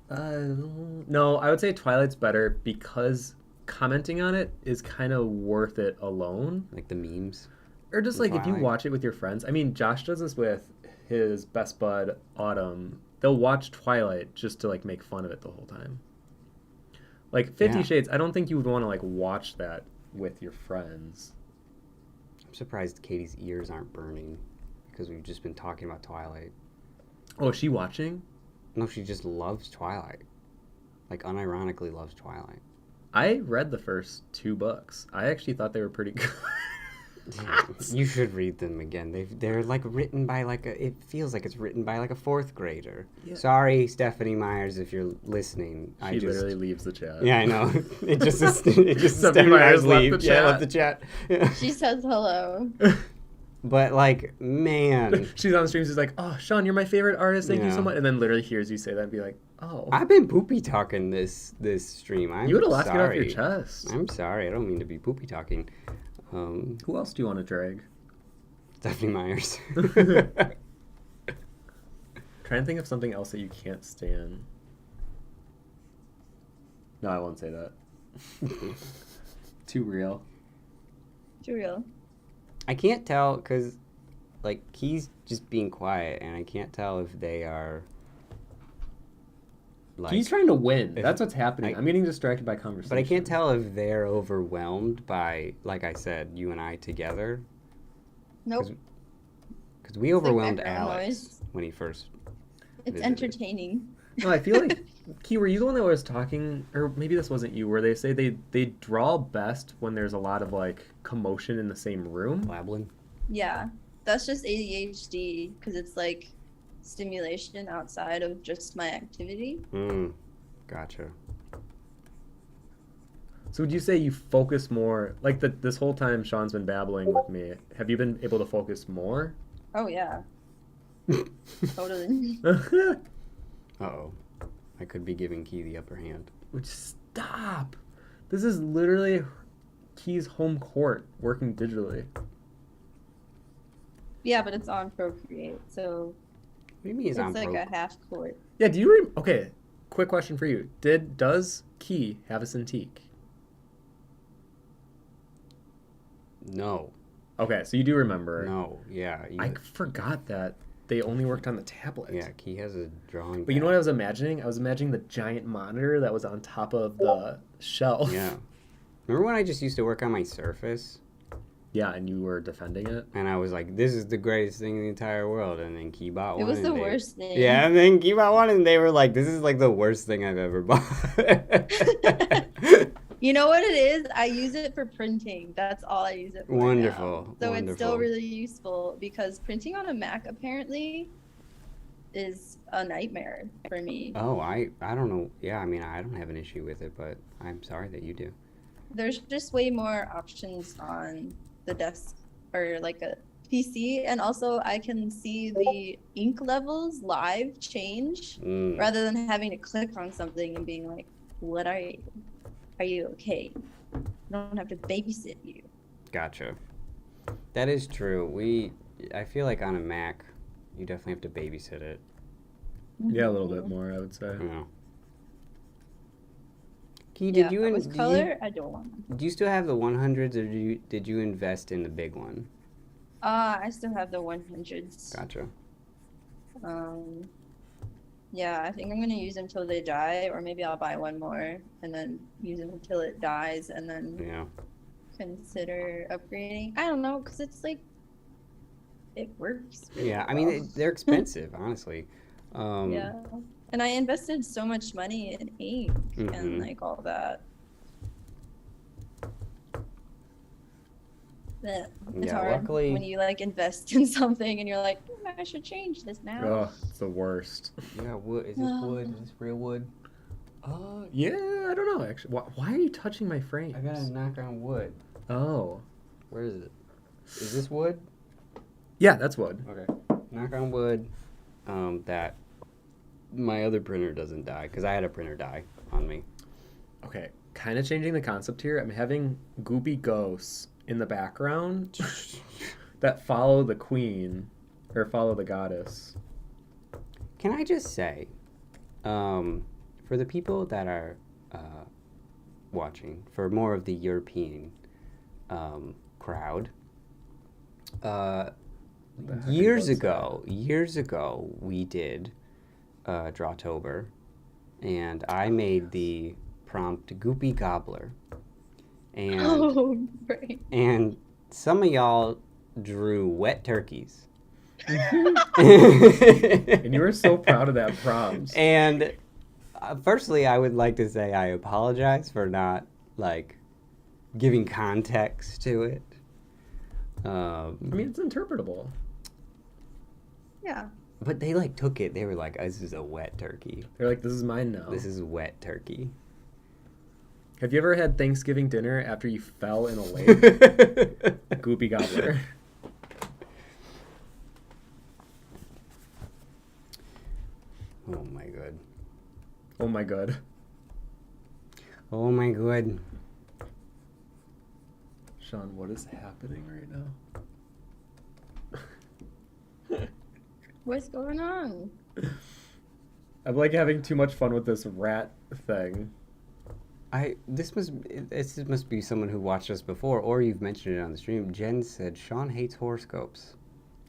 no, I would say Twilight's better because commenting on it is kind of worth it alone. Like the memes? Or just like if you Twilight. watch it with your friends. I mean, Josh does this with his best bud, Autumn. They'll watch Twilight just to like make fun of it the whole time. Like 50 Yeah. Shades, I don't think you would want to like watch that with your friends. I'm surprised Katie's ears aren't burning because we've just been talking about Twilight. Oh, is she watching? No, she just loves Twilight. Like, unironically loves Twilight. I read the first 2 books. I actually thought they were pretty good. You should read them again. They're like written by it feels like it's written by like a 4th grader. Yeah. Sorry, Stephanie Myers, if you're listening. She literally leaves the chat. Yeah, I know. It just Stephanie Myers left the chat. Yeah, left the chat. Yeah. She says hello. But like, man, she's on the stream. She's like, "Oh, Sean, you're my favorite artist. Thank you so much." And then literally hears you say that and be like, "Oh, I've been poopy talking this stream. You had a lot to get off your chest." I'm sorry. I don't mean to be poopy talking. Who else do you want to drag? Stephanie Myers. Trying to think of something else that you can't stand. No, I won't say that. Too real. Too real. I can't tell because, like, he's just being quiet, and I can't tell if they are. Like, he's trying to win. That's what's happening. I'm getting distracted by conversation. But I can't tell if they're overwhelmed by, like I said, you and I together. Nope. Because we overwhelmed Alex when he first. It's entertaining. No, I feel like, Key, were you the one that was talking, or maybe this wasn't you, where they say they draw best when there's a lot of, like, commotion in the same room? Blabbling? Yeah. That's just ADHD, because it's, like, stimulation outside of just my activity. Gotcha. So would you say you focus more, like this whole time Sean's been babbling with me, have you been able to focus more? Oh, yeah. Totally. Uh-oh. I could be giving Key the upper hand. Stop! This is literally Key's home court, working digitally. Yeah, but it's on Procreate, so What do you mean it's on like Procreate? a half court. Yeah, do you okay, quick question for you. Does Key have a Cintiq? No. Okay, so you do remember. No, yeah. I forgot that they only worked on the tablet. Yeah, Key has a drawing. But you know what I was imagining? I was imagining the giant monitor that was on top of the shelf. Yeah. Remember when I just used to work on my Surface? Yeah, and you were defending it? And I was like, this is the greatest thing in the entire world. And then Key bought one. It was the worst thing. Yeah, and then Key bought one and they were like, this is like the worst thing I've ever bought. You know what it is? I use it for printing. That's all I use it for. Wonderful. Now. So Wonderful. it's still really useful because printing on a Mac apparently is a nightmare for me. Oh, I don't know. Yeah, I mean, I don't have an issue with it, but I'm sorry that you do. There's just way more options on the desk or like a PC, and also I can see the ink levels live change rather than having to click on something and being like, what are you? Are you okay? I don't have to babysit you. Gotcha. That is true. I feel like on a Mac, you definitely have to babysit it. Yeah, a little bit more, I would say. Yeah. Key, did you color? I don't want. Do you still have the 100s, or did you invest in the big one? I still have the 100s. Gotcha. Yeah, I think I'm gonna use them till they die, or maybe I'll buy one more and then use them until it dies, and then consider upgrading. I don't know, cause it's like it works. Really yeah, well. I mean they're expensive, honestly. Yeah, and I invested so much money in ink and like all that. But it's hard luckily when you like invest in something and you're like, I should change this now. Oh, it's the worst. Yeah, wood. Is this wood? Is this real wood? Yeah, I don't know, actually. Why are you touching my frame? I gotta knock on wood. Oh. Where is it? Is this wood? Yeah, that's wood. Okay. Knock on wood that my other printer doesn't die, because I had a printer die on me. Okay, kind of changing the concept here. I'm having goopy ghosts in the background that follow the queen, or follow the goddess. Can I just say, for the people that are watching, for more of the European crowd, years ago we did Drawtober, and I made the prompt Goopy Gobbler, And Oh, right. and some of y'all drew wet turkeys. And you were so proud of that prompt. And firstly, I would like to say I apologize for not like giving context to it. I mean, it's interpretable. Yeah. But they like took it. They were like, "This is a wet turkey. They're like, this is mine now. This is wet turkey." Have you ever had Thanksgiving dinner after you fell in a lake? Goopy gobbler. Oh my god. Oh my god. Oh my god. Sean, what is happening right now? What's going on? I'm like having too much fun with this rat thing. This must be someone who watched us before, or you've mentioned it on the stream. Jen said Sean hates horoscopes.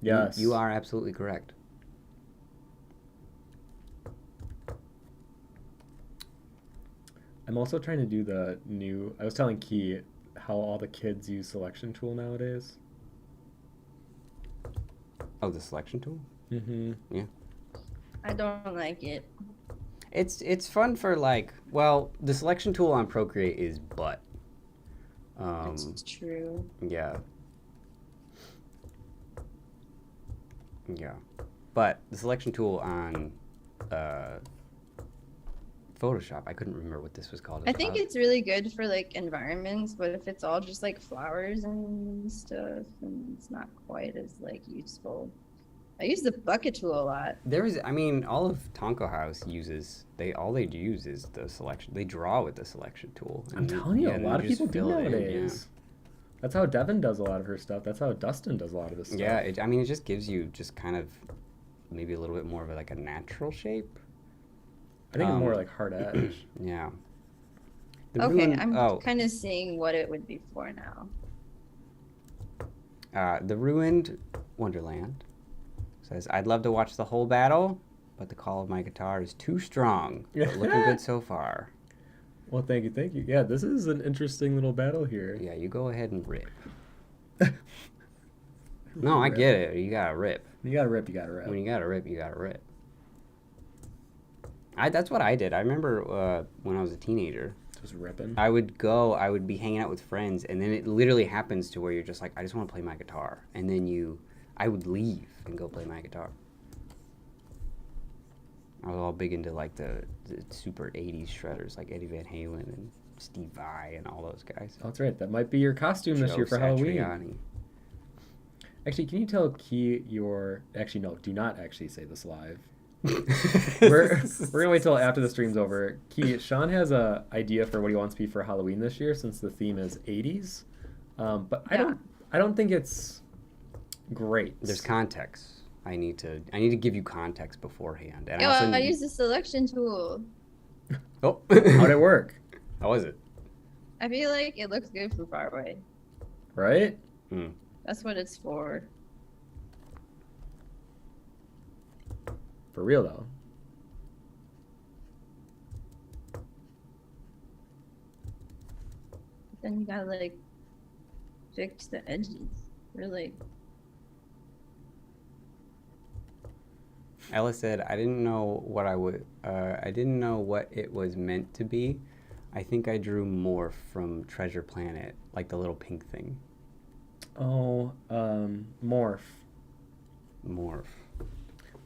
Yes. You are absolutely correct. I'm also trying to do the new... I was telling Key how all the kids use selection tool nowadays. Oh, the selection tool? Mm-hmm. Yeah. I don't like it. It's fun for like, well, the selection tool on Procreate is butt. That's true. Yeah. Yeah. But the selection tool on Photoshop, I couldn't remember what this was called. I think it's really good for like environments, but if it's all just like flowers and stuff, then it's not quite as like useful. I use the bucket tool a lot. I mean, all of Tonko House uses, all they use is the selection. They draw with the selection tool. I'm telling you, yeah, a and lot of just people do fill it in, nowadays. That's how Devin does a lot of her stuff. That's how Dustin does a lot of this stuff. Yeah, I mean, it just gives you just kind of maybe a little bit more of like a natural shape. I think more like hard edge. Yeah. Okay, I'm kind of seeing what it would be for now. The Ruined Wonderland says, I'd love to watch the whole battle, but the call of my guitar is too strong. But looking good so far. Well, thank you. Yeah, this is an interesting little battle here. Yeah, you go ahead and rip. No, I get it. You gotta rip. You gotta rip, you gotta rip. When you gotta rip, you gotta rip. That's what I did. I remember when I was a teenager. Just ripping. I would be hanging out with friends, and then it literally happens to where you're just like, I just want to play my guitar. And then I would leave and go play my guitar. I was all big into like the super 80s shredders like Eddie Van Halen and Steve Vai and all those guys. Oh, that's right. That might be your costume this year for Halloween. Actually, can you tell Key your... Actually, no, do not actually say this live. we're gonna wait till after the stream's over. Key, Sean has a idea for what he wants to be for Halloween this year, since the theme is 80s. But Yeah. I don't think it's great. There's context. I need to give you context beforehand. And Yo, I also I use the selection tool. Oh, How'd it work? How was it? I feel like it looks good from far away. Right? That's what it's for. For real though. Then you gotta like fix the edges. Really. Ella said, I didn't know what it was meant to be. I think I drew Morph from Treasure Planet, like the little pink thing. Oh, Morph. Morph.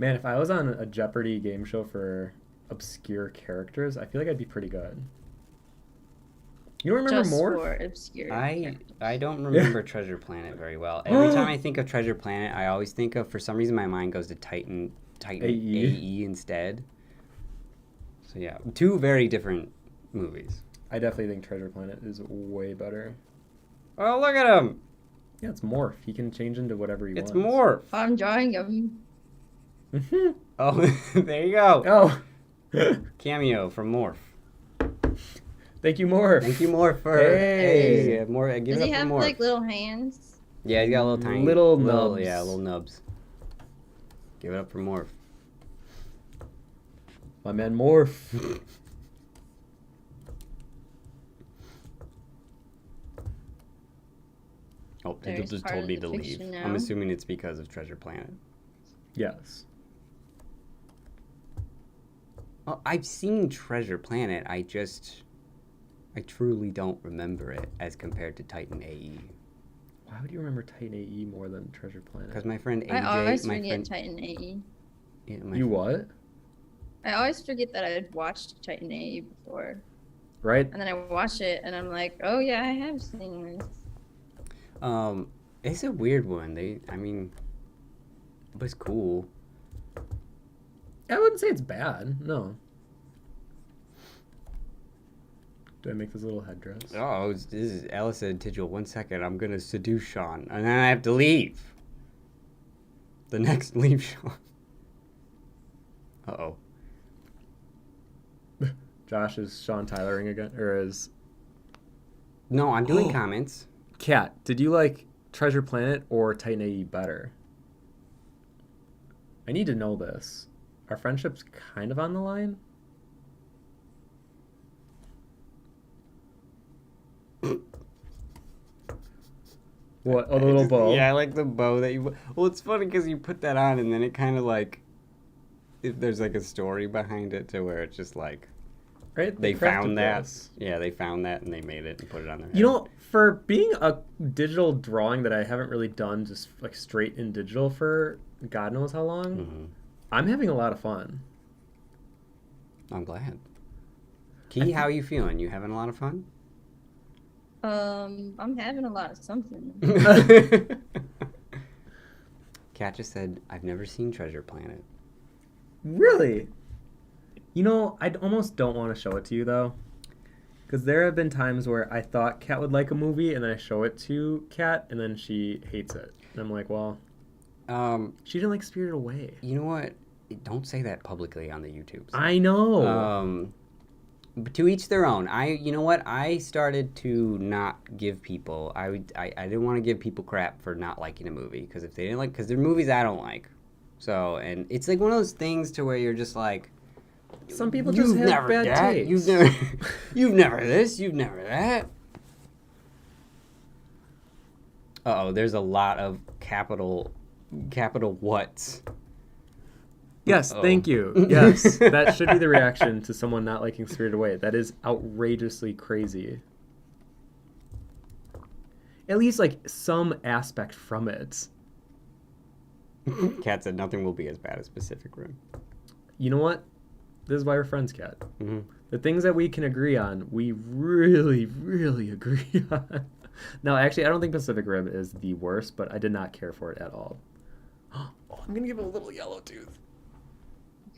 Man, if I was on a Jeopardy game show for obscure characters, I feel like I'd be pretty good. You don't remember Just Morph? for obscure I characters. don't remember Treasure Planet very well. Every time I think of Treasure Planet, I always think of, for some reason my mind goes to Titan AE instead. So yeah, two very different movies. I definitely think Treasure Planet is way better. Oh, look at him! Yeah, it's Morph. He can change into whatever he It's wants. Morph! I'm drawing him. Oh, there you go. Oh. Cameo from Morph. Thank you, Morph. Thank you, Morph, for... Hey. More, give Does it he up have for Morph. like little hands? Yeah, he's got little tiny... Little nubs. Yeah, little nubs. Give it up for Morph. My man Morph. Oh, Digil There's just part told of me the to leave. fiction I'm now. assuming it's because of Treasure Planet. Yes. Well, I've seen Treasure Planet. I truly don't remember it as compared to Titan AE. Why would you remember Titan AE more than Treasure Planet? Because my friend AJ, I always my forget friend, Titan AE. yeah, my You what? I always forget that I had watched Titan AE before. Right? And then I watch it and I'm like, oh yeah, I have seen this. It's a weird one. But it's cool. I wouldn't say it's bad. No. Do I make this little headdress? Oh, this is Alice said, Tigil, 1 second, I'm gonna seduce Sean, and then I have to leave. The next leave, Sean. Uh-oh. Josh, is Sean Tylering again? Or is... No, I'm doing comments. Kat, did you like Treasure Planet or Titan AE better? I need to know this. Our friendship's kind of on the line. What? Oh, the little bow. Yeah, I like the bow that you... Well, it's funny because you put that on and then it kind of like... There's like a story behind it to where it's just like... Right? They crafted found that. this. Yeah, they found that and they made it and put it on their head. You know, for being a digital drawing that I haven't really done just like straight in digital for God knows how long, Mhm. I'm having a lot of fun. I'm glad. Key, how are you feeling? You having a lot of fun? I'm having a lot of something. Kat just said, I've never seen Treasure Planet. Really? You know, I almost don't want to show it to you though. Because there have been times where I thought Kat would like a movie and then I show it to Kat and then she hates it. And I'm like, well, she didn't like Spirited Away. You know what? Don't say that publicly on the YouTubes. I know. But to each their own. You know what? I started to not give people. I didn't want to give people crap for not liking a movie because if they didn't like, because there are movies I don't like. So, and it's like one of those things to where you're just like, Some people just have bad taste. You've never this. You've never that. Uh-oh, there's a lot of capital whats. Yes, Uh-oh. thank you. Yes, that should be the reaction to someone not liking Spirited Away. That is outrageously crazy. At least, like, some aspect from it. Kat said nothing will be as bad as Pacific Rim. You know what? This is why we're friends, Kat. Mm-hmm. The things that we can agree on, we really, really agree on. No, actually, I don't think Pacific Rim is the worst, but I did not care for it at all. Oh, I'm going to give it a little yellow tooth.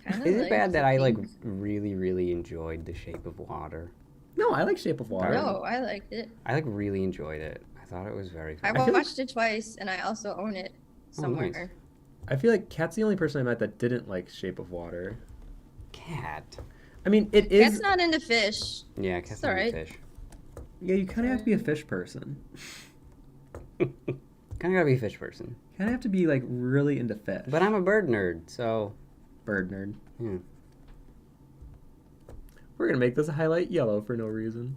Kinda Is it like bad that the I like pink. really, really enjoyed The Shape of Water? No, I like Shape of Water. No, I liked it. I like really enjoyed it. I thought it was very I fun. feel like- watched it twice, and I also own it Oh, somewhere. nice. I feel like Kat's the only person I met that didn't like Shape of Water. Cat. I mean, it is... Cat's not into fish. Yeah, cat's It's not a alright. fish. Yeah, you kind of have to be a fish person. Kind of gotta be a fish person. You kind of have to be, like, really into fish. But I'm a bird nerd, so Bird nerd. yeah. We're going to make this a highlight yellow for no reason.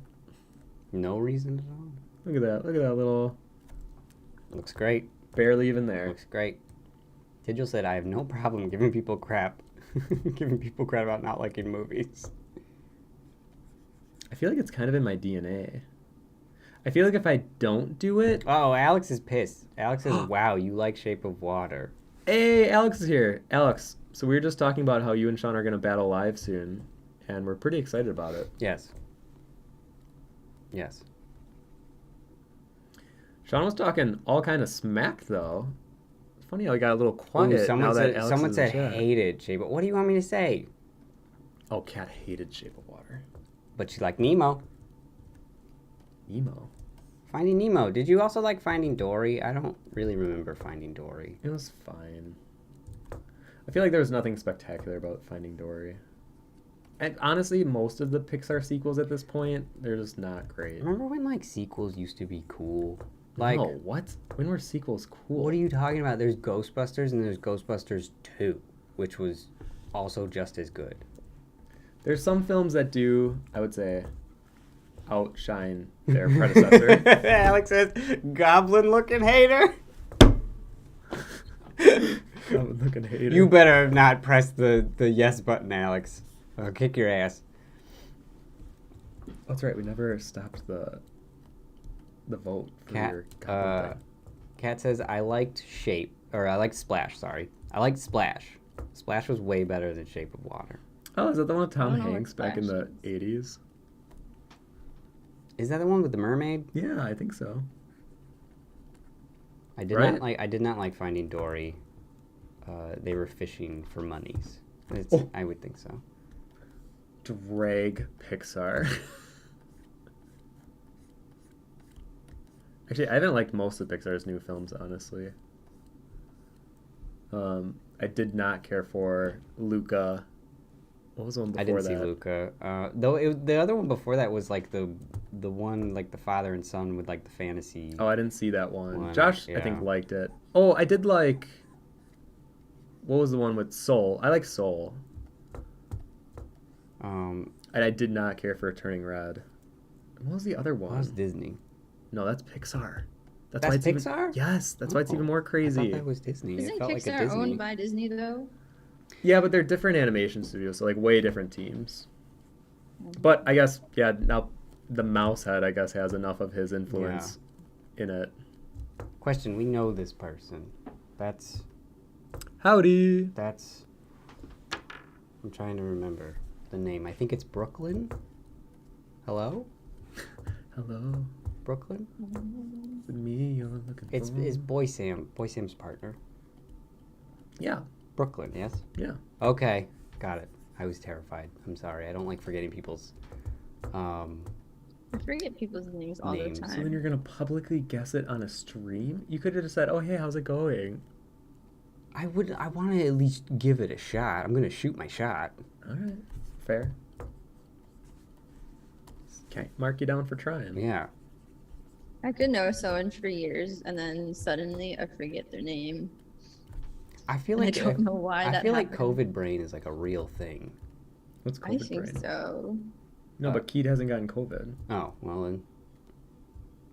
No reason at all. Look at that. Look at that little... Looks great. Barely even there. Looks great. Tigil said, I have no problem giving people crap. Giving people crap about not liking movies. I feel like it's kind of in my DNA. I feel like if I don't do it... Oh, Alex is pissed. Alex says, wow, you like Shape of Water. Hey, Alex is here. Alex, so we were just talking about how you and Sean are going to battle live soon. And we're pretty excited about it. Yes. Yes. Sean was talking all kind of smack, though. It's funny how he got a little quiet Ooh, now that Alex someone is in said chat. hated Shape of... What do you want me to say? Oh, Kat hated Shape of Water. But she liked Nemo. Emo. Finding Nemo. Did you also like Finding Dory? I don't really remember Finding Dory. It was fine. I feel like there was nothing spectacular about Finding Dory. And honestly, most of the Pixar sequels at this point, they're just not great. Remember when like sequels used to be cool? Like, no, what? When were sequels cool? what are you talking about? There's Ghostbusters and there's Ghostbusters 2, which was also just as good. There's some films that do, I would say, outshine their predecessor. Alex says, goblin-looking hater. Looking hater. You better not press the yes button, Alex. I'll kick your ass. That's right. We never stopped the vote for Cat, your goblin thing. Cat says, I liked Splash, sorry. I liked Splash. Splash was way better than Shape of Water. Oh, is that the one with Tom don't know what Hanks back in the Splash 80s? Is that the one with the mermaid? Yeah, I think so. I did not like Finding Dory. They were fishing for monies. I would think so. Drag Pixar. Actually, I haven't liked most of Pixar's new films, honestly. I did not care for Luca. What was the one before that? I didn't see Luca. Though the other one before that was like the one like the father and son with like the fantasy. Oh, I didn't see that one. Josh, yeah. I think, liked it. Oh, I did like... What was the one with Soul? I like Soul. And I did not care for Turning Red. What was the other one? That was Disney. No, that's Pixar. That's why it's Pixar? Yes, that's why it's even more I crazy. thought that was Disney. Isn't It felt like a Pixar Disney. owned by Disney though? Yeah, but they're different animation studios, so like way different teams. But I guess, yeah, now the mouse head, I guess, has enough of his influence in it. Question, we know this person. Howdy. I'm trying to remember the name. I think it's Brooklyn. Hello? Hello. Brooklyn? Is it me you're looking for? It's Boy Sam's partner. Yeah. Brooklyn, yes? Yeah. Okay, got it. I was terrified. I'm sorry. I don't like forgetting people's I forget people's names all Names. the So time. then you're going to publicly guess it on a stream? You could have just said, oh, hey, how's it going? I want to at least give it a shot. I'm going to shoot my shot. All right. Fair. Okay. Mark you down for trying. Yeah. I could know someone for years, and then suddenly I forget their name. I feel I like don't know why that I feel like happened. COVID brain is like a real thing. What's I COVID think brain? so. No, but Keith hasn't gotten COVID. Oh, well then.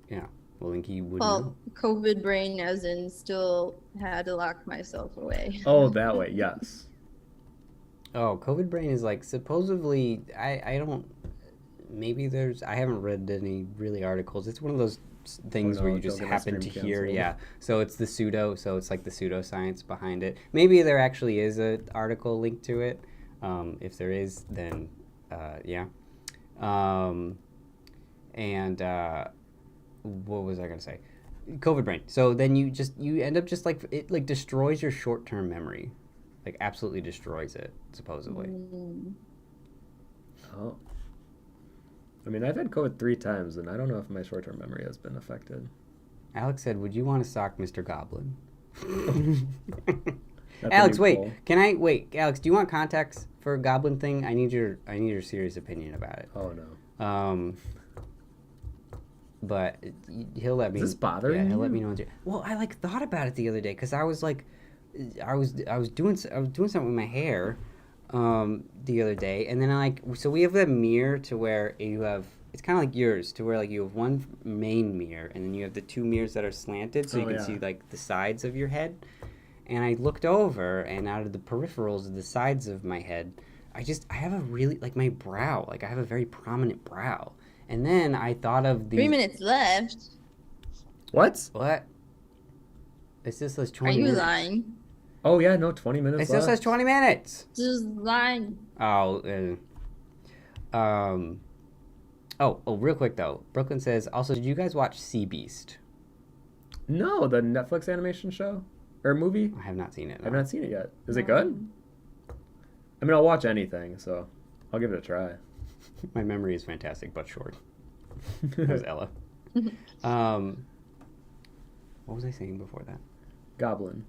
Yeah. Well then he would Well, know. COVID brain, as in still had to lock myself away. Oh, that way. Yes. Oh, COVID brain is like supposedly I don't maybe I haven't read any really articles. It's one of those things no, where you don't just get my happen to stream hear, canceled. yeah. So it's like the pseudoscience behind it. Maybe there actually is an article linked to it. If there is, then yeah. What was I gonna say? COVID brain. So then you end up just like it like destroys your short-term memory, like absolutely destroys it supposedly. Oh. I mean, I've had COVID 3 times, and I don't know if my short-term memory has been affected. Alex said, "Would you want to sock Mr. Goblin?" That's a Alex, new wait. poll. Alex, do you want context for a Goblin thing? I need your serious opinion about it. Oh, no. But he'll let me. Is this bothering Yeah, he'll you? let me know. Well, I like thought about it the other day because I was like, I was doing something with my hair, the other day, and then so we have a mirror to where you have. It's kind of like yours, to where like you have one main mirror, and then you have the 2 mirrors that are slanted, so you can see like the sides of your head. And I looked over, and out of the peripherals of the sides of my head, I have a really like my brow, like I have a very prominent brow. And then I thought of the 3 minutes left. What? What? It still says Are 20 you minutes. lying? Oh, yeah, no, 20 minutes It still says 20 minutes. Just lying. Oh, real quick though. Brooklyn says, also, did you guys watch Sea Beast? No, the Netflix animation show? Or movie? I have not seen it. I've not seen it yet. Is it good? I mean, I'll watch anything, so I'll give it a try. My memory is fantastic, but short. That was Ella. What was I saying before that? Goblin.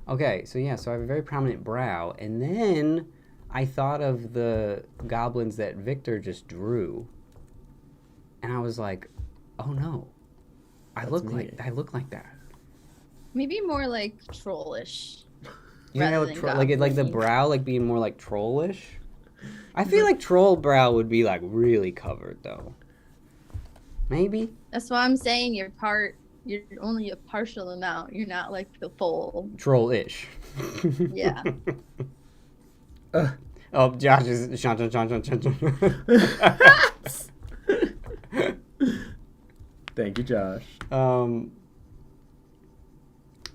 Okay, so yeah, so I have a very prominent brow, and then I thought of the goblins that Victor just drew, and I was like, oh no, I look me. like that. Maybe more like trollish. You know, rather than like the goblin-y. brow like being more like trollish. I feel like troll brow would be like really covered though. Maybe. That's why I'm saying you're only a partial amount. You're not like the full. Troll-ish. Yeah. Oh, Josh is Sean. Thank you, Josh. I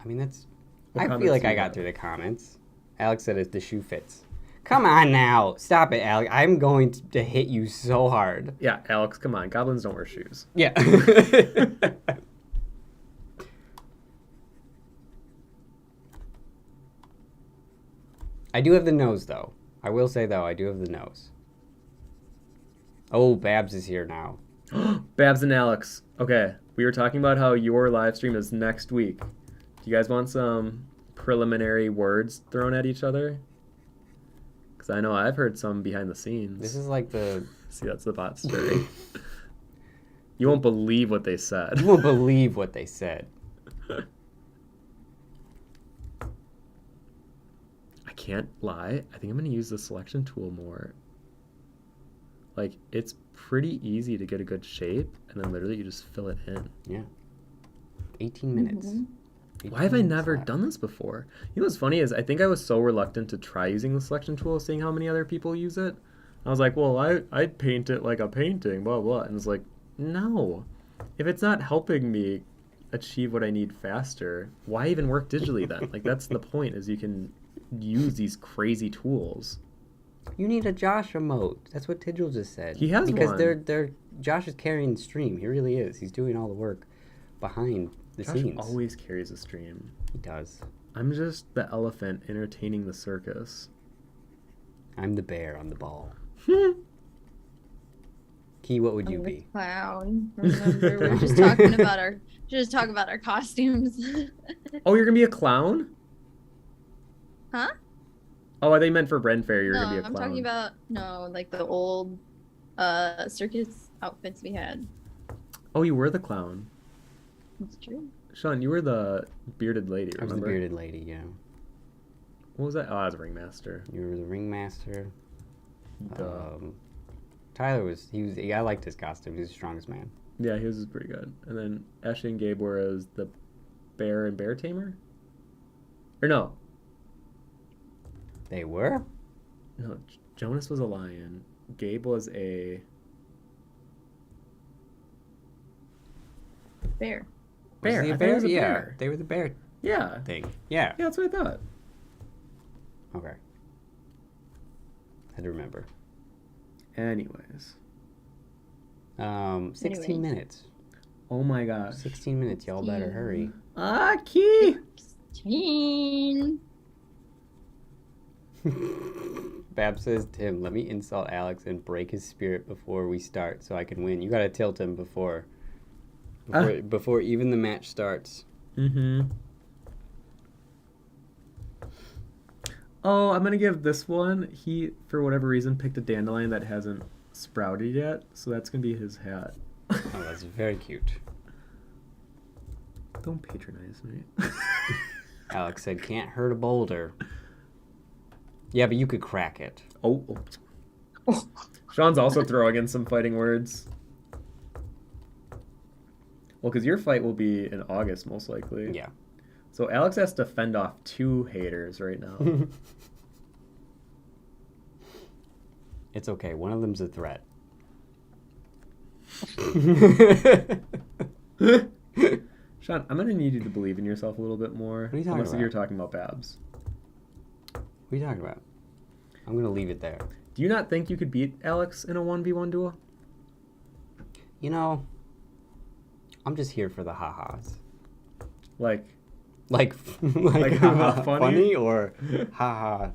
mean, that's. What I comments feel like do you I got got? through the comments. Alex said the shoe fits. Come on now, stop it, Alex. I'm going to hit you so hard. Yeah, Alex, come on. Goblins don't wear shoes. Yeah. I do have the nose, though. I will say, though, I do have the nose. Oh, Babs is here now. Babs and Alex. Okay, we were talking about how your live stream is next week. Do you guys want some preliminary words thrown at each other? Because I know I've heard some behind the scenes. This is like the... See, that's the bot stirring. You won't believe what they said. You won't believe what they said. I can't lie. I think I'm going to use the selection tool more. Like, it's pretty easy to get a good shape, and then literally you just fill it in. Yeah. 18 minutes. 18 Why have I minutes never left. done this before? You know what's funny is I think I was so reluctant to try using the selection tool, seeing how many other people use it. I was like, well, I'd paint it like a painting, blah, blah. And it's like, no. If it's not helping me achieve what I need faster, why even work digitally then? Like, that's the point, is you can use these crazy tools. You need a Josh emote. That's what Tigil just said. He has because one. they're Josh is carrying the stream. He really is. He's doing all the work behind the Josh scenes. always carries a stream. He does. I'm just the elephant entertaining the circus. I'm the bear on the ball. Key, what would you I'm the be? clown. Remember, we're just talking about our costumes. Oh, you're gonna be a clown? Huh? Oh, they meant for Ren Fair you're No, gonna be a I'm clown. talking about like the old circus outfits we had. Oh, you were the clown. That's true. Sean, you were the bearded lady, I was remember? the bearded lady, yeah. What was that? Oh, I was a ringmaster. You were the ringmaster. Duh. Tyler I liked his costume. He was the strongest man. Yeah, his was pretty good. And then Ashley and Gabe were as the bear and bear tamer? Or no. They were? No, Jonas was a lion. Gabe was a... Bear. Bear. Was he I a thought he bear? was a Yeah, bear. they were the bear Yeah. thing. Yeah. Yeah, that's what I thought. Okay. Had to remember. Anyways. 16 minutes. Oh my gosh. 16 minutes. Y'all better hurry. Ah, Key! 16. Bab says, Tim, let me insult Alex and break his spirit before we start so I can win. You gotta tilt him before even the match starts. Mm-hmm. Oh, I'm gonna give this one. He, for whatever reason, picked a dandelion that hasn't sprouted yet, so that's gonna be his hat. Oh, that's very cute. Don't patronize me. Alex said, can't hurt a boulder. Yeah, but you could crack it. Oh. Sean's also throwing in some fighting words. Well, because your fight will be in August, most likely. Yeah. So Alex has to fend off 2 haters right now. It's okay. One of them's a threat. Sean, I'm gonna need you to believe in yourself a little bit more. What are you talking unless about? you're talking about Babs. What are you talking about? I'm going to leave it there. Do you not think you could beat Alex in a 1v1 duel? You know, I'm just here for the ha-has. Like, Like ha-ha funny? or ha-ha.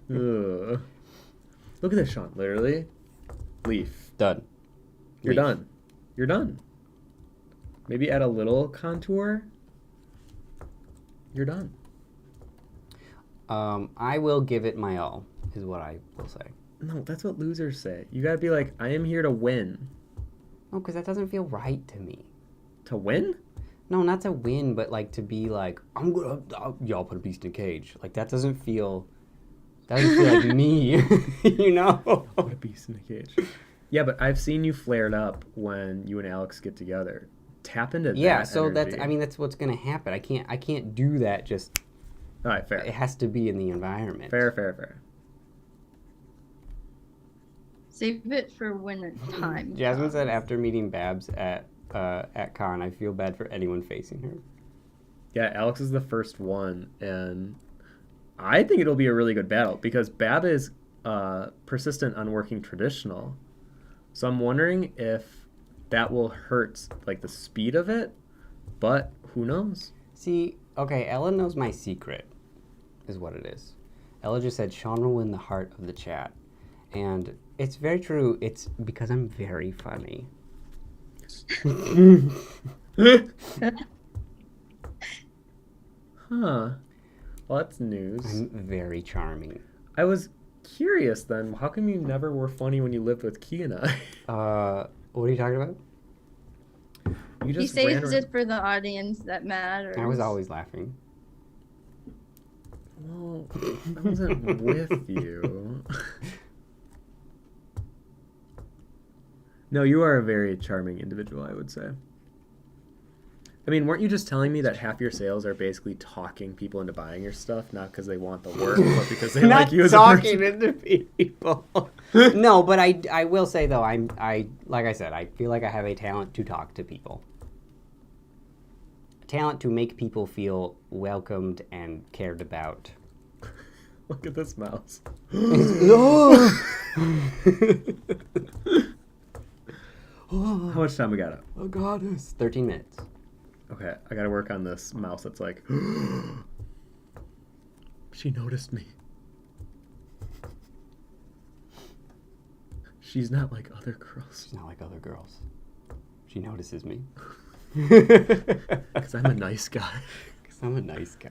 ugh. Look at this, Sean. Literally, leaf. Done. You're Leaf. done. You're done. Maybe add a little contour. You're done. I will give it my all, is what I will say. No, that's what losers say. You gotta be like, I am here to win. No, because that doesn't feel right to me. To win? No, not to win, but like to be like, y'all put a beast in a cage. Like that doesn't feel That would feel like me, you know? What a beast in a cage. Yeah, but I've seen you flared up when you and Alex get together. Tap into Yeah, that so energy. that's what's gonna happen. I can't do that just. All right, fair. It has to be in the environment. Fair. Save it for when the time. Jasmine said comes. after meeting Babs at con, I feel bad for anyone facing her. Yeah, Alex is the first one, and I think it'll be a really good battle because Bab is persistent on working traditional. So I'm wondering if that will hurt like the speed of it, but who knows? See, okay, Ella knows my secret, is what it is. Ella just said Sean will win the heart of the chat. And it's very true. It's because I'm very funny. Huh. Well, that's news. I'm very charming. I was curious then. How come you never were funny when you lived with Key and I? What are you talking about? You He just ran saves around. it for the audience that matters. I was always laughing. Well, I wasn't with you. No, you are a very charming individual, I would say. I mean, weren't you just telling me that half your sales are basically talking people into buying your stuff, not because they want the work, but because they like you as a talking person? into people. No, but I will say though, I like I said, I feel like I have a talent to talk to people. Talent to make people feel welcomed and cared about. Look at this mouse. How much time we got up? Oh God, it's 13 minutes. Okay, I gotta work on this mouse that's like, she noticed me. She's not like other girls. She's not like other girls. She notices me. Because I'm a nice guy. Because I'm a nice guy.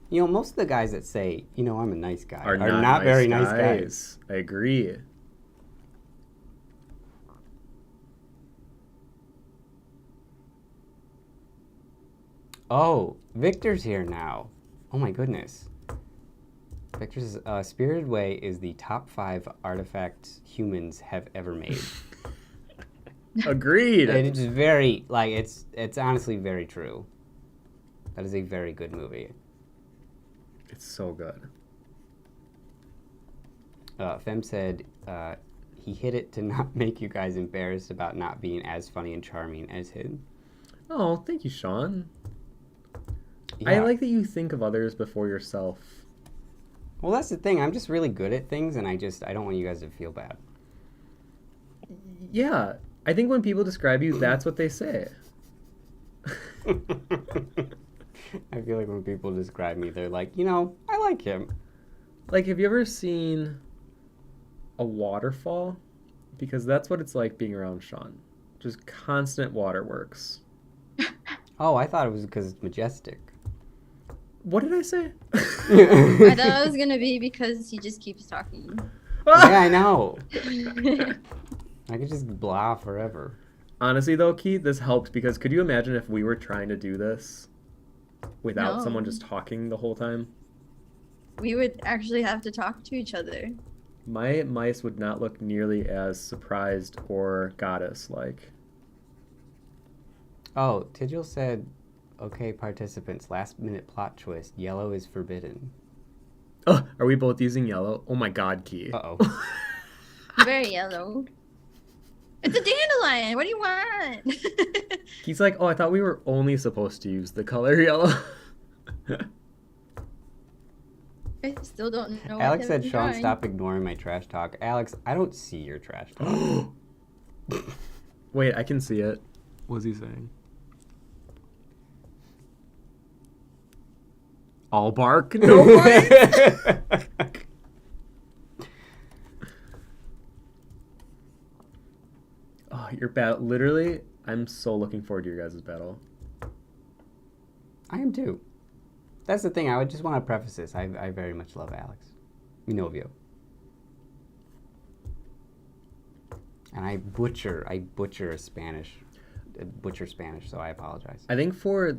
You know, most of the guys that say, you know, I'm a nice guy Are not not very nice guys. I agree. Oh, Victor's here now. Oh my goodness. Victor's Spirited Way is the top 5 artifacts humans have ever made. Agreed. It is very, like, it's honestly very true. That is a very good movie. It's so good. Fem said he hit it to not make you guys embarrassed about not being as funny and charming as him. Oh, thank you, Sean. Yeah. I like that you think of others before yourself. Well, that's the thing. I'm just really good at things, and I don't want you guys to feel bad. Yeah, I think when people describe you, that's what they say. I feel like when people describe me, they're like, you know, I like him. Like, have you ever seen a waterfall? Because that's what it's like being around Sean. Just constant waterworks. Oh, I thought it was because it's majestic. What did I say? I thought it was gonna be because he just keeps talking. Yeah, I know. I could just blah forever. Honestly, though, Keith, this helped because could you imagine if we were trying to do this without No. someone just talking the whole time? We would actually have to talk to each other. My mice would not look nearly as surprised or goddess-like. Oh, Tigil said, okay, participants, last minute plot twist. Yellow is forbidden. Oh, are we both using yellow? Oh my god, Key. Uh-oh. Very yellow. It's a dandelion. What do you want? He's like, oh, I thought we were only supposed to use the color yellow. I still don't know. Alex what said, I'm Sean, drawing. stop ignoring my trash talk. Alex, I don't see your trash talk. Wait, I can see it. What's he saying? All bark, no bite. Oh, your battle. Literally, I'm so looking forward to your guys' battle. I am too. That's the thing. I would just want to preface this. I very much love Alex. We know of you. And I butcher Spanish, so I apologize. I think for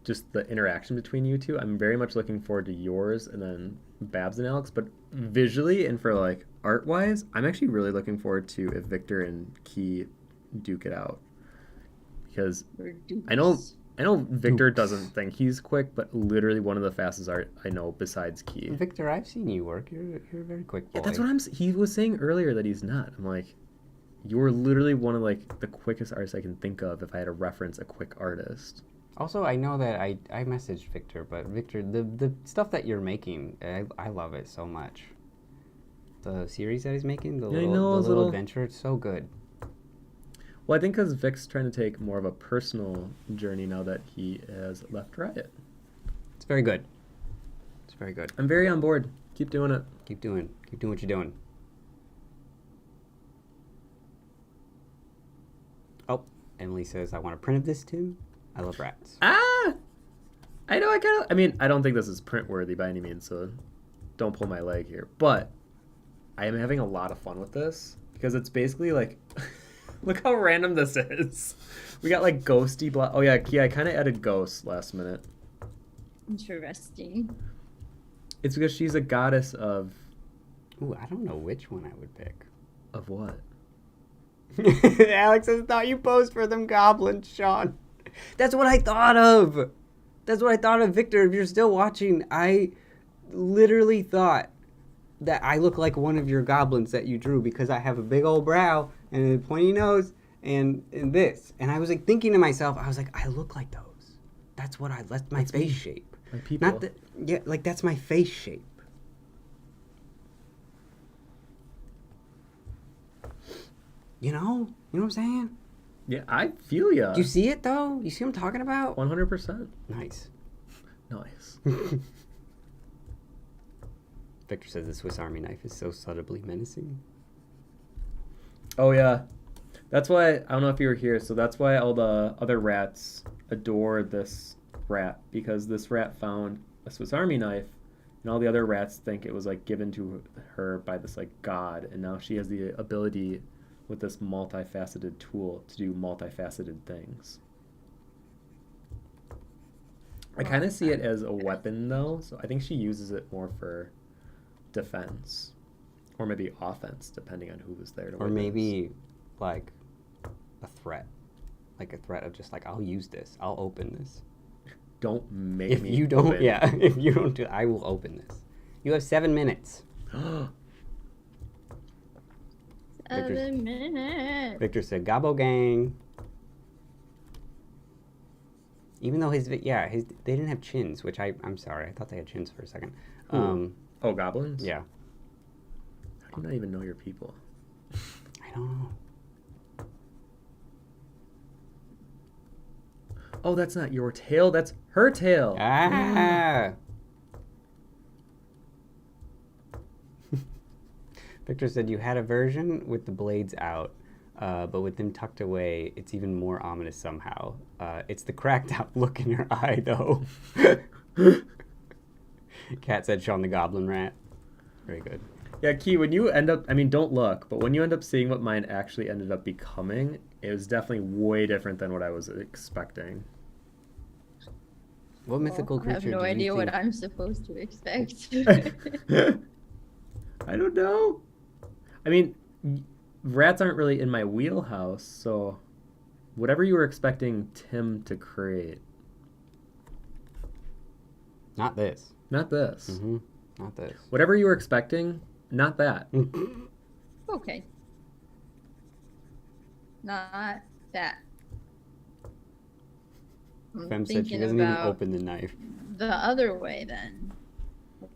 just the interaction between you two, I'm very much looking forward to yours, and then Babs and Alex, but visually and for like art wise, I'm actually really looking forward to if Victor and Key duke it out, because I know Victor doesn't think he's quick, but literally one of the fastest art I know besides Key. Victor, I've seen you work. You're a very quick boy. Yeah, that's what he was saying earlier that he's not. I'm like, you're literally one of like the quickest artists I can think of if I had to reference a quick artist. Also, I know that I messaged Victor, but Victor, the stuff that you're making, I love it so much. The series that he's making, the little adventure, it's so good. Well, I think because Vic's trying to take more of a personal journey now that he has left Riot. It's very good. It's very good. I'm very on board. Keep doing it. Keep doing what you're doing. Oh, Emily says, I want a print of this, Tim. I love rats. Ah! I know I mean, I don't think this is print worthy by any means, so don't pull my leg here. But I am having a lot of fun with this because it's basically like, look how random this is. We got like ghosty block. Oh yeah, Kia, I kind of added ghosts last minute. Interesting. It's because she's a goddess of... Ooh, I don't know which one I would pick. Of what? Alex says, thought you posed for them goblins, Sean. That's what I thought of. That's what I thought of, Victor. If you're still watching, I literally thought that I look like one of your goblins that you drew because I have a big old brow and a pointy nose and this. And I was like thinking to myself, I was like, I look like those. That's my face me. shape. My people. Like that's my face shape. You know what I'm saying? Yeah, I feel ya. Do you see it though? You see what I'm talking about? 100%. Nice. Nice. Victor says the Swiss Army knife is so subtly menacing. Oh yeah, that's why, I don't know if you were here, so that's why all the other rats adore this rat, because this rat found a Swiss Army knife and all the other rats think it was like given to her by this like god, and now she has the ability with this multifaceted tool to do multifaceted things. I kind of see it as a weapon though, so I think she uses it more for defense or maybe offense, depending on who was there to Or witness. maybe like a threat. Like a threat of just like, I'll use this. I'll open this. Don't make If me you don't, open. yeah. If you don't do it, I will open this. You have 7 minutes. 7 minutes. Victor said, Gabo gang. Even though they didn't have chins, which I'm sorry. I thought they had chins for a second. Oh, goblins? Yeah. How do you not even know your people? I don't know. Oh, that's not your tail. That's her tail. Ah! Victor said you had a version with the blades out, but with them tucked away, it's even more ominous somehow. It's the cracked out look in your eye, though. Cat said Sean the Goblin Rat. Very good. Yeah, Key, when you end up, I mean, don't look, but when you end up seeing what mine actually ended up becoming, it was definitely way different than what I was expecting. What mythical I creature have no did you idea what think- I'm supposed to expect. I don't know. I mean, rats aren't really in my wheelhouse, so whatever you were expecting Tim to create. Not this. Not this. Mm-hmm. Not this. Whatever you were expecting, not that. Okay. Not that. I'm Fem said she thinking doesn't even about open the knife. the other way then.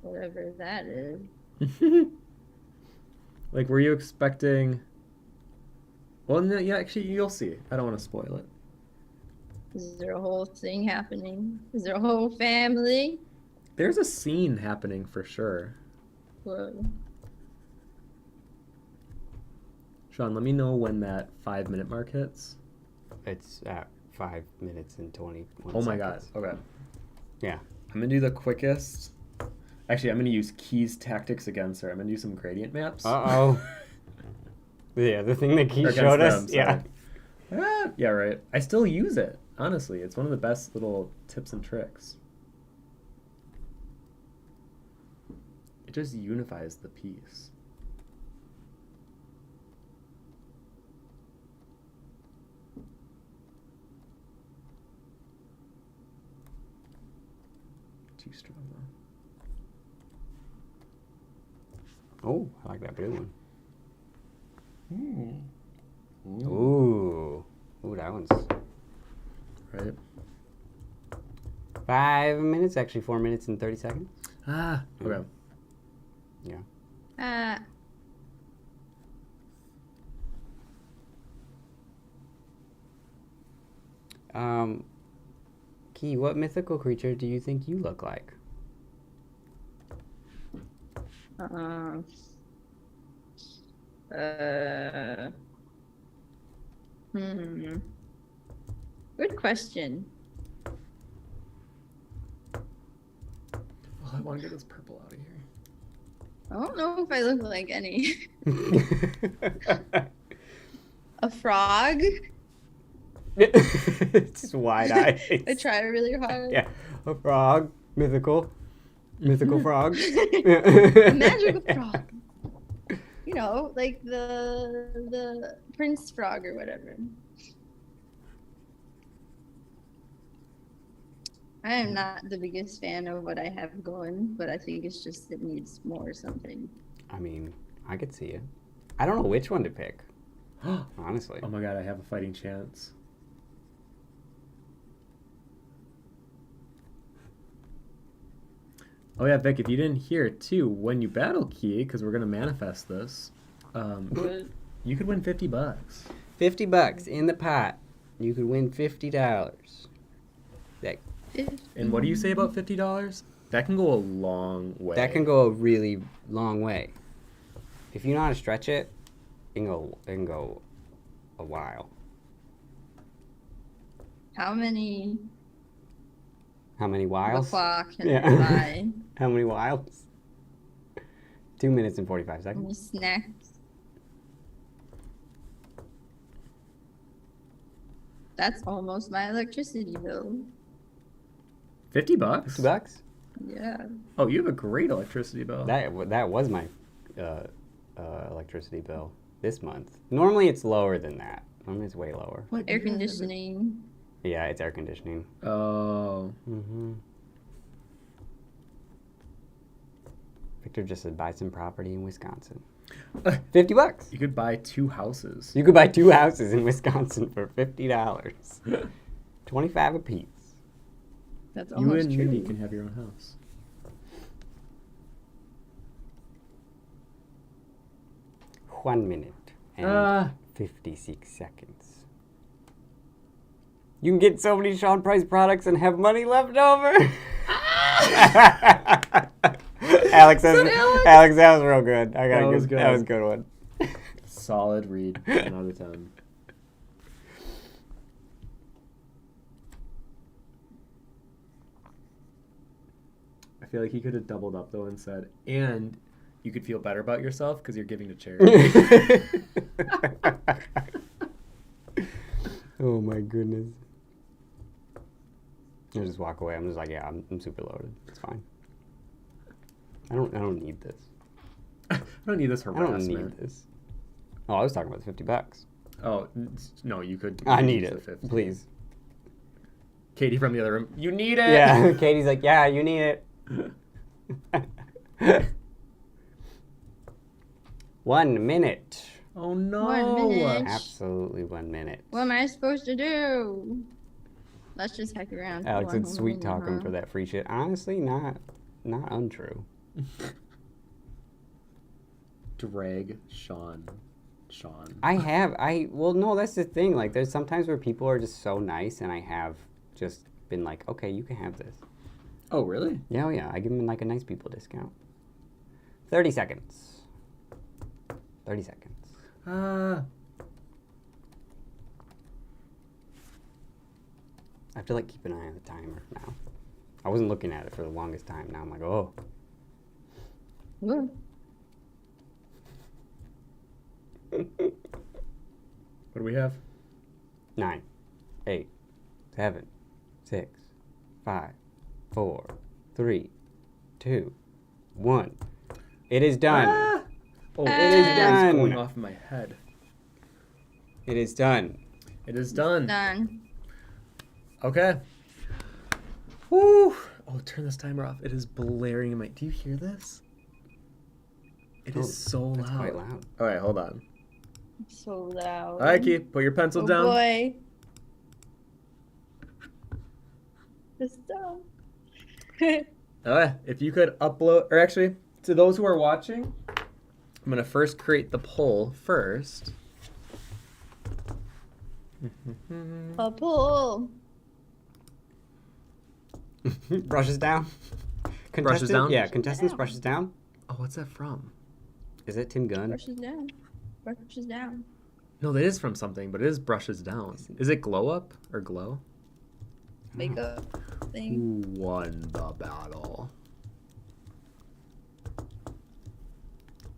Whatever that is. Like, were you expecting... Well, no, yeah, actually, you'll see. I don't want to spoil it. Is there a whole thing happening? Is there a whole family? There's a scene happening for sure. Whoa. Sean, let me know when that 5-minute mark hits. It's at 5 minutes and 21 Oh my seconds. god. Okay. Yeah. I'm going to do the quickest. Actually, I'm going to use Key's tactics against her. I'm going to do some gradient maps. Uh-oh. Yeah, the thing that Keith Or showed us. against Yeah. them, sorry. Yeah, right. I still use it, honestly. It's one of the best little tips and tricks. It just unifies the piece. Too strong though. Oh, I like that blue one. Mm. Ooh. Ooh, that one's Right. 5 minutes, actually 4 minutes and 30 seconds. Ah, okay. Yeah. Key, what mythical creature do you think you look like? Good question. Oh, I want to get this purple out of here. I don't know if I look like any. A frog? It's wide eyes. I try really hard. Yeah, a frog, mythical frog. A magical frog. You know, like the prince frog or whatever. I am not the biggest fan of what I have going, but I think it's just it needs more or something. I mean, I could see it. I don't know which one to pick, honestly. Oh my god, I have a fighting chance. Oh yeah, Vic, if you didn't hear it too, when you battle Key, because we're going to manifest this, you could win $50. $50 in the pot. You could win $50. That And what do you say about $50? That can go a long way. That can go a really long way. If you know how to stretch it, it can go a while. How many How many wiles? o'clock can Yeah. I buy? How many wiles? 2 minutes and 45 How seconds. many snacks? That's almost my electricity bill. $50? $50? Yeah. Oh, you have a great electricity bill. That was my electricity bill this month. Normally it's lower than that. Normally it's way lower. What? Air conditioning. Yeah, it's air conditioning. Oh. Mm-hmm. Victor just said buy some property in Wisconsin. $50. You could buy 2 houses. You could buy 2 houses in Wisconsin for $50. 25 apiece. That's You almost and true. Mindy can have your own house. $1 minute and 56 seconds. You can get so many Sean Price products and have money left over. Alex, that was real good. That was a good one. Solid read. 10 out of 10. I feel like he could have doubled up though and said, and you could feel better about yourself because you're giving to charity. Oh my goodness. I'll just walk away. I'm just like, yeah, I'm super loaded. It's fine. I don't need this. I don't need this I harassment. don't need this. Oh, I was talking about the $50. Oh, no, you could. I use need the it. 50. Please. Katie from the other room, you need it! Yeah, Katie's like, yeah, you need it. 1 minute. Oh no! 1 minute. Absolutely 1 minute. What am I supposed to do? Let's just heck around. Alex, Hold it's on, sweet hold on, talking huh? for that free shit. Honestly, not untrue. Drag Sean. Well, no, that's the thing. Like, there's sometimes where people are just so nice, and I have just been like, okay, you can have this. Oh, really? Yeah, oh yeah. I give them like a nice people discount. 30 seconds. 30 seconds. Ah. I have to like keep an eye on the timer now. I wasn't looking at it for the longest time. Now I'm like, oh. Ooh. What do we have? 9, 8, 7, 6, 5, 4, 3, 2, 1. It is done. Ah! Oh, It is done. going off in my head. It is done. It is done. Done. Okay. Woo! Oh, turn this timer off. It is blaring in my. Do you hear this? It is so loud. That's quite loud. All right, hold on. So loud. All right, Keith, put your pencil Oh down. boy. It's done. If you could upload, or actually, to those who are watching, I'm gonna first create the poll first. A pull. Brushes down. Brushes down? Yeah, contestants Down. brushes down. Oh, what's that from? Is it Tim Gunn? Brushes down. Brushes down. No, that is from something, but it is brushes down. Is it glow up or glow? Makeup thing. Who won the battle?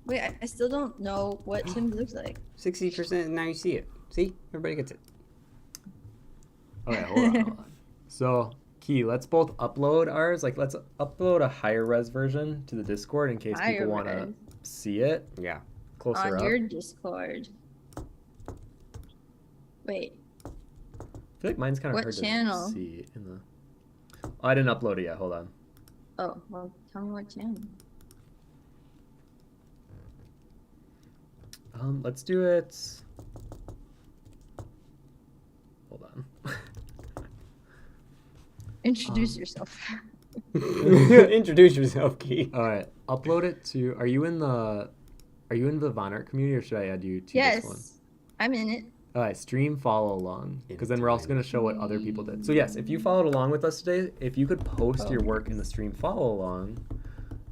Wait, I still don't know what Tim looks like. 60%, and now you see it. See? Everybody gets it. Okay, hold on. So, Key, let's both upload ours. Like, let's upload a higher res version to the Discord in case Higher people want to res. see it Yeah. closer On up. your Discord. Wait, I feel like mine's kind of What hard channel? to see in the. Oh, I didn't upload it yet. Hold on. oh, well, tell me what channel. Let's do it. Hold on. Introduce yourself. Introduce yourself, Key. All right, upload it to. Are you in the Vonnart community, or should I add you to this one? Yes, I'm in it. All right, stream follow along, because then we're also going to show what other people did. So yes, if you followed along with us today, if you could post your work in the stream follow along,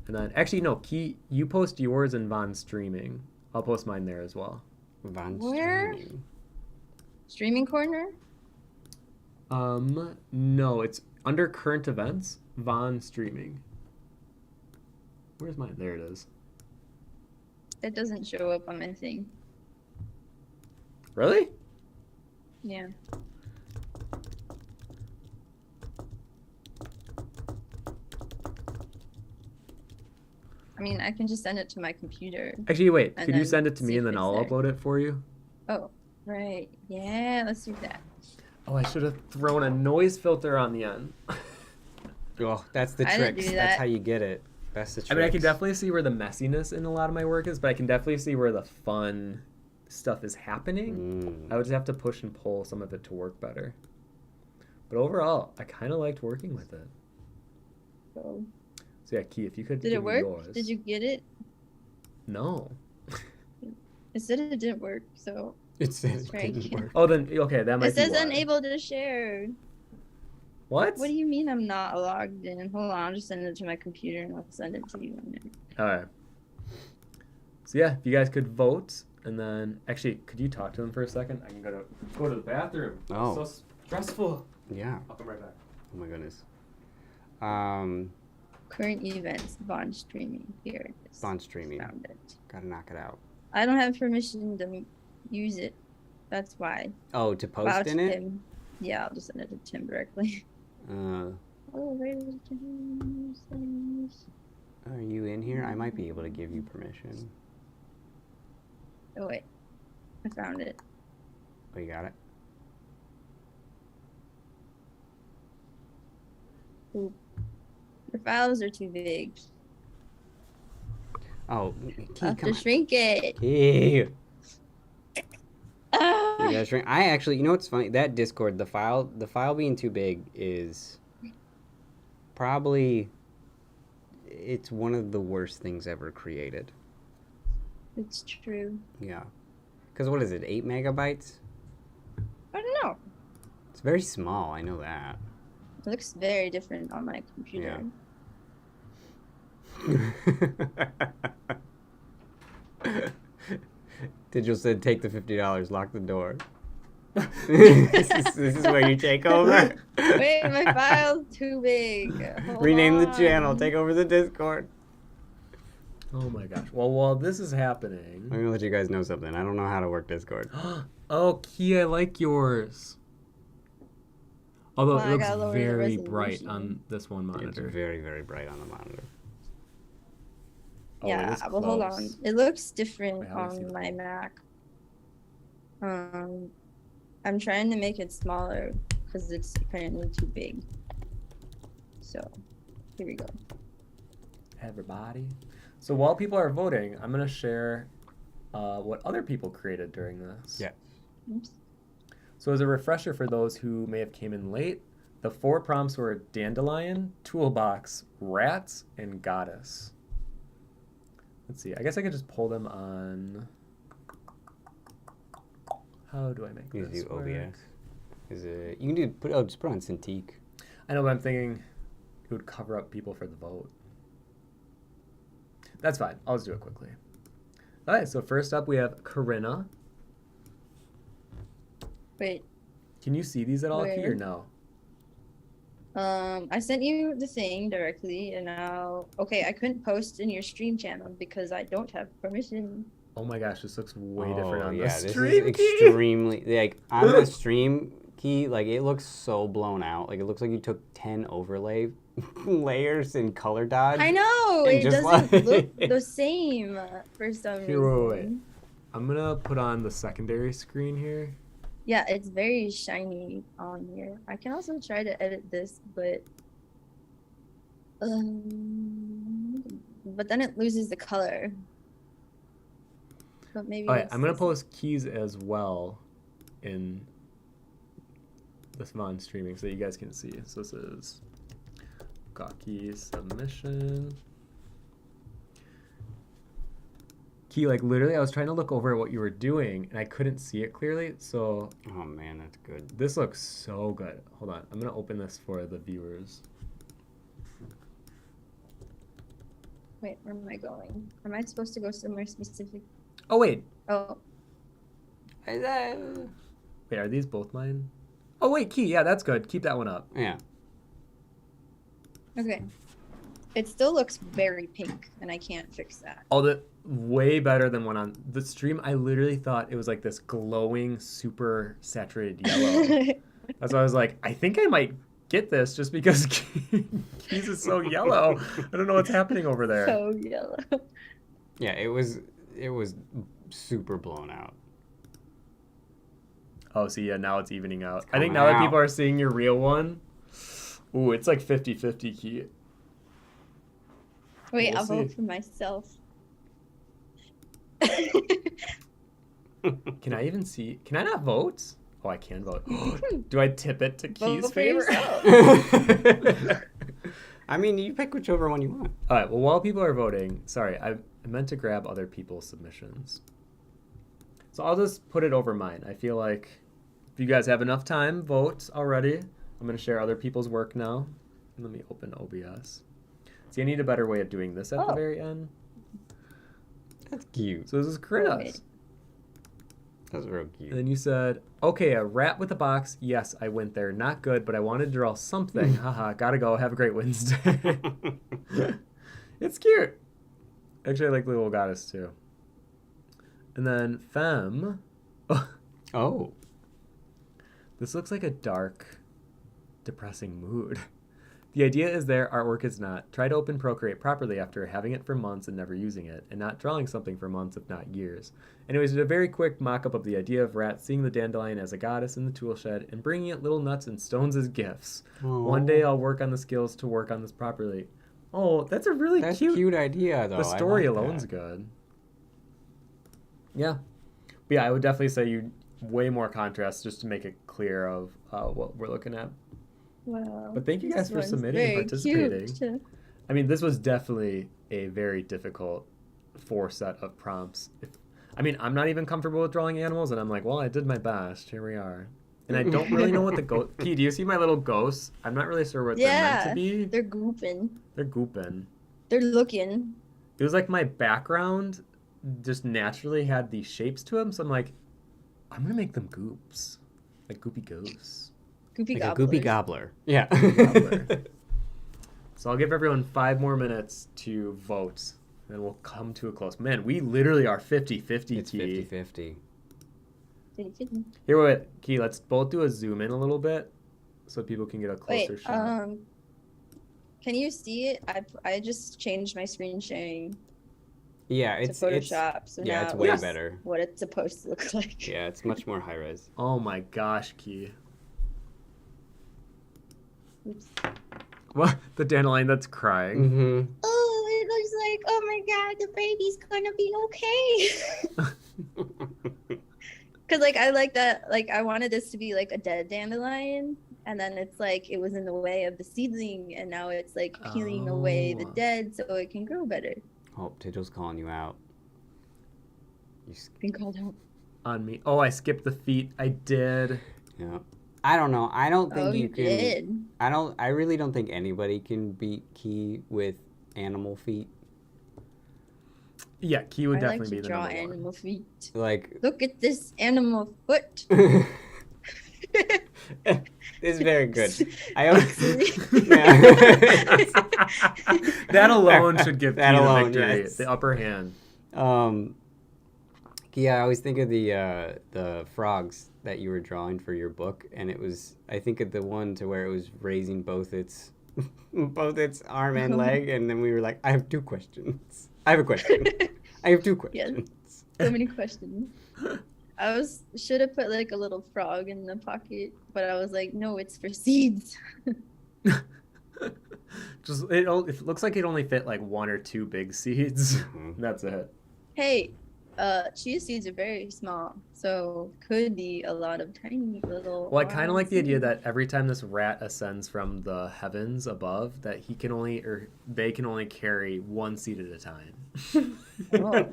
and then actually no, Key, you post yours in Von streaming. I'll post mine there as well. Von Where? streaming. Streaming corner? No, it's under current events, Von streaming. Where's mine? There it is. It doesn't show up on my thing. Really? Yeah. I mean, I can just send it to my computer. Actually, wait. And Could you then send it to see me and if then it's I'll there. upload it for you? Oh, right. Yeah, let's do that. Oh, I should have thrown a noise filter on the end. Oh, that's the I didn't tricks. do That's that. how you get it. That's the tricks. I mean, I can definitely see where the messiness in a lot of my work is, but I can definitely see where the fun stuff is happening. I would just have to push and pull some of it to work better. But overall, I kind of liked working with it. So, So yeah, Key, if you could did give it me work? yours. Did you get it? No. It said it didn't work, so It says Let's it try didn't again. work. Oh, then okay, that might it says be why. unable to share. What? What do you mean I'm not logged in? Hold on, I'll just send it to my computer and I'll send it to you. All right. So yeah, if you guys could vote, and then actually, could you talk to him for a second? I can go to the bathroom. Oh. It's so stressful. Yeah. I'll come right back. Oh my goodness. Current events, Bond streaming. Here it is. Bond streaming. Found it. Gotta knock it out. I don't have permission to use it. That's why. Oh, to post About in it? Tim. Yeah, I'll just send it to Tim directly. Oh, are you in here? I might be able to give you permission. Oh wait, I found it. Oh, you got it? Oop. Your files are too big. Oh, I'll have come to on. shrink it. Ew. Ah! You gotta shrink. I actually, you know what's funny? That Discord, the file being too big is probably, it's one of the worst things ever created. It's true. Yeah. Because what is it, 8 megabytes? I don't know. It's very small, I know that. It looks very different on my computer. Digital said, take the $50, lock the door. this is where you take over. Wait, my file's too big. Hold Rename the channel, on. take over the Discord. Oh my gosh. Well, while this is happening. I'm gonna let you guys know something. I don't know how to work Discord. Oh, Key, I like yours. Although Well, I it looks gotta lower the very bright resolution. on this one It's monitor. very, very bright on the monitor. Oh, it Yeah, is well, hold on. close. It looks different Wait, how do I see on the my vote? Mac. I'm trying to make it smaller because it's apparently too big. So, here we go. Everybody. So while people are voting, I'm going to share what other people created during this. Yeah. Oops. So as a refresher for those who may have came in late, the 4 prompts were dandelion, toolbox, rats, and goddess. Let's see. I guess I could just pull them on. How do I make You this do work? OBS. Is it? You can just put on Cintiq. I know, but I'm thinking it would cover up people for the vote. That's fine. I'll just do it quickly. All right. So first up, we have Corinna. Wait. Can you see these at all, Key, or Where? no? I sent you the thing directly, and now okay, I couldn't post in your stream channel because I don't have permission. Oh my gosh, this looks way different on the this stream. is Key. extremely like on the stream Key. Like it looks so blown out. Like it looks like you took 10 overlay layers and color dodge. I know And it just doesn't like- look the same for some Here, reason. wait. I'm gonna put on the secondary screen here. Yeah, it's very shiny on here. I can also try to edit this, but then it loses the color. But maybe All right, it's I'm gonna this- post keys as well in this Vaughn streaming so that you guys can see. So this is Gawki submission. Key, like literally, I was trying to look over at what you were doing and I couldn't see it clearly. So Oh man, that's good. this looks so good. Hold on, I'm gonna open this for the viewers. Wait, where am I going? Am I supposed to go somewhere specific? Oh wait, Oh, wait, are these both mine? Oh wait, Key, yeah, that's good. Keep that one up. Yeah. okay. It still looks very pink, and I can't fix that. Oh, the way better than one on the stream. I literally thought it was like this glowing, super saturated yellow. That's why I was like, I think I might get this just because Keys is so yellow. I don't know what's happening over there. So yellow. Yeah, it was super blown out. Oh, see, yeah, now it's evening out. I think now that coming people out. are seeing your real one, ooh, it's like 50-50, Key. Wait, We'll I'll vote see. for myself. Can I even see? Can I not vote? Oh, I can vote. Do I tip it to Vote Key's for favor? yourself. I mean, you pick whichever one you want. All right, well, while people are voting, sorry, I meant to grab other people's submissions. So I'll just put it over mine. I feel like if you guys have enough time, vote already. I'm going to share other people's work now. Let me open OBS. See, I need a better way of doing this at the Oh. very end. That's cute. So this is Corinna's. Wait. That's real And cute. then you said, okay, a rat with a box. Yes, I went there. Not good, but I wanted to draw something. Haha, gotta go. Have a great Wednesday. It's cute. Actually, I like the little goddess too. And then Femme. Oh. This looks like a dark, depressing mood. The idea is their artwork is not. Try to open Procreate properly after having it for months and never using it, and not drawing something for months, if not years. Anyways, a very quick mock-up of the idea of Rat seeing the dandelion as a goddess in the tool shed and bringing it little nuts and stones as gifts. One day I'll work on the skills to work on this properly. Oh, that's a really That's cute idea, though. The I story like alone's that. good. Yeah. But yeah, I would definitely say you way more contrast just to make it clear of what we're looking at. Wow. But thank you guys this for one's submitting and very participating. cute. I mean, this was definitely a very difficult 4 set of prompts. I mean, I'm not even comfortable with drawing animals, and I'm like, well, I did my best. Here we are. And I don't really know what the ghost... Key, do you see my little ghosts? I'm not really sure what they're meant to Yeah, be. they're gooping. They're gooping. They're looking. It was like my background just naturally had these shapes to them, so I'm like, I'm going to make them goops. Like goopy ghosts. Goopy Like a gobblers. goopy gobbler. Yeah. Gobbler. So I'll give everyone 5 more minutes to vote. Then we'll come to a close. Man, we literally are 50-50, It's Key. 50-50. Here, wait, Key, let's both do a zoom in a little bit so people can get a Wait, closer shot. can you see it? I just changed my screen sharing. Yeah, to Photoshop. So yeah, now it's way it's better. what it's supposed to look like. Yeah, it's much more high res. Oh my gosh, Key. Oops. What? The dandelion that's crying. Mm-hmm. Oh, it looks like, oh my god, the baby's gonna be okay. Because, like, I like that, like, I wanted this to be, like, a dead dandelion, and then it's, like, it was in the way of the seedling, and now it's, like, peeling away the Oh. dead so it can grow better. Oh, Tiddle's calling you out. Been called out. On me. Oh, I skipped the feet. I did. Yeah. I don't know. I don't think Oh, you you can. did. I really don't think anybody can beat Key with animal feet. Yeah, Key would I like definitely to be the draw number one. animal feet. Like, Look at this animal foot. it's very good. I always, That alone should give That Key alone, the victory, yes. the upper hand. Yeah, I always think of the frogs that you were drawing for your book, and it was, I think of the one to where it was raising both its arm and leg, and then we were like, I have two questions. I have a question. I have two questions. So many questions. I should have put like a little frog in the pocket, but I was like, no, it's for seeds. Just it looks like it only fit like one or two big seeds. Mhm. That's it. Hey, chia seeds are very small, so could be a lot of tiny little. Well, I kind of like the idea seeds. that every time this rat ascends from the heavens above, that he can only, or they can only carry one seed at a time. Oh.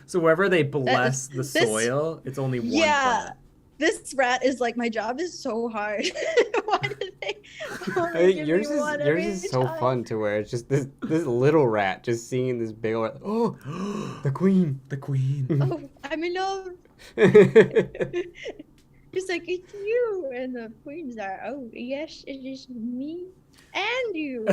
So wherever they bless the this- soil, it's only one Yeah. plant. This rat is like, my job is so hard. Why did they? only I think give yours me one is yours every is so time? fun to where it's just this little rat just seeing this big old oh the queen. The queen. Oh, I'm in love. He's like, it's you. And the queens are, oh, yes, it is me and you.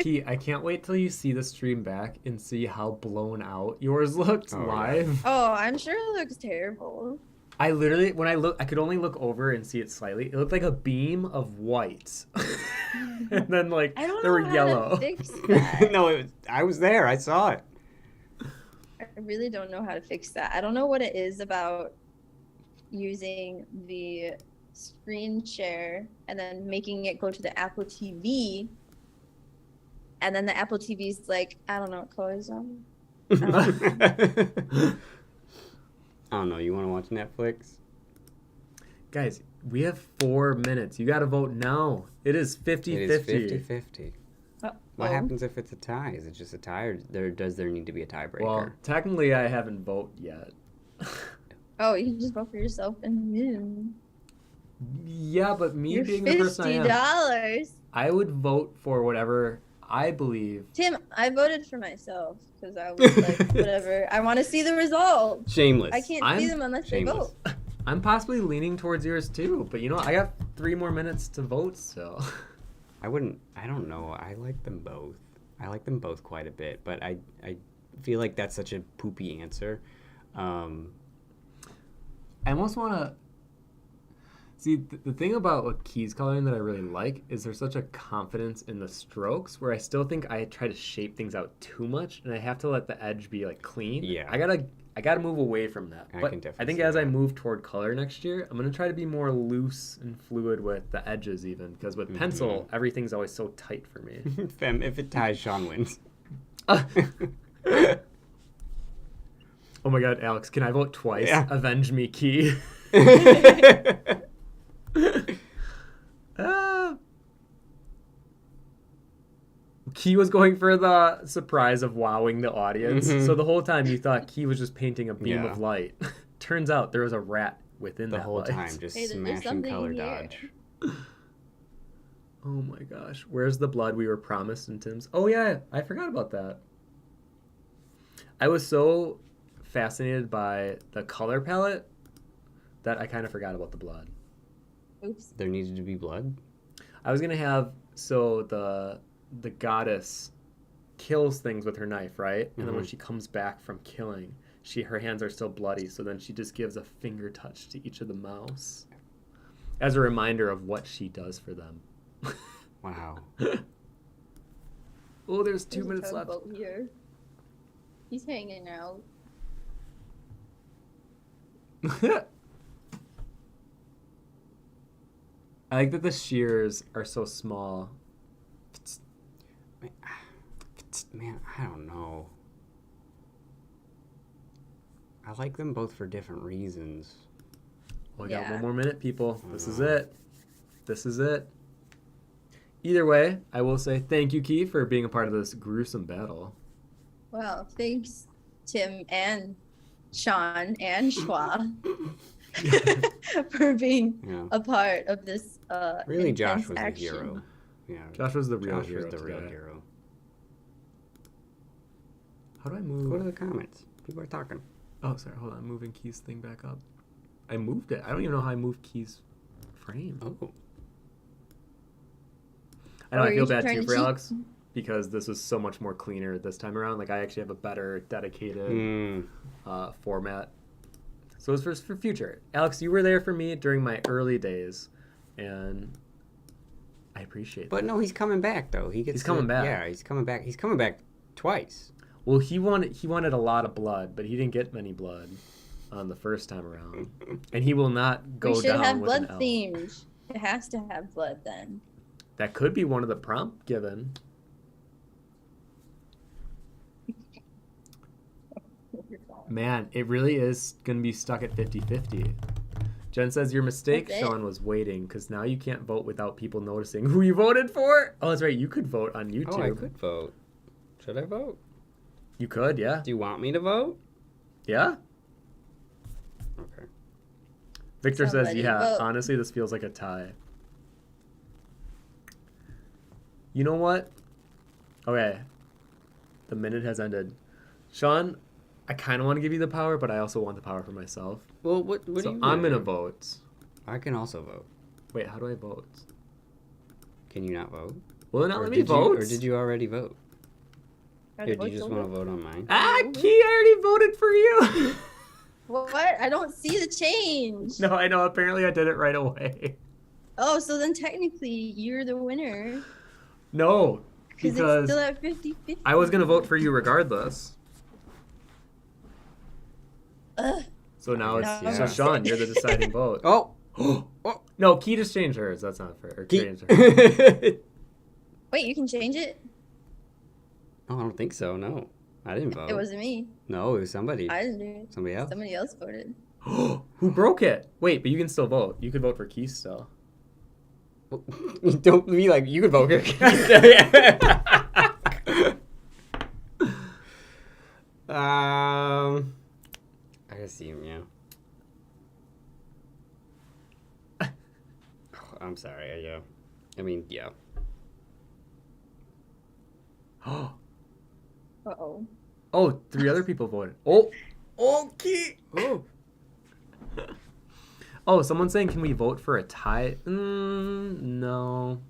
Key, I can't wait till you see the stream back and see how blown out yours looked Oh, yeah. live. Oh, I'm sure it looks terrible. I literally, when I could only look over and see it slightly. It looked like a beam of white, and then like I don't they know were how yellow. to fix that. No, I was there. I saw it. I really don't know how to fix that. I don't know what it is about using the screen share and then making it go to the Apple TV. And then the Apple TV's like, I don't know what color is on. I don't know. You want to watch Netflix? Guys, we have 4 minutes. You got to vote now. It is 50-50. It is 50-50. What Uh-oh. happens if it's a tie? Is it just a tie, or does there need to be a tiebreaker? Well, technically, I haven't voted yet. Oh, you can just vote for yourself and win. Yeah, but me You're being the person I am, $50. I would vote for whatever I believe. Tim, I voted for myself because I was like, whatever. I want to see the results. Shameless. I can't see I'm them unless shameless. they vote. I'm possibly leaning towards yours too, but you know, I got 3 more minutes to vote still. I don't know. I like them both. I like them both quite a bit, but I feel like that's such a poopy answer. I almost want to see the thing about what Key's coloring that I really like is there's such a confidence in the strokes where I still think I try to shape things out too much and I have to let the edge be like clean. Yeah. I gotta move away from that. I But can definitely I think see as I that. move toward color next year, I'm gonna try to be more loose and fluid with the edges even because with pencil everything's always so tight for me. Fem, if it ties, Sean wins. Oh my god, Alex, can I vote twice? Yeah. Avenge me, Key. Key was going for the surprise of wowing the audience. Mhm. So the whole time you thought Key was just painting a beam Yeah. of light. Turns out there was a rat within The that whole light. time, just Hey, there's smashing something color here. dodge. Oh my gosh. Where's the blood we were promised in Tim's? Oh yeah, I forgot about that. I was so fascinated by the color palette that I kind of forgot about the blood. Oops. There needed to be blood. I was gonna have the goddess kills things with her knife, right? And then when Mhm. she comes back from killing, her hands are still bloody, so then she just gives a finger touch to each of the mouse as a reminder of what she does for them. Wow. Oh, there's 2 There's a minutes left. tugboat here. He's hanging out. I like that the shears are so small. Man, I don't know. I like them both for different reasons. We got Yeah. 1 more minute, people. This is it. This is it. Either way, I will say thank you, Key, for being a part of this gruesome battle. Well, thanks, Tim and Sean and Schwa for being Yeah. a part of this Really, Josh intense was the action. hero. Yeah. Josh was the real Josh hero. was the real today. hero. How do I Go move? to the comments. People are talking. Oh, sorry. Hold on. I'm moving Key's thing back up. I moved it. I don't even know how I moved Key's frame. Oh. I know Or I you feel should bad turn too the for cheek- Alex because this was so much more cleaner this time around. Like, I actually have a better dedicated format. So it's for future. Alex, you were there for me during my early days, and I appreciate But that. no, he's coming back though. He's coming back. Yeah, he's coming back. He's coming back twice. Well, he wanted a lot of blood, but he didn't get many blood on the first time around, and he will not go We should down have with blood an L. themed. It has to have blood then. That could be one of the prompt given. Man, it really is going to be stuck at 50-50. Jen says, your mistake, That's it. Sean, was waiting, because now you can't vote without people noticing who you voted for. Oh, that's right. You could vote on YouTube. Oh, I could vote. Should I vote? You could, yeah. Do you want me to vote? Yeah? Okay. Victor says, Somebody yeah, vote. honestly, this feels like a tie. You know what? Okay. The minute has ended. Sean, I kind of want to give you the power, but I also want the power for myself. Well, what So do you I'm going to do? vote. I can also vote. Wait, how do I vote? Can you not vote? Will it not Or let me did you- vote? Or did you already vote? Gotta Here, do vote you just till want to the- vote on mine? Ah, Key, I already voted for you. What? I don't see the change. No, I know. Apparently, I did it right away. Oh, so then technically you're the winner. No, Because it's because still at 50-50. I was going to vote for you regardless. Ugh. So now it's... No. So, Sean, you're the deciding vote. Oh! No, Key just changed hers. That's not fair. Or Key- changed hers. Wait, you can change it? Oh, I don't think so. No, I didn't vote. It wasn't me. No, it was somebody. I didn't do it. Somebody else. Somebody else voted. Who broke it? Wait, but you can still vote. You could vote for Key still. Don't be like you could vote. I assume, yeah. I'm sorry. Yeah. I mean, yeah. Uh-oh. Oh, 3 other people voted. Oh, Key. Oh. Oh, someone's saying, can we vote for a tie? No.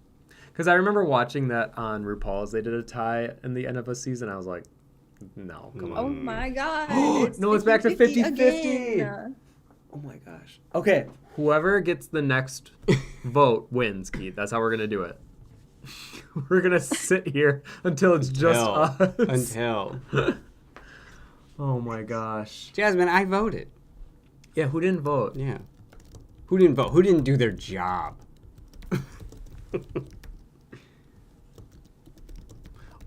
Because I remember watching that on RuPaul's. They did a tie in the end of a season. I was like, no, come Oh on. my god. No, it's back to 50-50. again. Oh my gosh. Okay, whoever gets the next vote wins, Keith. That's how we're going to do it. We're going to sit here until it's just us. Until. Oh my gosh. Jasmine, I voted. Yeah, who didn't vote? Yeah. Who didn't vote? Who didn't do their job? Oh, you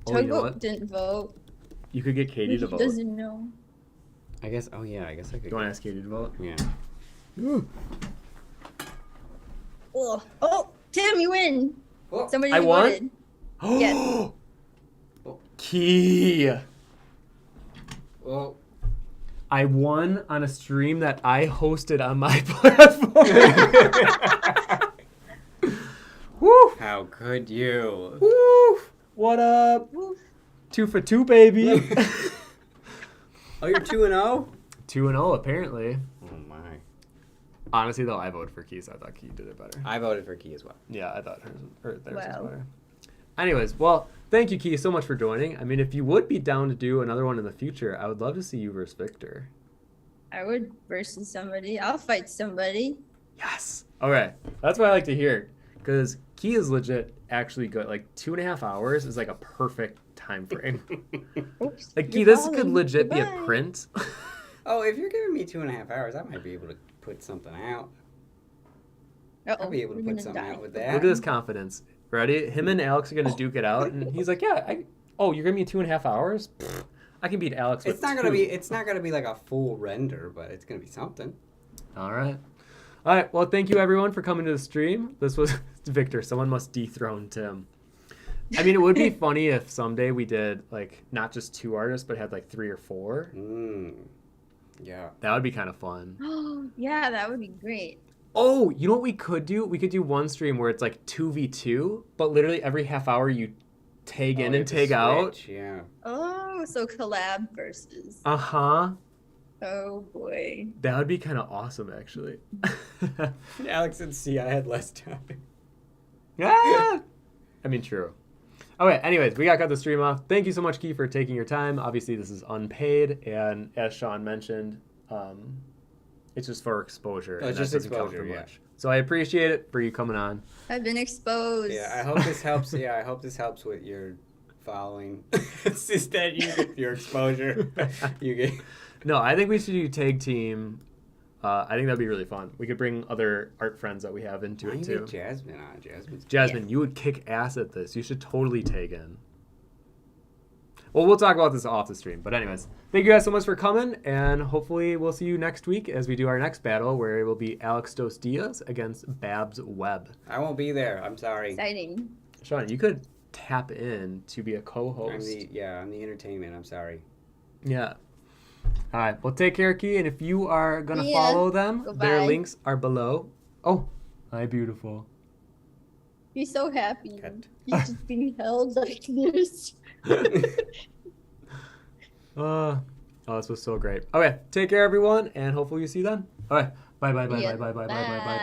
know Tugboat what? didn't vote. You could get Katie to He vote. doesn't know. I guess. Oh yeah. I guess I could. You want to ask Katie to vote? Yeah. Ugh. Oh, Tim, you win. Somebody I won? voted. Yes. Key. Well. I won on a stream that I hosted on my platform. Woo! How could you? Woo! What up? Woof. 2 for 2, baby. Oh, you're 2-0. 2-0 apparently. Oh my. Honestly, though, I voted for Key, so I thought Key did it better. I voted for Key as well. Yeah, I thought theirs was Wow. better. Anyways, well, thank you, Key, so much for joining. I mean, if you would be down to do another one in the future, I would love to see you versus Victor. I would versus somebody. I'll fight somebody. Yes. Okay, that's what I like to hear. because Key is legit actually good. Like 2.5 hours is like a perfect time frame. Oops, Like Key, you're this could falling. legit be a Goodbye. print. Oh, if you're giving me 2.5 hours, I might be able to put something out. Uh-oh, I'll be able to we're put gonna something die. out with Look that. at his confidence. Ready? Him and Alex are gonna duke it out, and he's like, "Yeah, oh, you're giving me 2.5 hours? Pfft, I can beat Alex with It's not 2." gonna be. It's not gonna be like a full render, but it's gonna be something. All right. All right. Well, thank you everyone for coming to the stream. This was Victor. Someone must dethrone Tim. I mean, it would be funny if someday we did like not just 2 artists, but had like 3 or 4. Yeah. That would be kind of fun. Oh, yeah, that would be great. Oh, you know what we could do? We could do one stream where it's like 2v2, but literally every half hour you tag in you and have to tag out. switch, Yeah. Oh, so collab versus. Uh-huh. Oh boy. That would be kind of awesome, actually. Alex and C, I had less time. Ah! I mean, true. Okay, anyways, we got to cut the stream off. Thank you so much, Key, for taking your time. Obviously, this is unpaid, and as Sean mentioned, it's just for exposure. Oh, it's and that just doesn't count exposure, for yeah. much. So I appreciate it for you coming on. I've been exposed. Yeah, I hope this helps. Yeah, I hope this helps with your following. It's just that you get your exposure. You get. No, I think we should do tag team. I think that'd be really fun. We could bring other art friends that we have into I it can too. get Jasmine on. Jasmine's. Jasmine, you would kick ass at this. You should totally tag in. Well, we'll talk about this off the stream. But anyways, thank you guys so much for coming, and hopefully we'll see you next week as we do our next battle, where it will be Alex Dos Diaz against Babs Webb. I won't be there. I'm sorry. Exciting. Sean, you could tap in to be a I'm co-host. I'm the entertainment. I'm sorry. Yeah. All right. Well, take care, Key. And if you are going to See ya. follow them, their Goodbye. links are below. Oh, hi, beautiful. He's so happy. Cut. He's just being held like this. Oh, this was so great. Okay. Take care, everyone. And hopefully you see you then. All right. Bye, bye, bye, Yeah. bye, bye, bye, bye, bye, bye, bye.